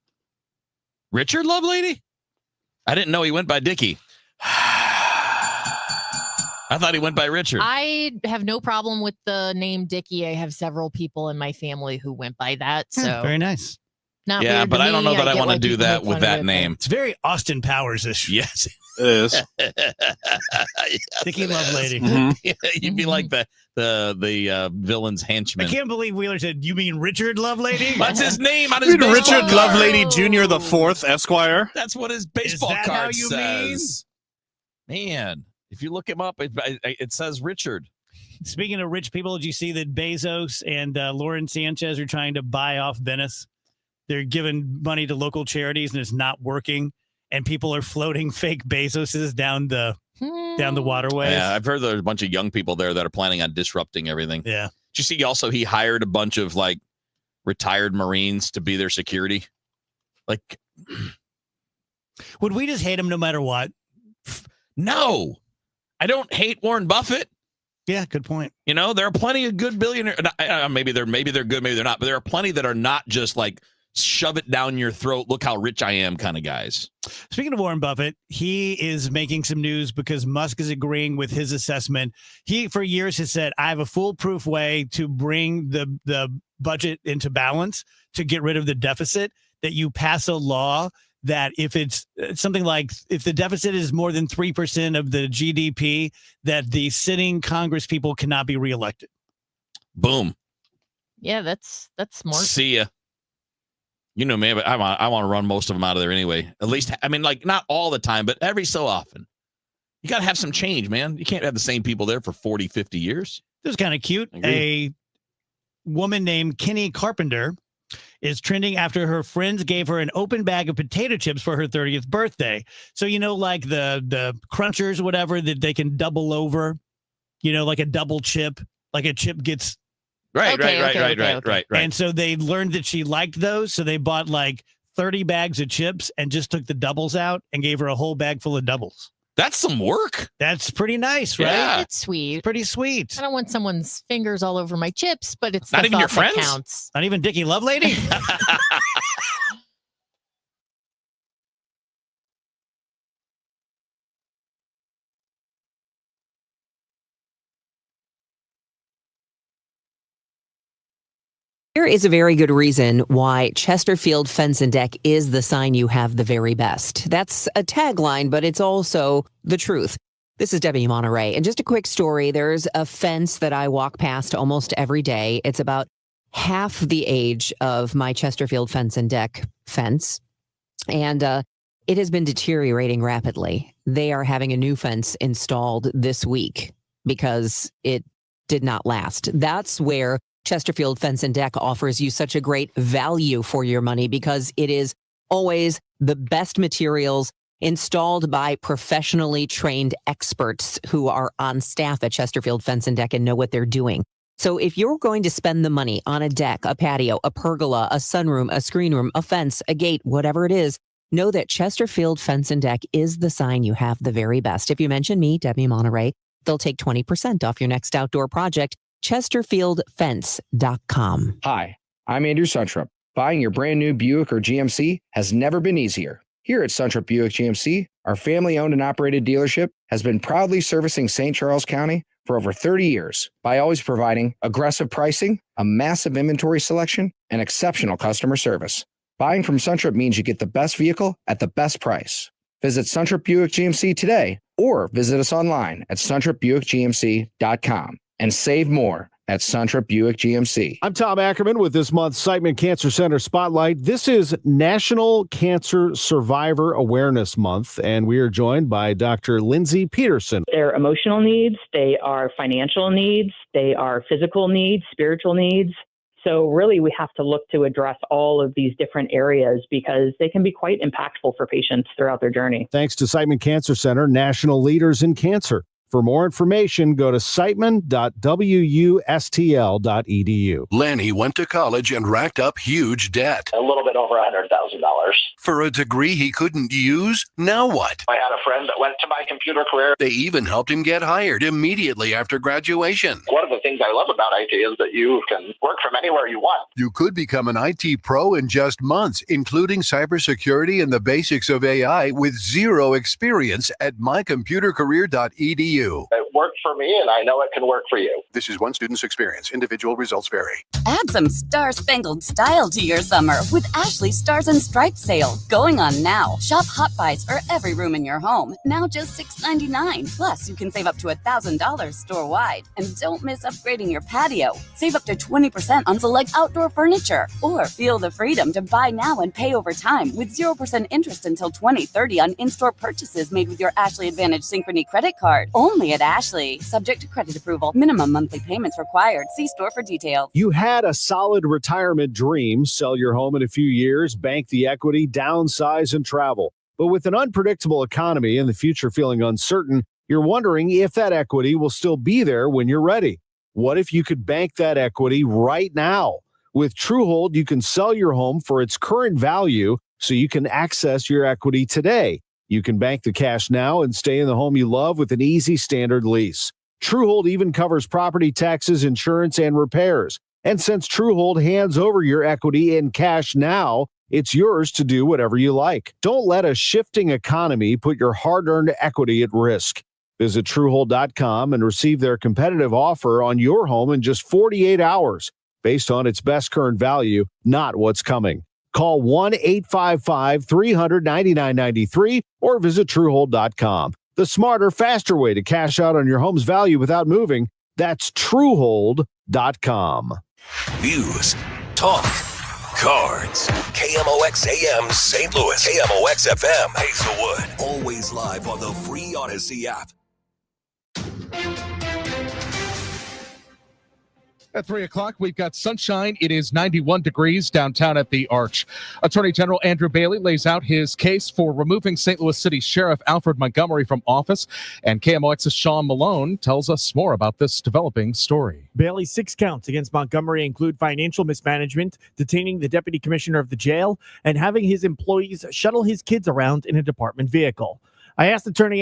S24: Richard Lovelady? I didn't know he went by Dickie. I thought he went by Richard.
S1: I have no problem with the name Dickie. I have several people in my family who went by that. So
S2: Very nice.
S1: Not
S24: yeah,
S1: weird
S24: but
S1: to
S24: I don't know
S1: me.
S24: that I
S1: get
S24: want to
S1: why
S24: do
S1: people
S24: that
S1: make
S24: with
S1: fun
S24: that
S1: of it,
S24: name.
S2: It's very Austin Powers-ish.
S24: Yes.
S29: It is.
S2: Dickie Lovelady.
S24: Mm-hmm. You'd be like the villain's henchman.
S2: I can't believe Wheeler said, "You mean Richard Lovelady?"
S24: That's his name on his
S29: Read
S24: baseball
S29: Richard
S24: card.
S29: Lovelady Jr. the Fourth, Esquire.
S24: That's what his baseball
S2: that
S24: card
S2: how you
S24: says. Man, if you look him up, it says Richard.
S2: Speaking of rich people, did you see that Bezos and Lauren Sanchez are trying to buy off Venice? They're giving money to local charities, and it's not working. And people are floating fake Bezoses down the waterways.
S24: Yeah, I've heard there's a bunch of young people there that are planning on disrupting everything.
S2: Yeah.
S24: Did you see also he hired a bunch of retired Marines to be their security?
S2: Would we just hate him no matter what?
S24: No. I don't hate Warren Buffett.
S2: Yeah, good point.
S24: There are plenty of good billionaires. Maybe they're good, maybe they're not, but there are plenty that are not just shove it down your throat, look how rich I am kind of guys.
S2: Speaking of Warren Buffett, he is making some news because Musk is agreeing with his assessment. He, for years, has said, I have a foolproof way to bring the budget into balance, to get rid of the deficit, that you pass a law that if it's something like if the deficit is more than 3% of the GDP, that the sitting Congress people cannot be reelected.
S24: Boom.
S1: Yeah, that's smart.
S24: See ya. You know me, but I want to run most of them out of there anyway. At least, not all the time, but every so often. You got to have some change, man. You can't have the same people there for 40, 50 years.
S2: This is kind of cute. A woman named Kenny Carpenter is trending after her friends gave her an open bag of potato chips for her 30th birthday. So, like the crunchers, whatever, that they can double over, like a double chip, like a chip gets.
S24: Right.
S2: And so they learned that she liked those. So they bought 30 bags of chips and just took the doubles out and gave her a whole bag full of doubles.
S24: That's some work.
S2: That's pretty nice, right?
S24: Yeah.
S1: It's sweet.
S2: Pretty sweet.
S1: I don't want someone's fingers all over my chips, but it's
S24: not
S1: the
S24: even your
S1: thought that
S24: friends.
S1: counts.
S2: Not even Dickie Lovelady.
S3: Here is a very good reason why Chesterfield Fence and Deck is the sign you have the very best. That's a tagline, but it's also the truth. This is Debbie Monterey. And just a quick story. There's a fence that I walk past almost every day. It's about half the age of my Chesterfield Fence and Deck fence. And it has been deteriorating rapidly. They are having a new fence installed this week because it did not last. That's where Chesterfield Fence and Deck offers you such a great value for your money, because it is always the best materials, installed by professionally trained experts who are on staff at Chesterfield Fence and Deck and know what they're doing. So if you're going to spend the money on a deck, a patio, a pergola, a sunroom, a screen room, a fence, a gate, whatever it is, know that Chesterfield Fence and Deck is the sign you have the very best. If you mention me, Debbie Monterey, they'll take 20% off your next outdoor project. ChesterfieldFence.com.
S11: Hi, I'm Andrew Suntrup. Buying your brand new Buick or GMC has never been easier. Here at Suntrup Buick GMC, our family-owned and operated dealership has been proudly servicing St. Charles County for over 30 years by always providing aggressive pricing, a massive inventory selection, and exceptional customer service. Buying from Suntrup means you get the best vehicle at the best price. Visit Suntrup Buick GMC today or visit us online at suntrupbuickgmc.com and save more at Suntrup Buick GMC.
S17: I'm Tom Ackerman with this month's Siteman Cancer Center Spotlight. This is National Cancer Survivor Awareness Month, and we are joined by Dr. Lindsay Peterson.
S12: They're emotional needs, they are financial needs, they are physical needs, spiritual needs. So really, we have to look to address all of these different areas because they can be quite impactful for patients throughout their journey.
S17: Thanks to Siteman Cancer Center, national leaders in cancer. For more information, go to siteman.wustl.edu.
S14: Lanny went to college and racked up huge debt.
S16: A little bit over $100,000.
S14: For a degree he couldn't use? Now what?
S16: I had a friend that went to my computer career.
S14: They even helped him get hired immediately after graduation.
S16: One of the things I love about IT is that you can work from anywhere you want.
S14: You could become an IT pro in just months, including cybersecurity and the basics of AI with zero experience at mycomputercareer.edu.
S16: It worked for me, and I know it can work for you.
S14: This is one student's experience. Individual results vary.
S19: Add some star-spangled style to your summer with Ashley's Stars and Stripes sale going on now. Shop Hot Buys for every room in your home, now just $6.99. Plus, you can save up to $1,000 store-wide. And don't miss upgrading your patio. Save up to 20% on select outdoor furniture. Or feel the freedom to buy now and pay over time with 0% interest until 2030 on in-store purchases made with your Ashley Advantage Synchrony credit card. Only at Ashley. Subject to credit approval. Minimum monthly payments required. See store for details.
S17: You had a solid retirement dream. Sell your home in a few years, bank the equity, downsize, and travel. But with an unpredictable economy and the future feeling uncertain, you're wondering if that equity will still be there when you're ready. What if you could bank that equity right now? With Truehold, you can sell your home for its current value so you can access your equity today. You can bank the cash now and stay in the home you love with an easy standard lease. Truehold even covers property taxes, insurance, and repairs. And since Truehold hands over your equity in cash now, it's yours to do whatever you like. Don't let a shifting economy put your hard-earned equity at risk. Visit Truehold.com and receive their competitive offer on your home in just 48 hours, based on its best current value, not what's coming. Call 1-855-300-9993 or visit Truehold.com. The smarter, faster way to cash out on your home's value without moving. That's Truehold.com.
S15: News, talk, cards. KMOX AM St. Louis. KMOX FM Hazelwood. Always live on the free Odyssey app.
S20: At 3 o'clock, we've got sunshine. It is 91 degrees downtown at the Arch. Attorney General Andrew Bailey lays out his case for removing St. Louis City Sheriff Alfred Montgomery from office. And KMOX's Sean Malone tells us more about this developing story.
S23: Bailey's 6 counts against Montgomery include financial mismanagement, detaining the deputy commissioner of the jail, and having his employees shuttle his kids around in a department vehicle. I asked Attorney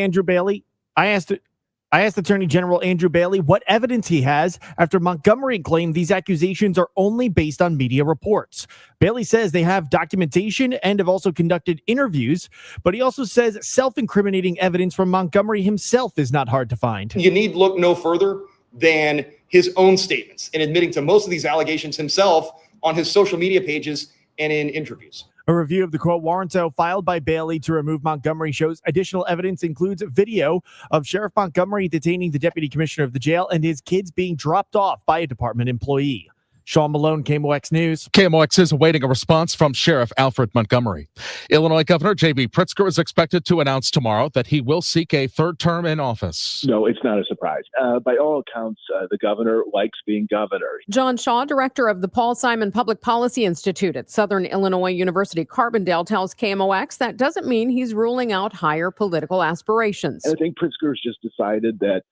S23: General Andrew Bailey what evidence he has after Montgomery claimed these accusations are only based on media reports. Bailey says they have documentation and have also conducted interviews, but he also says self-incriminating evidence from Montgomery himself is not hard to find.
S27: You need look no further than his own statements and admitting to most of these allegations himself on his social media pages and in interviews.
S23: A review of the quote warrant filed by Bailey to remove Montgomery shows additional evidence includes video of Sheriff Montgomery detaining the deputy commissioner of the jail and his kids being dropped off by a department employee. Sean Malone, KMOX News.
S20: KMOX is awaiting a response from Sheriff Alfred Montgomery. Illinois Governor J.B. Pritzker is expected to announce tomorrow that he will seek a third term in office.
S4: No, it's not a surprise. By all accounts, the governor likes being governor.
S5: John Shaw, director of the Paul Simon Public Policy Institute at Southern Illinois University Carbondale, tells KMOX that doesn't mean he's ruling out higher political aspirations.
S4: And I think Pritzker's just decided that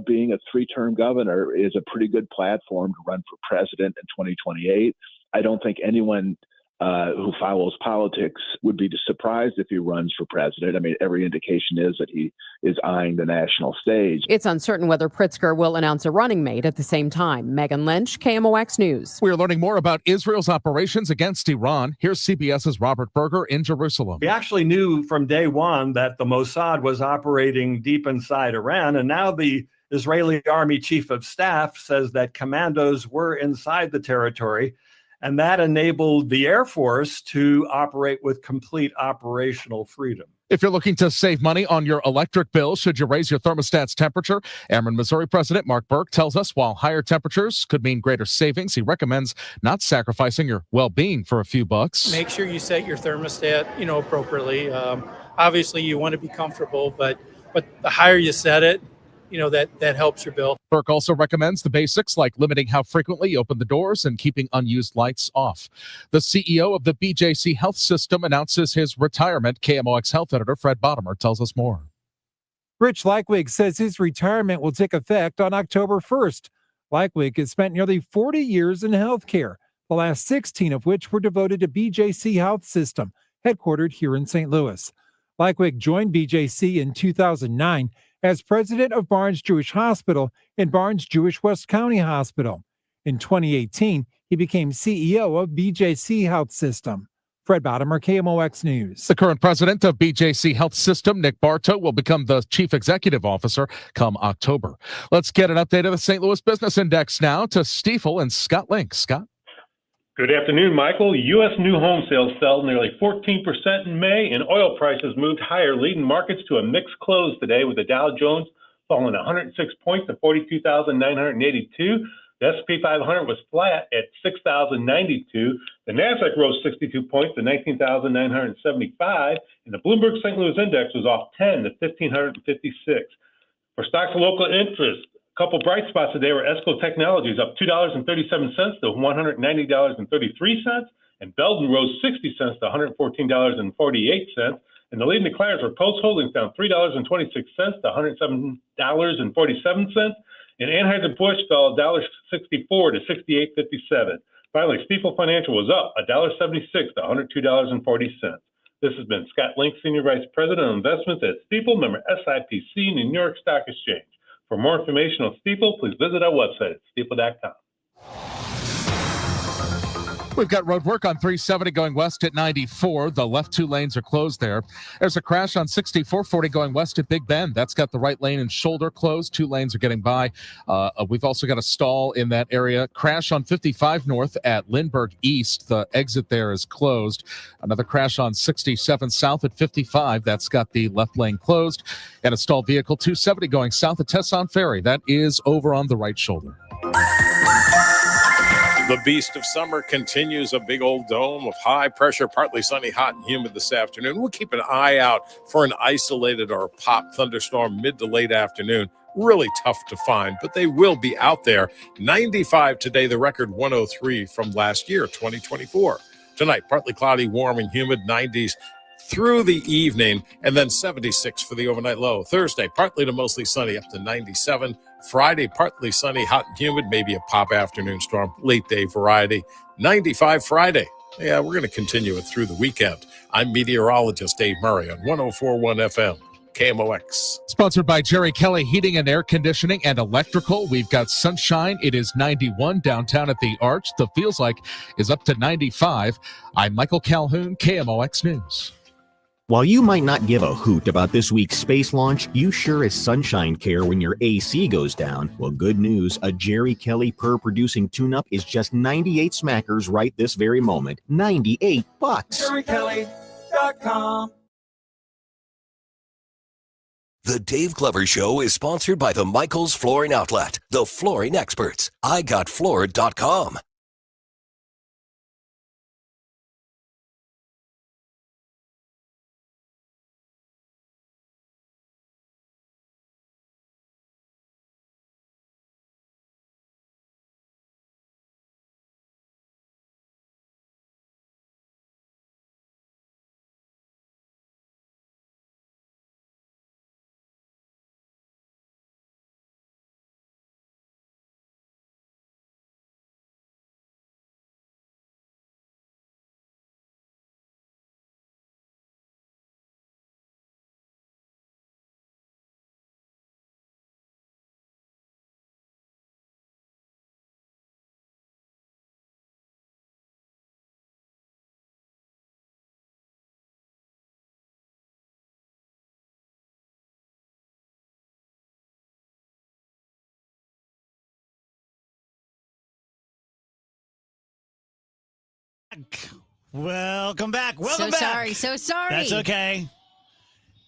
S4: being a three-term governor is a pretty good platform to run for president in 2028. I don't think anyone who follows politics would be surprised if he runs for president. I mean, every indication is that he is eyeing the national stage.
S5: It's uncertain whether Pritzker will announce a running mate at the same time. Megan Lynch, KMOX News.
S20: We're learning more about Israel's operations against Iran. Here's CBS's Robert Berger in Jerusalem.
S6: We actually knew from day one that the Mossad was operating deep inside Iran, and now the Israeli Army Chief of Staff says that commandos were inside the territory, and that enabled the Air Force to operate with complete operational freedom.
S20: If you're looking to save money on your electric bill, should you raise your thermostat's temperature? Ameren Missouri President Mark Burke tells us while higher temperatures could mean greater savings, he recommends not sacrificing your well-being for a few bucks.
S7: Make sure you set your thermostat, appropriately. Obviously, you want to be comfortable, but the higher you set it, that helps your bill.
S20: Burke also recommends the basics like limiting how frequently you open the doors and keeping unused lights off. The CEO of the BJC Health System announces his retirement. KMOX Health Editor Fred Bottomer tells us more.
S8: Rich Leichwig says his retirement will take effect on October 1st. Leichwig has spent nearly 40 years in healthcare, the last 16 of which were devoted to BJC Health System, headquartered here in St. Louis. Leichwig joined BJC in 2009 as president of Barnes Jewish Hospital and Barnes Jewish West County Hospital. In 2018, he became CEO of BJC Health System. Fred Bottomer, KMOX News.
S20: The current president of BJC Health System, Nick Bartow, will become the chief executive officer come October. Let's get an update of the St. Louis Business Index now to Stiefel and Scott Link. Scott?
S22: Good afternoon, Michael. U.S. new home sales fell nearly 14% in May, and oil prices moved higher, leading markets to a mixed close today, with the Dow Jones falling 106 points to 42,982. The S&P 500 was flat at 6,092. The Nasdaq rose 62 points to 19,975, and the Bloomberg St. Louis Index was off 10 to 1,556. For stocks of local interest, a couple bright spots today were Esco Technologies up $2.37 to $190.33, and Belden rose 60 cents to $114.48. And the leading declarers were Post Holdings down $3.26 to $107.47, and Anheuser-Busch fell $1.64 to $68.57. Finally, Stiefel Financial was up $1.76 to $102.40. This has been Scott Link, Senior Vice President of Investments at Stiefel, member SIPC, New York Stock Exchange. For more information on Stiefel, please visit our website at stiefel.com.
S20: We've got road work on 370 going west at 94. The left two lanes are closed there. There's a crash on 6440 going west at Big Bend. That's got the right lane and shoulder closed. Two lanes are getting by. We've also got a stall in that area. Crash on 55 north at Lindbergh East. The exit there is closed. Another crash on 67 south at 55. That's got the left lane closed. And a stalled vehicle 270 going south at Tesson Ferry. That is over on the right shoulder.
S21: The beast of summer continues, a big old dome of high pressure, partly sunny, hot and humid this afternoon. We'll keep an eye out for an isolated or pop thunderstorm mid to late afternoon. Really tough to find, but they will be out there. 95 today, the record 103 from last year, 2024. Tonight, partly cloudy, warm and humid, 90s through the evening, and then 76 for the overnight low. Thursday, partly to mostly sunny, up to 97. Friday, partly sunny, hot and humid, maybe a pop afternoon storm, late day variety. 95 Friday. Yeah, we're going to continue it through the weekend. I'm meteorologist Dave Murray on 104.1 FM, KMOX.
S20: Sponsored by Jerry Kelly Heating and Air Conditioning and Electrical. We've got sunshine. It is 91 downtown at the Arch. The feels like is up to 95. I'm Michael Calhoun, KMOX News.
S25: While you might not give a hoot about this week's space launch, you sure as sunshine care when your AC goes down. Well, good news, a Jerry Kelly per-producing tune-up is just 98 smackers right this very moment. $98.
S18: JerryKelly.com.
S15: The Dave Glover Show is sponsored by the Michaels Flooring Outlet, the flooring experts. IGotFloor.com.
S1: Welcome back. Welcome back.
S2: So sorry.
S1: That's okay.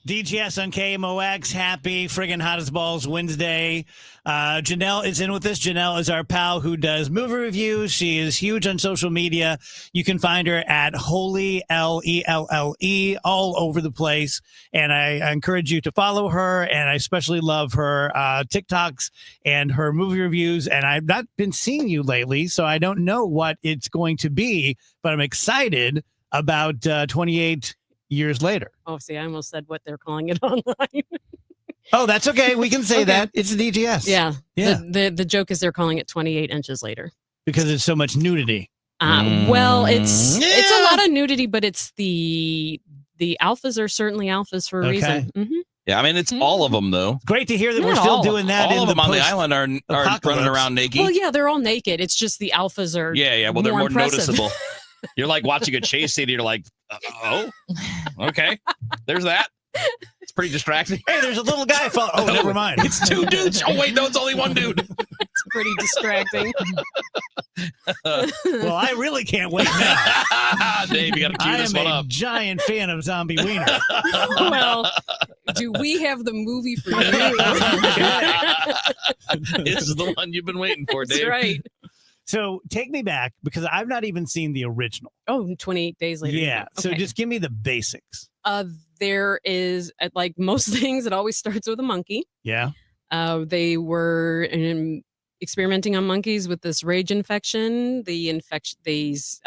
S1: DGS on KMOX. Happy friggin' hot as balls Wednesday. Janelle is in with us. Janelle is our pal who does movie reviews. She is huge on social media. You can find her at Holy L-E-L-L-E all over the place. And I encourage you to follow her. And I especially love her TikToks and her movie reviews. And I've not been seeing you lately, so I don't know what it's going to be, but I'm excited about 28 years later.
S5: Oh, see, I almost said what they're calling it online.
S1: Oh, that's okay. We can say that. It's DGS.
S5: Yeah.
S1: Yeah.
S5: The joke is they're calling it 28 inches later.
S1: Because there's so much nudity.
S5: Well, it's a lot of nudity, but it's the alphas are certainly alphas for a reason. Mm-hmm.
S9: Yeah, I mean, it's all of them, though.
S1: Great to hear that
S5: Not
S1: we're still
S5: all.
S1: doing that.
S9: All of them on the island are running around naked.
S5: Well, yeah, they're all naked. It's just the alphas are
S9: Yeah, well, they're more
S5: impressive.
S9: noticeable. You're like watching a chase scene, and you're like, oh, okay, there's that. It's pretty distracting.
S1: Hey, there's a little guy. Oh, never mind.
S9: It's two dudes. Oh, wait, no, it's only one dude.
S5: It's pretty distracting.
S1: Well, I really can't wait now.
S9: Dave, you got to cue this one
S1: I am
S9: up.
S1: a giant fan of Zombie Wiener.
S5: Well, do we have the movie for you?
S9: This is the one you've been waiting for, Dave.
S5: That's right.
S1: So take me back because I've not even seen the original.
S5: Oh, 28 days later.
S1: Yeah. So
S5: Okay.
S1: just give me the basics.
S5: There is, like most things, it always starts with a monkey.
S1: Yeah.
S5: They were experimenting on monkeys with this rage infection. These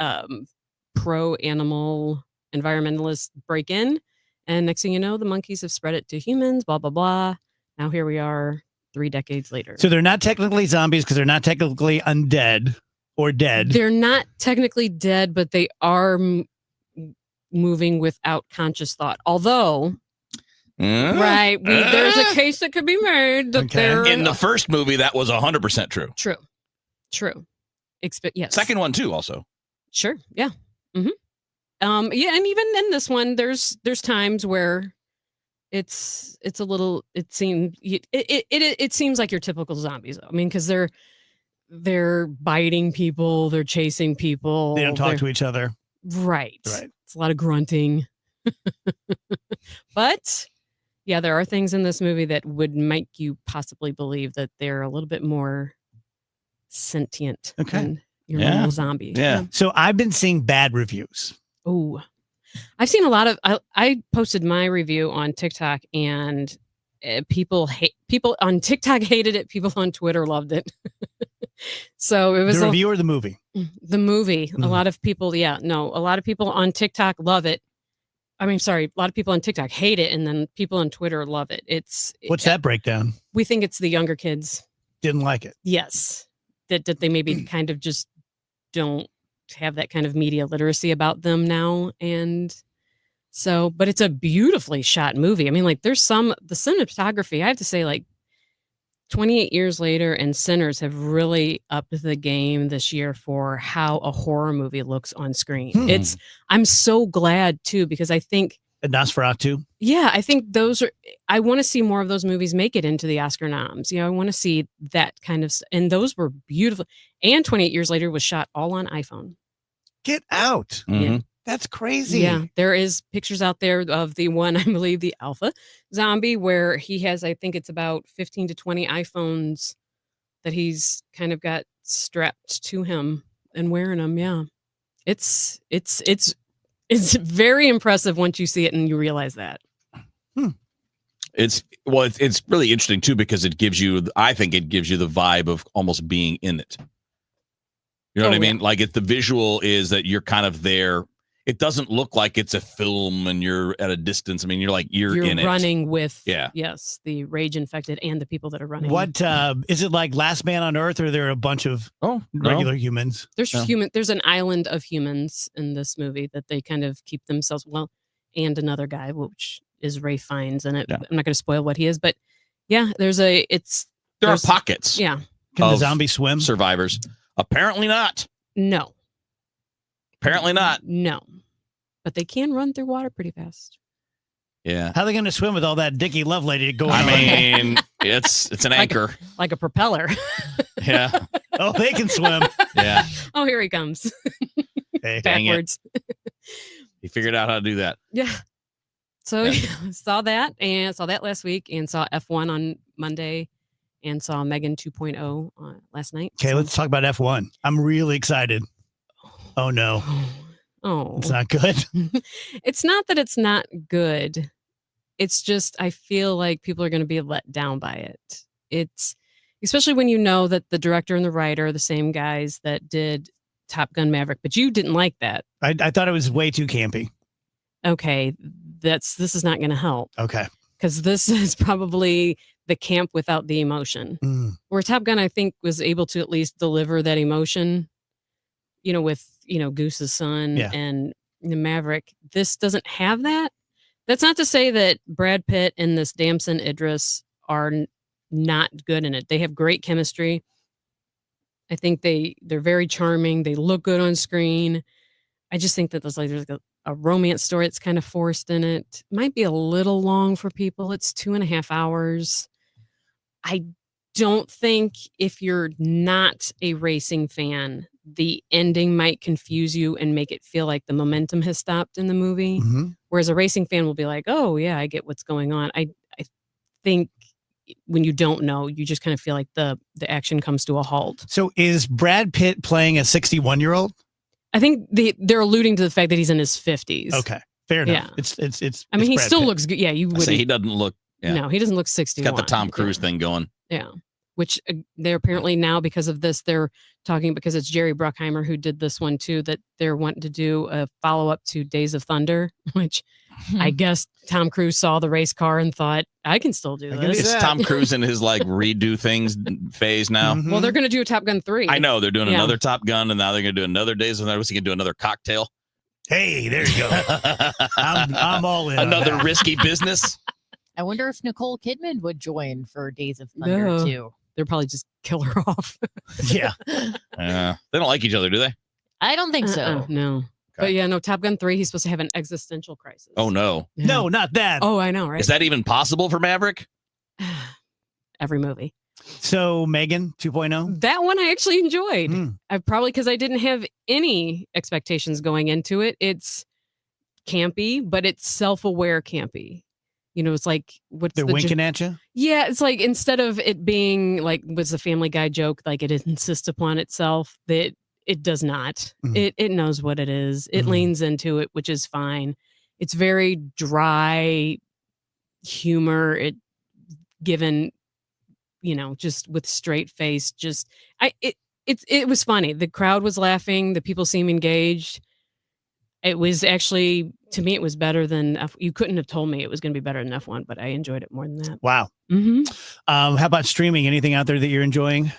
S5: pro-animal environmentalists break in, and next thing you know, the monkeys have spread it to humans. Blah blah blah. Now here we are, 3 decades later.
S1: So they're not technically zombies because they're not technically undead or dead.
S5: They're not technically dead, but they are moving without conscious thought. Although, right, there's a case that could be made that they're
S9: In the first movie, that was 100% true.
S5: True. Yes.
S9: Second one, too, also.
S5: Sure. Yeah. Mm-hmm. Yeah, and even in this one, there's times where it's a little. It seems like your typical zombies, though. I mean, because they're biting people, they're chasing people.
S1: They don't talk to each other.
S5: Right. It's a lot of grunting. But yeah, there are things in this movie that would make you possibly believe that they're a little bit more sentient than your normal zombie.
S1: Yeah. So I've been seeing bad reviews.
S5: Oh, I've seen a lot of. I posted my review on TikTok, and people on TikTok hated it. People on Twitter loved it. So it was
S1: the review or the movie.
S5: The movie. A lot of people. A lot of people on TikTok love it. I mean, sorry, a lot of people on TikTok hate it, and then people on Twitter love it.
S1: What's that breakdown?
S5: We think it's the younger kids.
S1: Didn't like it.
S5: Yes, that they maybe kind of just don't have that kind of media literacy about them now, and so. But it's a beautifully shot movie. I mean, like the cinematography. I have to say, like 28 years later, and Sinners have really upped the game this year for how a horror movie looks on screen. I'm so glad too, because I think
S1: Nosferatu.
S5: Yeah, I think I want to see more of those movies make it into the Oscar noms. I want to see that kind of, and those were beautiful. And 28 years later was shot all on iPhone.
S1: Get out.
S5: Yeah.
S1: That's crazy.
S5: Yeah, there is pictures out there of the one, I believe, the alpha zombie, where he has, I think it's about 15 to 20 iPhones that he's kind of got strapped to him and wearing them. Yeah, it's very impressive once you see it and you realize that.
S9: It's really interesting too, because I think it gives you the vibe of almost being in it. You know what I mean? Like the visual is that you're kind of there. It doesn't look like it's a film and you're at a distance. I mean, you're in it.
S5: Running with,
S9: yeah.
S5: Yes, the rage infected and the people that are running.
S1: What is it like Last Man on Earth, or are there a bunch of regular humans?
S5: There's There's an island of humans in this movie that they kind of keep themselves and another guy, which is Ray Fiennes in it. Yeah. I'm not going to spoil what he is, but yeah, there
S9: are pockets.
S5: Yeah.
S1: Can the zombie swim?
S9: Survivors. Apparently not.
S5: No.
S9: Apparently not.
S5: No. But they can run through water pretty fast.
S9: Yeah.
S1: How are they going to swim with all that Dickie Lovelady going on?
S9: I mean, it's an anchor.
S5: Like a propeller.
S9: Yeah.
S1: Oh, they can swim.
S9: Yeah.
S5: Oh, here he comes.
S9: Dang it.
S5: backwards.
S9: He figured out how to do that.
S5: Yeah. So
S9: Yeah.
S5: saw that last week and saw F1 on Monday and saw Megan 2.0 last night.
S1: Okay,
S5: So-
S1: let's talk about F1. I'm really excited. Oh no.
S5: Oh,
S1: It's not good.
S5: It's not that it's not good. It's just I feel like people are going to be let down by it. It's especially when you know that the director and the writer are the same guys that did Top Gun Maverick, but you didn't like that.
S1: I thought it was way too campy.
S5: Okay, this is not going to help.
S1: Okay.
S5: Because this is probably the camp without the emotion. Where Top Gun, I think, was able to at least deliver that emotion, with, Goose's son
S1: Yeah.
S5: and the Maverick. This doesn't have that. That's not to say that Brad Pitt and this Damson Idris are not good in it. They have great chemistry. I think they're very charming. They look good on screen. I just think that there's a romance story that's kind of forced in it. Might be a little long for people. It's 2.5 hours. I don't think if you're not a racing fan, the ending might confuse you and make it feel like the momentum has stopped in the movie. Whereas a racing fan will be like, oh yeah, I get what's going on. I think when you don't know, you just kind of feel like the action comes to a halt.
S1: So is Brad Pitt playing a 61-year-old?
S5: I think they're alluding to the fact that he's in his 50s.
S1: Okay, fair enough.
S5: Yeah.
S1: It's.
S5: I mean, he
S1: Brad
S5: still
S1: Pitt.
S5: looks good. Yeah, you
S9: I
S5: would.
S9: say he doesn't look. Yeah.
S5: No, he doesn't look 61.
S9: He's got the Tom Cruise thing going.
S5: Yeah. Which they're apparently now, because of this, they're talking, because it's Jerry Bruckheimer who did this one too, that they're wanting to do a follow-up to Days of Thunder, which I guess Tom Cruise saw the race car and thought, I can still do this.
S9: It's Tom Cruise in his redo things phase now.
S5: Well, they're going to do a Top Gun 3.
S9: I know they're doing
S5: Yeah.
S9: another Top Gun, and now they're going to do another Days of Thunder. Was he going to do another cocktail?
S1: Hey, there you go. I'm all in. on
S9: Another
S1: that.
S9: risky business.
S2: I wonder if Nicole Kidman would join for Days of Thunder
S5: No.
S2: too.
S5: They'll probably just kill her off.
S1: Yeah.
S9: They don't like each other, do they?
S2: I don't think so.
S5: No. But yeah, no, Top Gun 3, he's supposed to have an existential crisis.
S9: Oh no.
S1: No, not that.
S5: Oh, I know, right?
S9: Is that even possible for Maverick?
S5: Every movie.
S1: So Megan 2.0?
S5: That one I actually enjoyed. I probably, because I didn't have any expectations going into it. It's campy, but it's self-aware campy. It's like, what's
S1: They're
S5: the
S1: winking at you?
S5: Yeah, it's like, instead of it being like was a Family Guy joke, like it insists upon itself, that it does not. It knows what it is. It leans into it, which is fine. It's very dry humor. It given, just with straight face. It was funny. The crowd was laughing. The people seemed engaged. It was actually, to me, it was better than you couldn't have told me it was going to be better than F1, but I enjoyed it more than that.
S1: Wow. How about streaming? Anything out there that you're enjoying?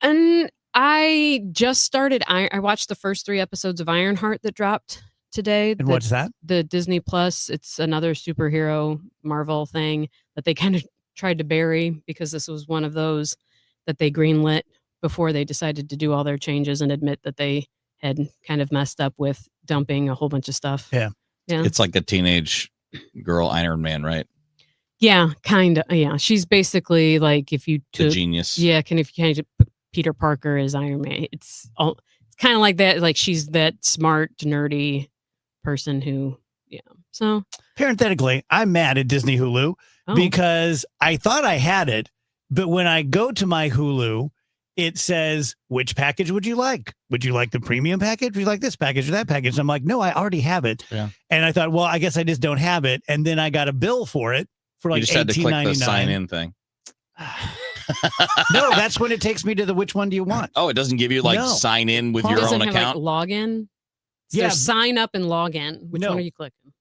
S5: And I just started. I watched the first 3 episodes of Ironheart that dropped today.
S1: And what's that?
S5: The Disney Plus. It's another superhero Marvel thing that they kind of tried to bury, because this was one of those that they greenlit before they decided to do all their changes and admit that they had kind of messed up with dumping a whole bunch of stuff.
S1: Yeah.
S9: It's like a teenage girl Iron Man, right?
S5: Yeah, kind of. Yeah, she's basically like, if you
S9: The genius.
S5: Yeah, if you kind of put Peter Parker as Iron Man, it's kind of like that. Like, she's that smart, nerdy person who, So
S1: Parenthetically, I'm mad at Disney Hulu because I thought I had it, but when I go to my Hulu, it says, which package would you like? Would you like the premium package? Would you like this package or that package? And I'm like, no, I already have it.
S9: Yeah.
S1: And I thought, well, I guess I just don't have it. And then I got a bill for it for like
S9: You just had to click the sign
S1: $18.99.
S9: in thing.
S1: No, that's when it takes me to the which one do you want?
S9: Oh, it doesn't give you
S1: No.
S9: sign in with your
S5: doesn't
S9: own
S5: have
S9: account.
S5: like login. So
S1: Yeah.
S5: there's sign up and log in. Which
S1: No.
S5: one are you clicking?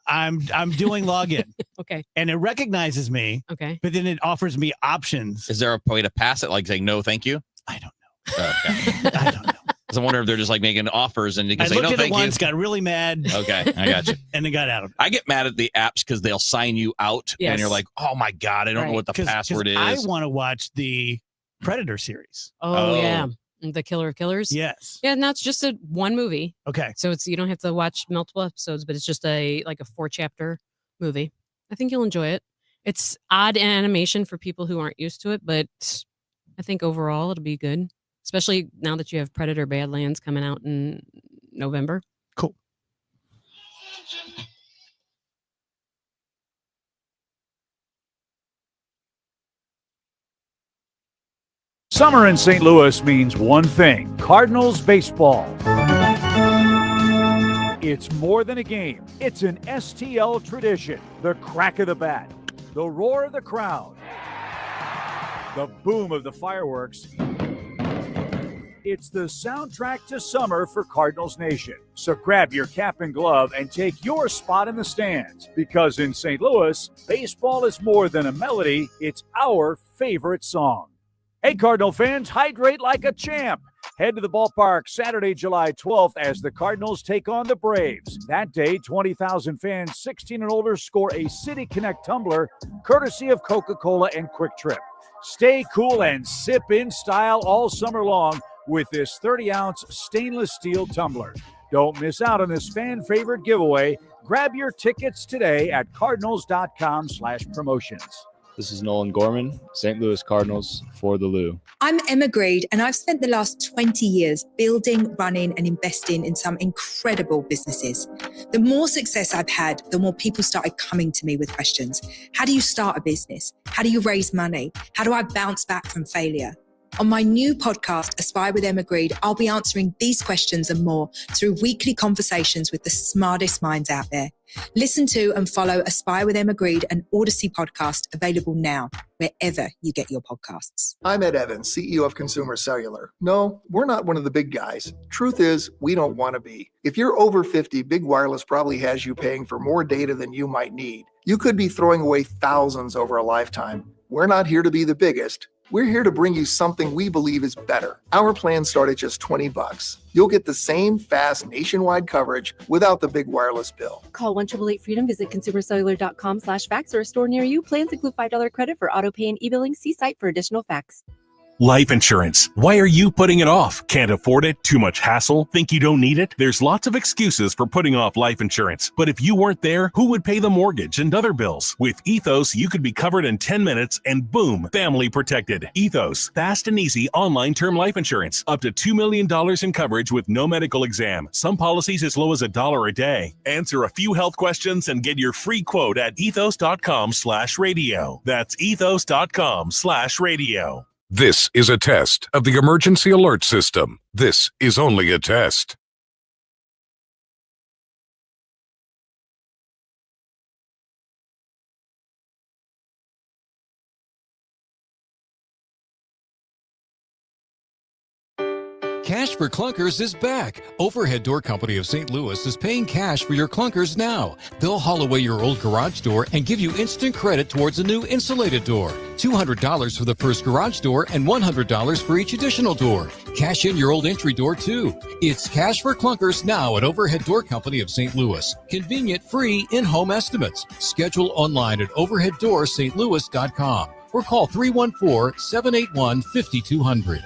S1: I'm doing login.
S5: Okay.
S1: And it recognizes me.
S5: Okay.
S1: But then it offers me options.
S9: Is there a way to pass it, like saying no, thank you?
S1: I don't
S9: know. Okay.
S1: I don't know.
S9: I wonder if they're just making offers and you can
S1: I
S9: say
S1: looked
S9: no,
S1: at it
S9: thank you.
S1: once, got really mad.
S9: Okay, I got you.
S1: And then got out of it.
S9: I get mad at the apps because they'll sign you out,
S1: Yes.
S9: and you're like, "Oh my god, I don't know what the
S1: 'Cause
S9: password is."
S1: I want to watch the Predator series.
S5: Oh, yeah. The Killer of Killers.
S1: Yes.
S5: Yeah, no, it's just one movie.
S1: Okay.
S5: So you don't have to watch multiple episodes, but it's just a 4-chapter movie. I think you'll enjoy it. It's odd animation for people who aren't used to it, but I think overall it'll be good. Especially now that you have Predator Badlands coming out in November.
S9: Cool.
S3: Summer in St. Louis means one thing: Cardinals baseball. It's more than a game. It's an STL tradition. The crack of the bat, the roar of the crowd, the boom of the fireworks. It's the soundtrack to summer for Cardinals Nation. So grab your cap and glove and take your spot in the stands, because in St. Louis, baseball is more than a melody. It's our favorite song. Hey, Cardinal fans, hydrate like a champ. Head to the ballpark Saturday, July 12th as the Cardinals take on the Braves. That day, 20,000 fans 16 and older score a City Connect tumbler courtesy of Coca-Cola and Quick Trip. Stay cool and sip in style all summer long with this 30-ounce stainless steel tumbler. Don't miss out on this fan-favorite giveaway. Grab your tickets today at cardinals.com/promotions.
S10: This is Nolan Gorman, St. Louis Cardinals for the Lou.
S11: I'm Emma Greed, and I've spent the last 20 years building, running, and investing in some incredible businesses. The more success I've had, the more people started coming to me with questions. How do you start a business? How do you raise money? How do I bounce back from failure? On my new podcast, Aspire with Emma Greed, I'll be answering these questions and more through weekly conversations with the smartest minds out there. Listen to and follow Aspire with Emma Greed, an Odyssey podcast, available now, wherever you get your podcasts.
S12: I'm Ed Evans, CEO of Consumer Cellular. No, we're not one of the big guys. Truth is, we don't want to be. If you're over 50, Big Wireless probably has you paying for more data than you might need. You could be throwing away thousands over a lifetime. We're not here to be the biggest. We're here to bring you something we believe is better. Our plans start at just $20. You'll get the same fast nationwide coverage without the big wireless bill.
S13: Call 1-888-FREEDOM, visit consumercellular.com/facts or a store near you. Plans include $5 credit for auto pay and e-billing. See site for additional facts.
S24: Life insurance. Why are you putting it off? Can't afford it? Too much hassle? Think you don't need it? There's lots of excuses for putting off life insurance. But if you weren't there, who would pay the mortgage and other bills? With Ethos, you could be covered in 10 minutes and boom, family protected. Ethos, fast and easy online term life insurance. Up to $2 million in coverage with no medical exam. Some policies as low as $1 a day. Answer a few health questions and get your free quote at ethos.com/radio. That's ethos.com/radio.
S26: This is a test of the emergency alert system. This is only a test.
S28: Cash for Clunkers is back. Overhead Door Company of St. Louis is paying cash for your clunkers now. They'll haul away your old garage door and give you instant credit towards a new insulated door. $200 for the first garage door and $100 for each additional door. Cash in your old entry door too. It's Cash for Clunkers now at Overhead Door Company of St. Louis. Convenient, free, in-home estimates. Schedule online at overheaddoorstlouis.com or call 314-781-5200.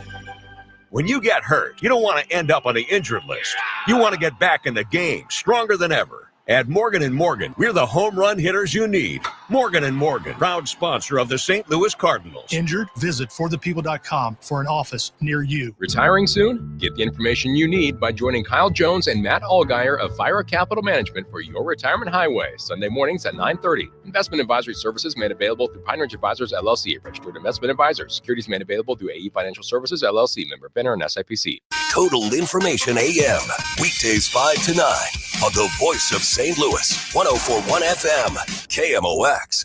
S29: When you get hurt, you don't want to end up on the injured list. You want to get back in the game, stronger than ever. At Morgan & Morgan, we're the home run hitters you need. Morgan & Morgan, proud sponsor of the St. Louis Cardinals.
S30: Injured? Visit forthepeople.com for an office near you.
S31: Retiring soon? Get the information you need by joining Kyle Jones and Matt Allgeier of Fire Capital Management for your retirement highway, Sunday mornings at 9:30. Investment advisory services made available through Pine Ridge Advisors, LLC, a registered investment advisor. Securities made available through AE Financial Services, LLC, member FINRA and SIPC.
S15: Total Information AM, weekdays 5 to 9 on the voice of St. Louis, 104.1 FM, KMOX.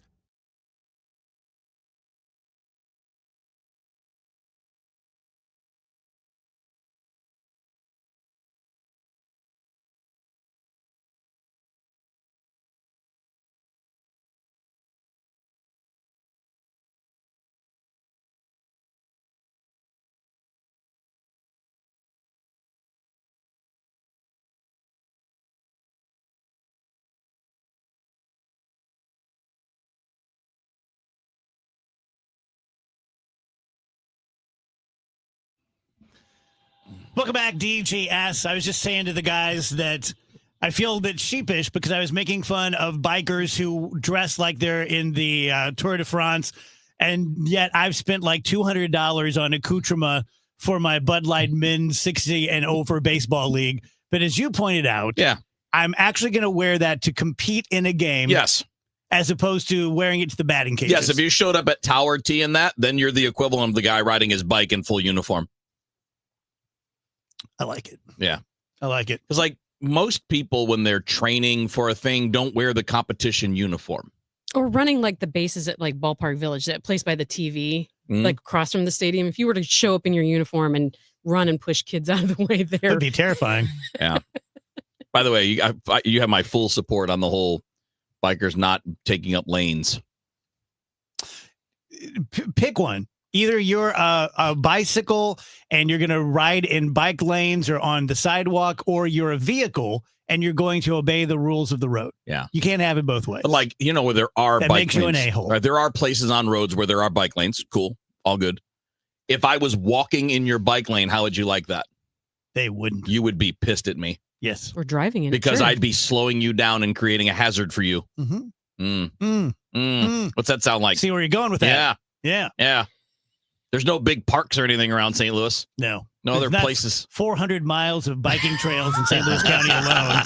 S1: Welcome back, DGS. I was just saying to the guys that I feel a bit sheepish because I was making fun of bikers who dress like they're in the Tour de France, and yet I've spent like $200 on accoutrement for my Bud Light men's 60 and over baseball league But as you pointed out,
S9: Yeah.
S1: I'm actually going to wear that to compete in a game.
S9: Yes.
S1: As opposed to wearing it to the batting cages.
S9: Yes, if you showed up at Tower T in that, then you're the equivalent of the guy riding his bike in full uniform.
S1: I like it.
S9: Yeah.
S1: I like it.
S9: Because, like, most people, when they're training for a thing, don't wear the competition uniform.
S5: Or running like the bases at like Ballpark Village, that place by the TV, like across from the stadium. If you were to show up in your uniform and run and push kids out of the way there.
S1: That'd be terrifying.
S9: Yeah. By the way, you have my full support on the whole bikers not taking up lanes.
S1: Pick one. Either you're a bicycle and you're going to ride in bike lanes or on the sidewalk, or you're a vehicle and you're going to obey the rules of the road.
S9: Yeah.
S1: You can't have it both ways.
S9: But like, where there are
S1: that
S9: bike
S1: makes you
S9: lanes.
S1: an a-hole.
S9: Right, there are places on roads where there are bike lanes. Cool. All good. If I was walking in your bike lane, how would you like that?
S1: They wouldn't.
S9: You would be pissed at me.
S1: Yes.
S5: Or driving in
S9: Because
S5: sure.
S9: I'd be slowing you down and creating a hazard for you.
S1: Mm-hmm.
S9: What's that sound like?
S1: See where you're going with that.
S9: Yeah.
S1: Yeah.
S9: Yeah. There's no big parks or anything around St. Louis.
S1: No.
S9: No
S1: There's
S9: other
S1: not
S9: places.
S1: 400 miles of biking trails in St. Louis County alone.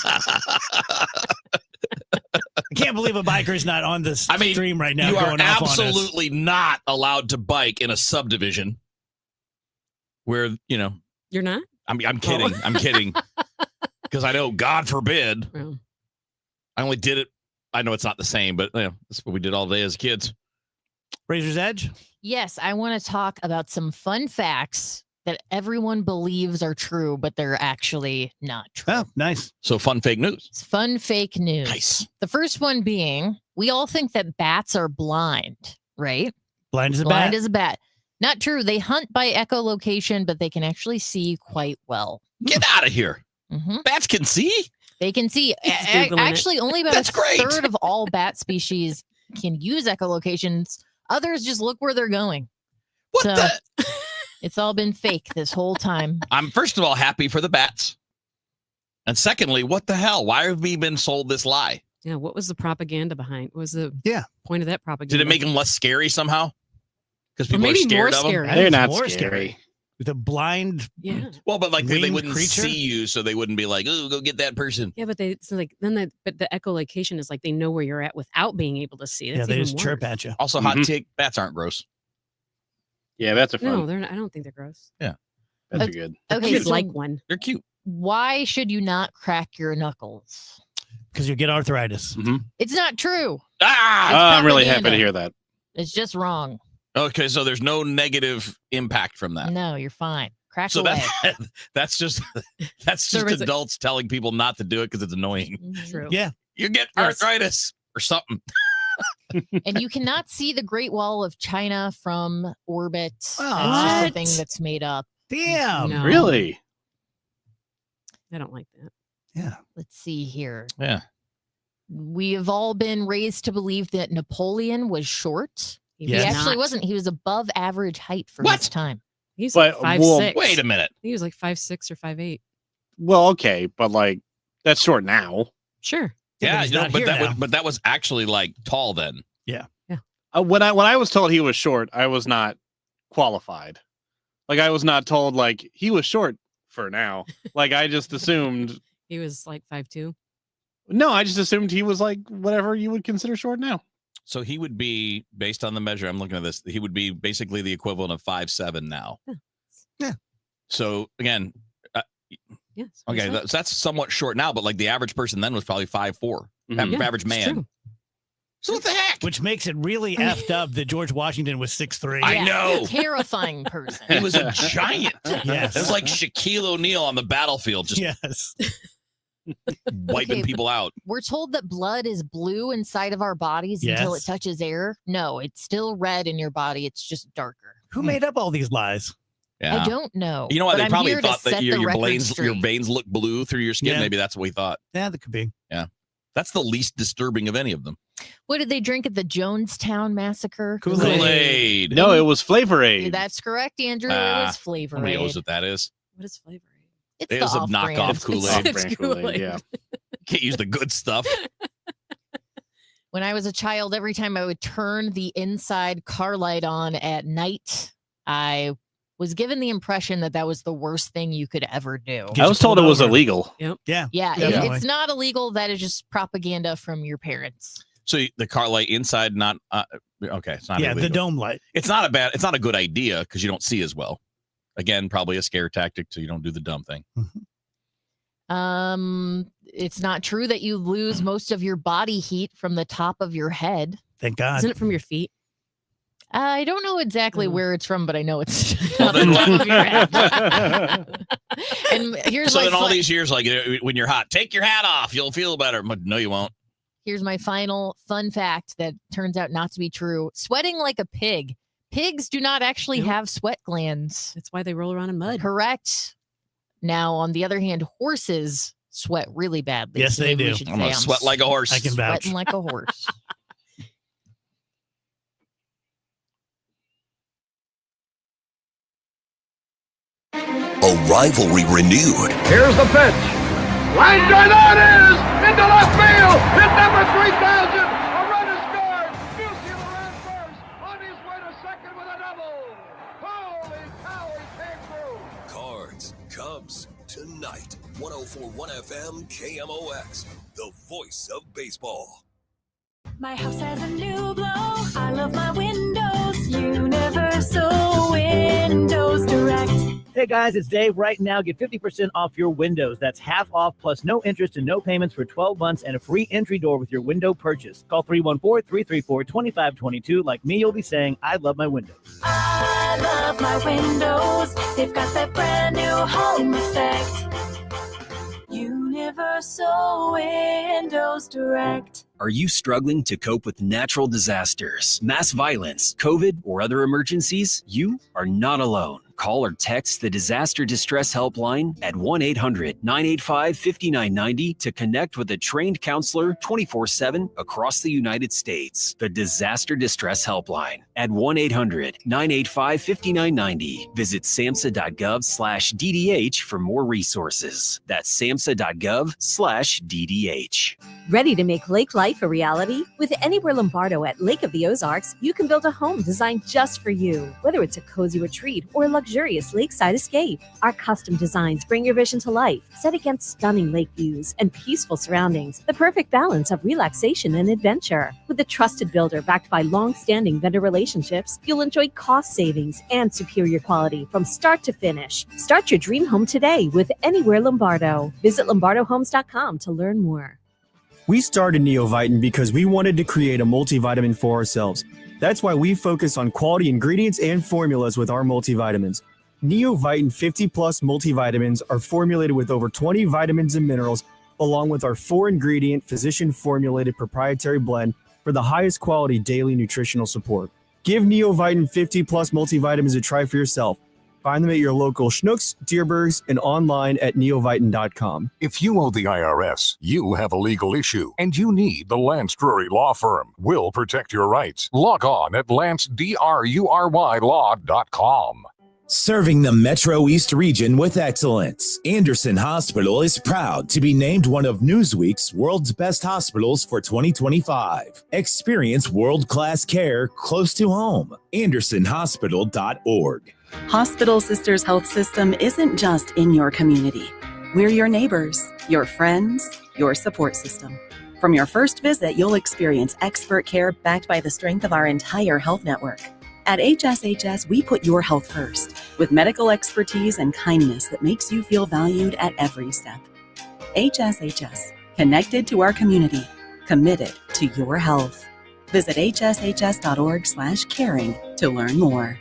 S1: I can't believe a biker's not on this stream right now.
S9: You are
S1: going off on us.
S9: absolutely not allowed to bike in a subdivision where,
S5: You're not?
S9: I'm kidding. I'm kidding. Because I know, God forbid, I only did it. I know it's not the same, but that's what we did all day as kids.
S1: Razor's Edge?
S2: Yes, I want to talk about some fun facts that everyone believes are true, but they're actually not true.
S1: Oh, nice.
S9: So fun fake news.
S2: It's fun fake news.
S9: Nice.
S2: The first one being, we all think that bats are blind, right?
S1: Blind as a bat.
S2: Blind as a bat. Not true. They hunt by echolocation, but they can actually see quite well.
S9: Get out of here.
S2: Mm-hmm.
S9: Bats can see?
S2: They can see. Actually, only about
S9: That's
S2: a
S9: great.
S2: third of all bat species can use echolocations. Others just look where they're going.
S9: What the?
S2: It's all been fake this whole time.
S9: I'm first of all happy for the bats. And secondly, what the hell? Why have we been sold this lie?
S5: Yeah, what was the propaganda behind? What was the point of that propaganda?
S9: Did it make them less scary somehow? Because people are
S5: maybe
S9: scared
S5: more
S9: of them?
S5: scary.
S10: They're not
S1: more
S10: scary.
S1: With a blind.
S5: Yeah.
S9: Well, but like they
S1: winged
S9: wouldn't
S1: creature?
S9: see you, so they wouldn't be like, "Oh, go get that person."
S5: Yeah, but but the echolocation is like they know where you're at without being able to see. That's
S1: Yeah, they
S5: even
S1: just chirp
S5: worse.
S1: at you.
S9: Also, hot take: bats aren't gross.
S10: Yeah, that's a fun.
S5: No, they're not. I don't think they're gross.
S9: Yeah,
S10: that's good.
S2: Okay,
S5: Kids
S2: so
S5: like one.
S9: They're cute.
S2: why should you not crack your knuckles?
S1: Because you get arthritis.
S2: It's not true.
S9: Ah!
S10: I'm really happy to
S2: propaganda.
S10: hear that.
S2: It's just wrong.
S9: Okay, so there's no negative impact from that.
S2: No, you're fine. Crack
S9: So
S2: away.
S9: that's just adults telling people not to do it because it's annoying.
S5: True.
S1: Yeah.
S9: You get arthritis or something.
S2: And you cannot see the Great Wall of China from orbit. It's just a
S1: What?
S2: thing that's made up.
S1: Damn.
S5: No.
S10: Really?
S5: I don't like that.
S1: Yeah.
S2: Let's see here.
S9: Yeah.
S2: We have all been raised to believe that Napoleon was short.
S5: He
S2: He
S5: was
S2: actually
S5: not.
S2: wasn't. He was above average height for
S9: What?
S2: his time.
S5: He's
S10: But,
S5: like 5'6".
S10: well,
S9: Wait a minute.
S5: He was like 5'6" or 5'8".
S10: Well, okay, but like that's short now.
S5: Sure.
S9: Yeah,
S1: he's
S9: no,
S1: not
S9: but
S1: here
S9: that
S1: now.
S9: was that was actually like tall then.
S10: When I was told he was short, I was not qualified. Like I was not told like he was short for now. Like I just assumed.
S5: He was like 5'2".
S10: No, I just assumed he was like whatever you would consider short now.
S9: So he would be, based on the measure, I'm looking at this, he would be basically the equivalent of 5'7" now.
S1: Yeah.
S9: So again,
S5: Yes.
S9: okay, that's somewhat short now, but like the average person then was probably 5'4".
S10: Mhm.
S9: Average man. So what the heck?
S1: Which makes it really effed up that George Washington was 6'3".
S9: I know.
S2: Terrifying person.
S9: He was a giant.
S1: Yes.
S9: It was like Shaquille O'Neal on the battlefield, just
S1: Yes.
S9: wiping
S2: Okay.
S9: people out.
S2: We're told that blood is blue inside of our bodies until it
S1: Yes.
S2: touches air. No, it's still red in your body. It's just darker.
S1: Who made up all these lies?
S9: Yeah.
S2: I don't know.
S9: You know what?
S2: but
S9: They
S2: I'm
S9: probably
S2: here to
S9: thought that
S2: set
S9: your
S2: the record
S9: veins
S2: straight.
S9: look blue through your skin.
S1: Yeah.
S9: Maybe that's what we thought.
S1: Yeah, that could be.
S9: Yeah. That's the least disturbing of any of them.
S2: What did they drink at the Jonestown massacre?
S9: Kool-Aid.
S10: No, it was Flavor Aid.
S2: That's correct, Andrew. It was Flavor
S9: Nobody knows
S2: Aid.
S9: what that is.
S5: What is Flavor Aid?
S2: It's
S9: It
S2: the
S9: is a
S2: off-brand.
S9: knockoff Kool-Aid.
S5: It's
S10: Brand Kool-Aid,
S5: Kool-Aid.
S10: yeah.
S9: Can't use the good stuff.
S2: When I was a child, every time I would turn the inside car light on at night, I was given the impression that that was the worst thing you could ever do.
S10: I was told it was illegal.
S5: Yep.
S1: Yeah.
S2: Yeah,
S1: Definitely.
S2: it's not illegal. That is just propaganda from your parents.
S9: So the car light inside, not okay. It's not.
S1: Yeah,
S9: illegal.
S1: the dome light.
S9: It's not a good idea because you don't see as well. Again, probably a scare tactic so you don't do the dumb thing.
S2: It's not true that you lose most of your body heat from the top of your head.
S1: Thank God.
S5: Isn't it from your feet?
S2: I don't know exactly where it's from, but I know it's
S9: Well,
S2: on the
S9: then
S2: top of your head. And here's
S9: so
S2: my
S9: then all these years, like when you're hot, take your hat off. You'll feel better. But no, you won't.
S2: Here's my final fun fact that turns out not to be true. Sweating like a pig. Pigs do not actually have sweat glands.
S5: That's why they roll around in mud.
S2: Correct. Now, on the other hand, horses sweat really badly.
S1: Yes,
S2: so
S1: they
S2: maybe we
S1: do.
S2: should
S9: I'm
S2: say
S9: gonna sweat like a horse.
S1: I can vouch.
S2: Sweating like a horse.
S15: A rivalry renewed.
S4: Here's the pitch. Line drive, that is into left field. Hit number 3,000. A run is scored. Musial around first. On his way to second with a double. Holy cow, he came through.
S15: Cards, Cubs, tonight. 104.1 FM KMOX, the voice of baseball.
S6: My house has a new glow. I love my windows. Universal Windows Direct.
S7: Hey guys, it's Dave. Right now, get 50% off your windows. That's half off plus no interest and no payments for 12 months and a free entry door with your window purchase. Call 314-334-2522. Like me, you'll be saying, I love my windows.
S6: I love my windows. They've got that brand new home effect. Universal Windows Direct.
S8: Are you struggling to cope with natural disasters, mass violence, COVID, or other emergencies? You are not alone. Call or text the Disaster Distress Helpline at 1-800-985-5990 to connect with a trained counselor 24/7 across the United States. The Disaster Distress Helpline at 1-800-985-5990. Visit samhsa.gov/DDH for more resources. That's samhsa.gov/DDH.
S14: Ready to make lake life a reality? With Anywhere Lombardo at Lake of the Ozarks, you can build a home designed just for you. Whether it's a cozy retreat or a luxurious lakeside escape, our custom designs bring your vision to life, set against stunning lake views and peaceful surroundings, the perfect balance of relaxation and adventure. With a trusted builder backed by long-standing vendor relationships, you'll enjoy cost savings and superior quality from start to finish. Start your dream home today with Anywhere Lombardo. Visit lombardohomes.com to learn more.
S16: We started Neovitin because we wanted to create a multivitamin for ourselves. That's why we focus on quality ingredients and formulas with our multivitamins. Neovitin 50 Plus multivitamins are formulated with over 20 vitamins and minerals, along with our 4-ingredient physician-formulated proprietary blend for the highest quality daily nutritional support. Give Neovitin 50 Plus multivitamins a try for yourself. Find them at your local Schnucks, Deerbergs, and online at neovitin.com.
S26: If you owe the IRS, you have a legal issue, and you need the Lance Drury Law Firm. We'll protect your rights. Log on at lancedrurylaw.com.
S17: Serving the Metro East region with excellence, Anderson Hospital is proud to be named one of Newsweek's World's Best Hospitals for 2025. Experience world-class care close to home. AndersonHospital.org.
S19: Hospital Sisters Health System isn't just in your community. We're your neighbors, your friends, your support system. From your first visit, you'll experience expert care backed by the strength of our entire health network. At HSHS, we put your health first, with medical expertise and kindness that makes you feel valued at every step. HSHS, connected to our community, committed to your health. Visit hshs.org/caring to learn more.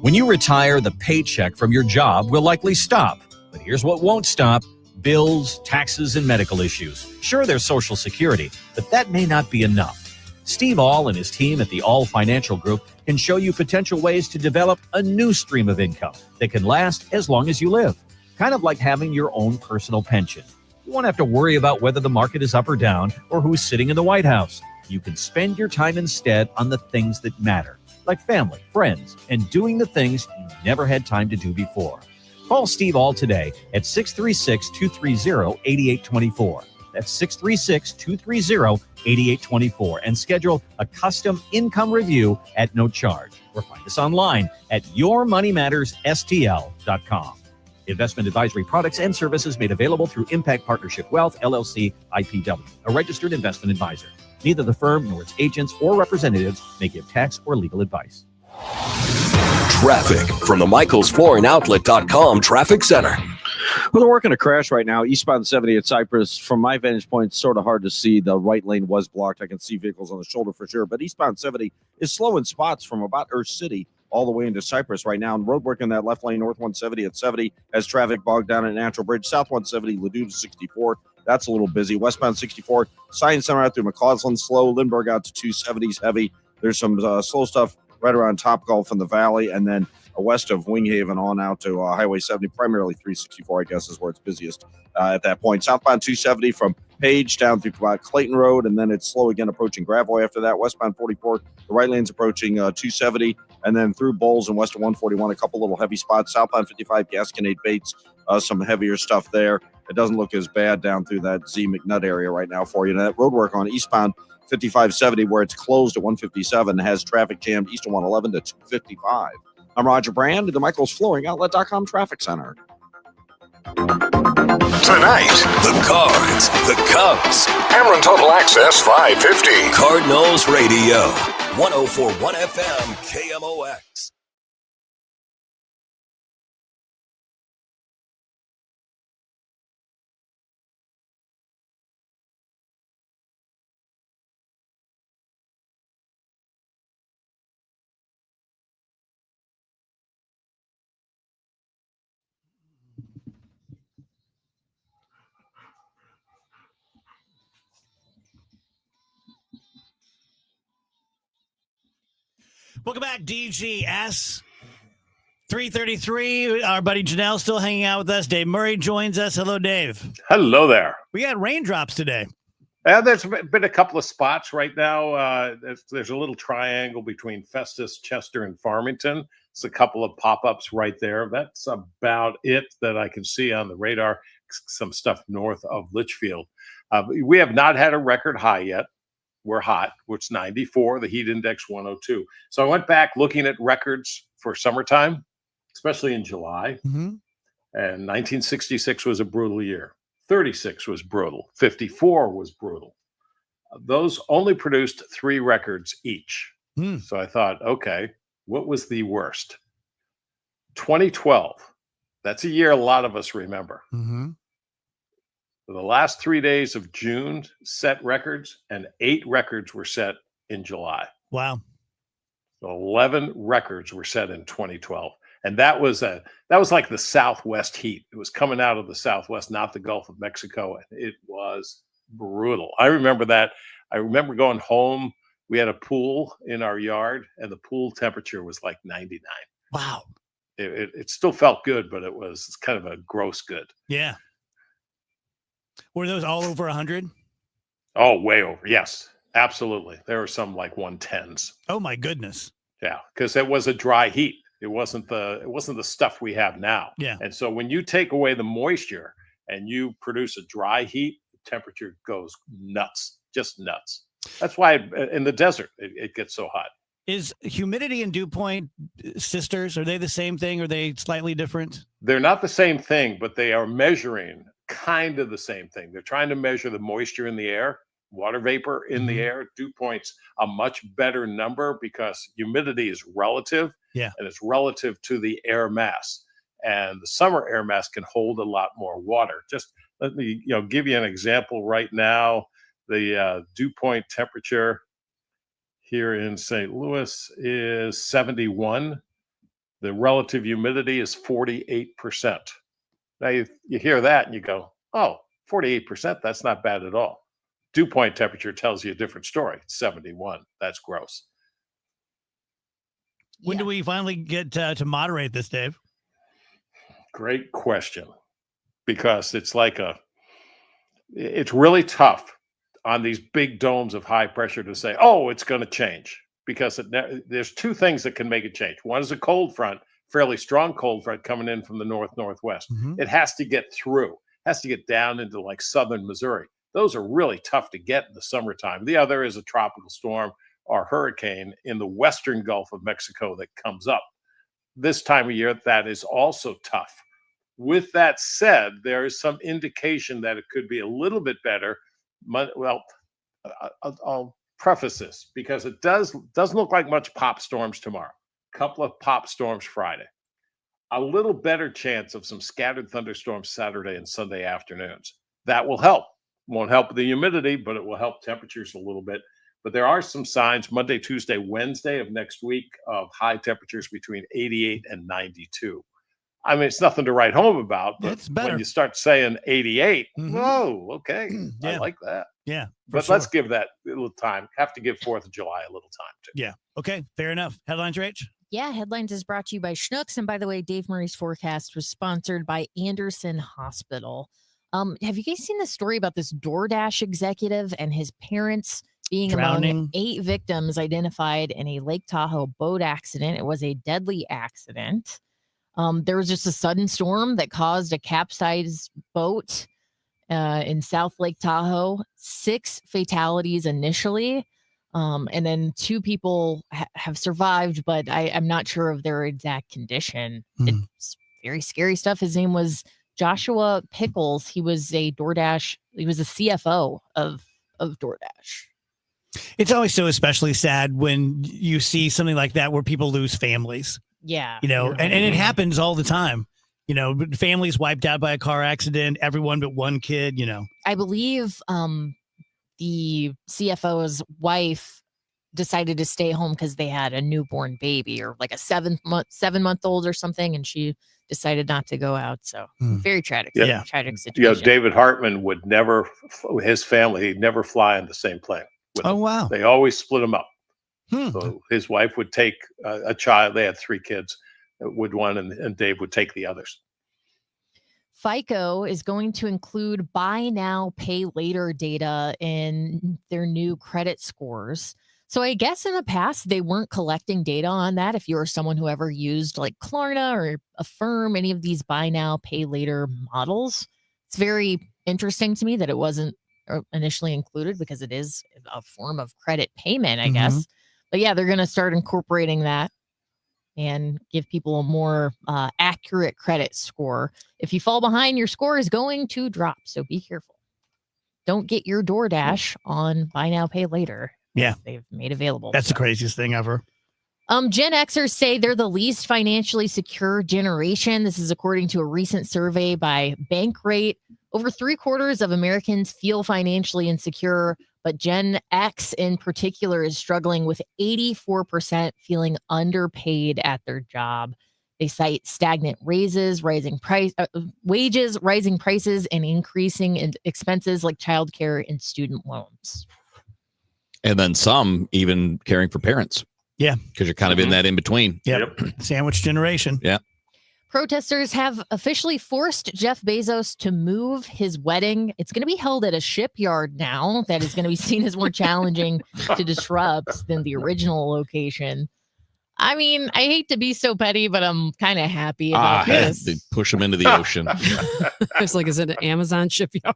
S22: When you retire, the paycheck from your job will likely stop. But here's what won't stop: bills, taxes, and medical issues. Sure, there's Social Security, but that may not be enough. Steve All and his team at the All Financial Group can show you potential ways to develop a new stream of income that can last as long as you live. Kind of like having your own personal pension. You won't have to worry about whether the market is up or down or who's sitting in the White House. You can spend your time instead on the things that matter, like family, friends, and doing the things you never had time to do before. Call Steve All today at 636-230-8824. That's 636-230-8824 and schedule a custom income review at no charge. or find us online at yourmoneymattersstl.com. Investment advisory products and services made available through Impact Partnership Wealth, LLC, IPW, a registered investment advisor. Neither the firm nor its agents or representatives may give tax or legal advice.
S15: Traffic from the MichaelsFlooringOutlet.com Traffic Center.
S3: Well, they're working a crash right now, eastbound 70 at Cypress. From my vantage point, it's sort of hard to see. The right lane was blocked. I can see vehicles on the shoulder for sure. But eastbound 70 is slow in spots from about Earth City all the way into Cypress right now. And road work in that left lane, north 170 at 70, has traffic bogged down at Natural Bridge. South 170, Ladue to 64. That's a little busy. Westbound 64, Science Center out through McCausland, slow. Lindbergh out to 270s, heavy. There's some slow stuff right around Topgolf in the valley, and then west of Winghaven on out to Highway 70, primarily 364, I guess, is where it's busiest at that point. Southbound 270 from Page down through Clayton Road, and then it's slow again approaching Gravois after that. Westbound 44, the right lane's approaching 270, and then through Bowles and west of 141, a couple little heavy spots. Southbound 55, Gasconade Bates, some heavier stuff there. It doesn't look as bad down through that Z McNutt area right now for you. And that road work on eastbound 5570, where it's closed at 157, has traffic jammed east of 111 to 255. I'm Roger Brand at the MichaelsFlooringOutlet.com Traffic Center.
S26: Tonight,
S15: the Cards, the Cubs.
S26: Cameron Total Access 550.
S15: Cardinals Radio, 104.1 FM, KMOX.
S1: Welcome back, DGS. 3:33. Our buddy Janelle still hanging out with us. Dave Murray joins us. Hello, Dave.
S11: Hello there.
S1: We got raindrops today.
S11: There's been a couple of spots right now. There's a little triangle between Festus, Chester, and Farmington. It's a couple of pop-ups right there. That's about it that I can see on the radar. Some stuff north of Litchfield. We have not had a record high yet. We're hot, which is 94, the heat index 102. So I went back looking at records for summertime, especially in July.
S1: Mm-hmm.
S11: And 1966 was a brutal year. 36 was brutal. 54 was brutal. Those only produced 3 records each. So I thought, okay, what was the worst? 2012. That's a year a lot of us remember.
S1: Mm-hmm.
S11: The last 3 days of June set records, and 8 records were set in July.
S1: Wow.
S11: 11 records were set in 2012. And that was like the Southwest heat. It was coming out of the Southwest, not the Gulf of Mexico. And it was brutal. I remember that. I remember going home. We had a pool in our yard, and the pool temperature was like 99.
S1: Wow.
S11: It still felt good, but it was kind of a gross good.
S1: Yeah. Were those all over 100?
S11: Oh, way over. Yes, absolutely. There were some like 110s.
S1: Oh my goodness.
S11: Yeah, because it was a dry heat. It wasn't the stuff we have now.
S1: Yeah.
S11: And so when you take away the moisture and you produce a dry heat, the temperature goes nuts, just nuts. That's why in the desert it gets so hot.
S1: Is humidity and dew point sisters? Are they the same thing? Or are they slightly different?
S11: They're not the same thing, but they are measuring kind of the same thing. They're trying to measure the moisture in the air, water vapor in the air. Dew point's a much better number because humidity is relative.
S1: Yeah.
S11: And it's relative to the air mass. And the summer air mass can hold a lot more water. Just let me give you an example right now. The dew point temperature here in St. Louis is 71. The relative humidity is 48%. Now you hear that and you go, oh, 48%, that's not bad at all. Dew point temperature tells you a different story. It's 71. That's gross.
S1: When do we finally get to moderate this, Dave?
S11: Great question. Because it's really tough on these big domes of high pressure to say, oh, it's going to change. Because there's 2 things that can make it change. One is a cold front, fairly strong cold front coming in from the northwest.
S1: Mm-hmm.
S11: It has to get through, has to get down into like southern Missouri. Those are really tough to get in the summertime. The other is a tropical storm or hurricane in the western Gulf of Mexico that comes up. This time of year, that is also tough. With that said, there is some indication that it could be a little bit better. Well, I'll preface this because it doesn't look like much pop storms tomorrow. Couple of pop storms Friday. A little better chance of some scattered thunderstorms Saturday and Sunday afternoons. That will help. Won't help the humidity, but it will help temperatures a little bit. But there are some signs Monday, Tuesday, Wednesday of next week of high temperatures between 88 and 92. I mean, it's nothing to write home about, but when you start saying 88, whoa, okay. I like that.
S1: Yeah.
S11: But let's give that a little time. Have to give 4th of July a little time, too.
S1: Yeah. Okay. Fair enough. Headlines, Rach?
S2: Yeah, Headlines is brought to you by Schnucks. And by the way, Dave Murray's forecast was sponsored by Anderson Hospital. Have you guys seen the story about this DoorDash executive and his parents being
S1: drowning
S2: among 8 victims identified in a Lake Tahoe boat accident? It was a deadly accident. There was just a sudden storm that caused a capsized boat in South Lake Tahoe. 6 fatalities initially. And then 2 people have survived, but I'm not sure of their exact condition. It's very scary stuff. His name was Joshua Pickles. He was a DoorDash. He was a CFO of DoorDash.
S1: It's always so especially sad when you see something like that where people lose families.
S2: Yeah.
S1: You know, and it happens all the time. You know, families wiped out by a car accident, everyone but one kid, you know.
S2: I believe the CFO's wife decided to stay home because they had a newborn baby or like a 7-month-old or something, and she decided not to go out. So very tragic.
S11: Yeah.
S2: Tragic situation.
S11: You know, David Hartman would never, his family, he'd never fly in the same plane.
S1: Wow.
S11: They always split them up. So his wife would take a child. They had 3 kids, would one, and Dave would take the others.
S2: FICO is going to include buy now, pay later data in their new credit scores. So I guess in the past, they weren't collecting data on that. If you were someone who ever used like Klarna or Affirm, any of these buy now, pay later models, it's very interesting to me that it wasn't initially included because it is a form of credit payment, I guess. But yeah, they're going to start incorporating that and give people a more accurate credit score. If you fall behind, your score is going to drop. So be careful. Don't get your DoorDash on buy now, pay later.
S1: Yeah.
S2: They've made available.
S1: That's the craziest thing ever.
S2: Gen Xers say they're the least financially secure generation. This is according to a recent survey by Bankrate. Over 3/4 of Americans feel financially insecure, but Gen X in particular is struggling, with 84% feeling underpaid at their job. They cite stagnant wages, rising prices, and increasing expenses like childcare and student loans.
S9: And then some even caring for parents.
S1: Yeah.
S9: Because you're kind of in that in between.
S1: Yep. Sandwich generation.
S9: Yeah.
S2: Protesters have officially forced Jeff Bezos to move his wedding. It's going to be held at a shipyard now that is going to be seen as more challenging to disrupt than the original location. I mean, I hate to be so petty, but I'm kind of happy about this.
S9: They push them into the ocean.
S5: It's like, is it an Amazon shipyard?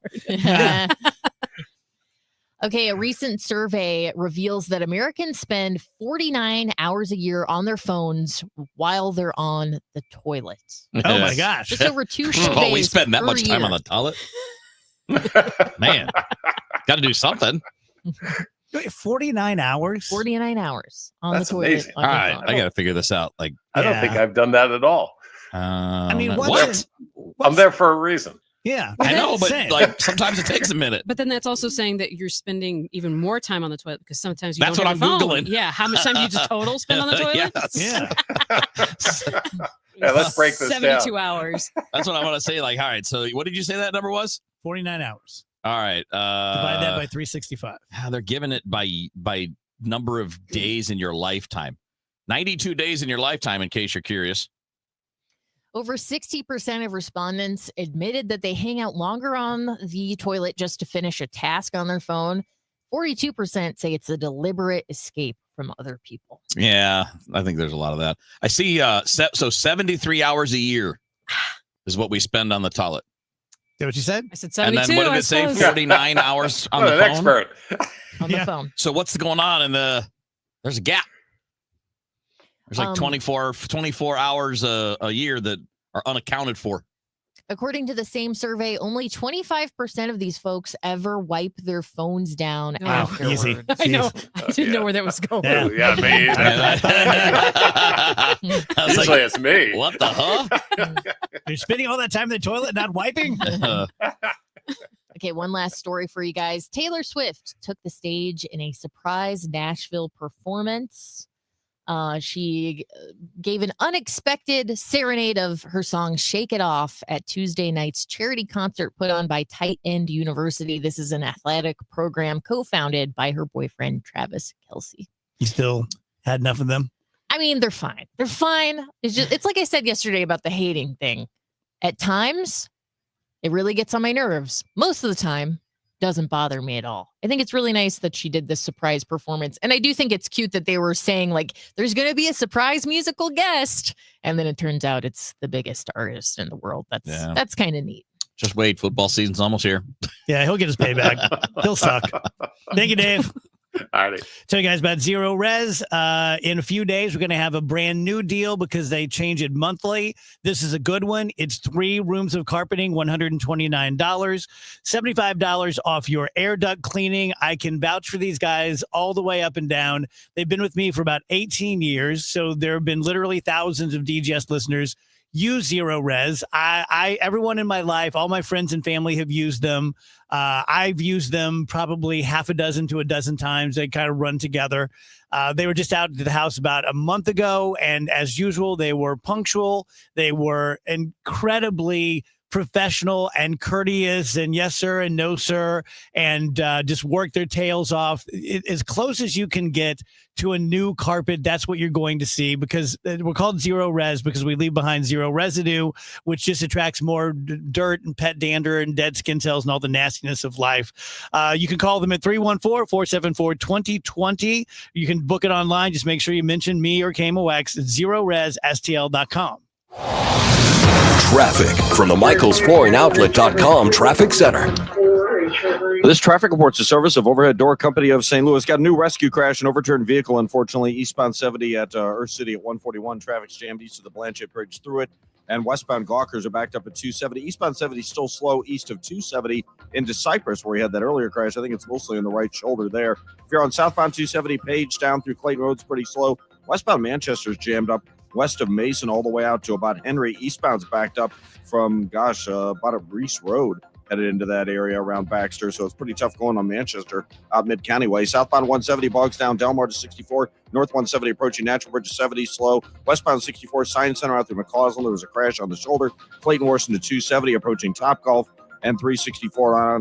S2: Okay, a recent survey reveals that Americans spend 49 hours a year on their phones while they're on the toilet.
S1: Oh my gosh.
S2: Just over 2 full days.
S9: Oh, we spend that
S2: per
S9: much time
S2: year.
S9: on the toilet? Man, got to do something.
S1: 49 hours?
S2: 49 hours on
S11: That's
S2: the toilet.
S11: amazing.
S2: On
S9: All
S2: your
S9: right,
S2: phone.
S9: I got to figure this out. Like,
S11: I don't think I've done that at all.
S1: I mean,
S9: what?
S11: I'm there for a reason.
S1: Yeah.
S9: I know, but
S1: Same.
S9: like sometimes it takes a minute.
S5: But then that's also saying that you're spending even more time on the toilet because sometimes you
S9: That's
S5: don't
S9: what
S5: have a
S9: I'm
S5: phone.
S9: Googling.
S5: Yeah, how much time do you just total spend on the toilet?
S9: Yes.
S11: Yeah, let's break this
S5: 72
S11: down.
S5: hours.
S9: That's what I want to say. Like, all right, so what did you say that number was?
S1: 49 hours.
S9: All right.
S1: Divide that by 365.
S9: They're giving it by number of days in your lifetime. 92 days in your lifetime, in case you're curious.
S2: Over 60% of respondents admitted that they hang out longer on the toilet just to finish a task on their phone. 42% say it's a deliberate escape from other people.
S9: Yeah, I think there's a lot of that. I see. So 73 hours a year is what we spend on the toilet.
S1: Is that what you said?
S5: I said
S9: And
S5: 72.
S9: then what did
S5: I
S9: it say?
S5: suppose.
S9: 49 hours on
S11: What
S9: the
S11: an
S9: phone.
S11: expert.
S2: On the phone.
S9: So what's going on in the There's a gap. There's like 24 hours a year that are unaccounted for.
S2: According to the same survey, only 25% of these folks ever wipe their phones down afterwards.
S1: Easy.
S5: I know. I didn't know where that was going.
S1: Yeah.
S11: Yeah, me. Usually it's me.
S9: What the huh?
S1: You're spending all that time in the toilet not wiping?
S2: Okay, one last story for you guys. Taylor Swift took the stage in a surprise Nashville performance. She gave an unexpected serenade of her song Shake It Off at Tuesday night's charity concert put on by Tight End University. This is an athletic program co-founded by her boyfriend, Travis Kelce.
S1: You still had enough of them?
S2: I mean, they're fine. They're fine. It's like I said yesterday about the hating thing. At times, it really gets on my nerves. Most of the time, doesn't bother me at all. I think it's really nice that she did this surprise performance. And I do think it's cute that they were saying, like, there's going to be a surprise musical guest. And then it turns out it's the biggest artist in the world. That's kind of neat.
S9: Just wait. Football season's almost here.
S1: Yeah, he'll get his payback. He'll suck. Thank you, Dave.
S11: All right.
S1: Tell you guys about Zero Res. In a few days, we're going to have a brand new deal because they change it monthly. This is a good one. It's 3 rooms of carpeting, $129, $75 off your air duct cleaning. I can vouch for these guys all the way up and down. They've been with me for about 18 years. So there have been literally thousands of DGS listeners use Zero Res. Everyone in my life, all my friends and family have used them. I've used them probably half a dozen to a dozen times. They kind of run together. They were just out at the house about a month ago, and as usual, they were punctual. They were incredibly professional and courteous and yes, sir, and no, sir, and just work their tails off. As close as you can get to a new carpet, that's what you're going to see, because we're called Zero Res because we leave behind zero residue, which just attracts more dirt and pet dander and dead skin cells and all the nastiness of life. You can call them at 314-474-2020. You can book it online. Just make sure you mention me or KMOX at ZeroResSTL.com.
S15: Traffic from the MichaelsFlooringOutlet.com Traffic Center.
S3: This traffic reports the service of Overhead Door Company of St. Louis. Got a new rescue crash, an overturned vehicle, unfortunately, eastbound 70 at Earth City at 141. Traffic's jammed east of the Blanchette Bridge through it, and westbound Gawkers are backed up at 270. Eastbound 70 still slow east of 270 into Cypress, where we had that earlier crash. I think it's mostly on the right shoulder there. If you're on southbound 270, Page down through Clayton Road's pretty slow. Westbound Manchester's jammed up west of Mason all the way out to about Henry. Eastbound's backed up from, about a Reese Road headed into that area around Baxter. So it's pretty tough going on Manchester out Mid-County way. Southbound 170 bogs down Delmar to 64. North 170 approaching Natural Bridge to 70 slow. Westbound 64 Science Center out through McCausland. There was a crash on the shoulder. Clayton Worson to 270 approaching Topgolf. And 364 on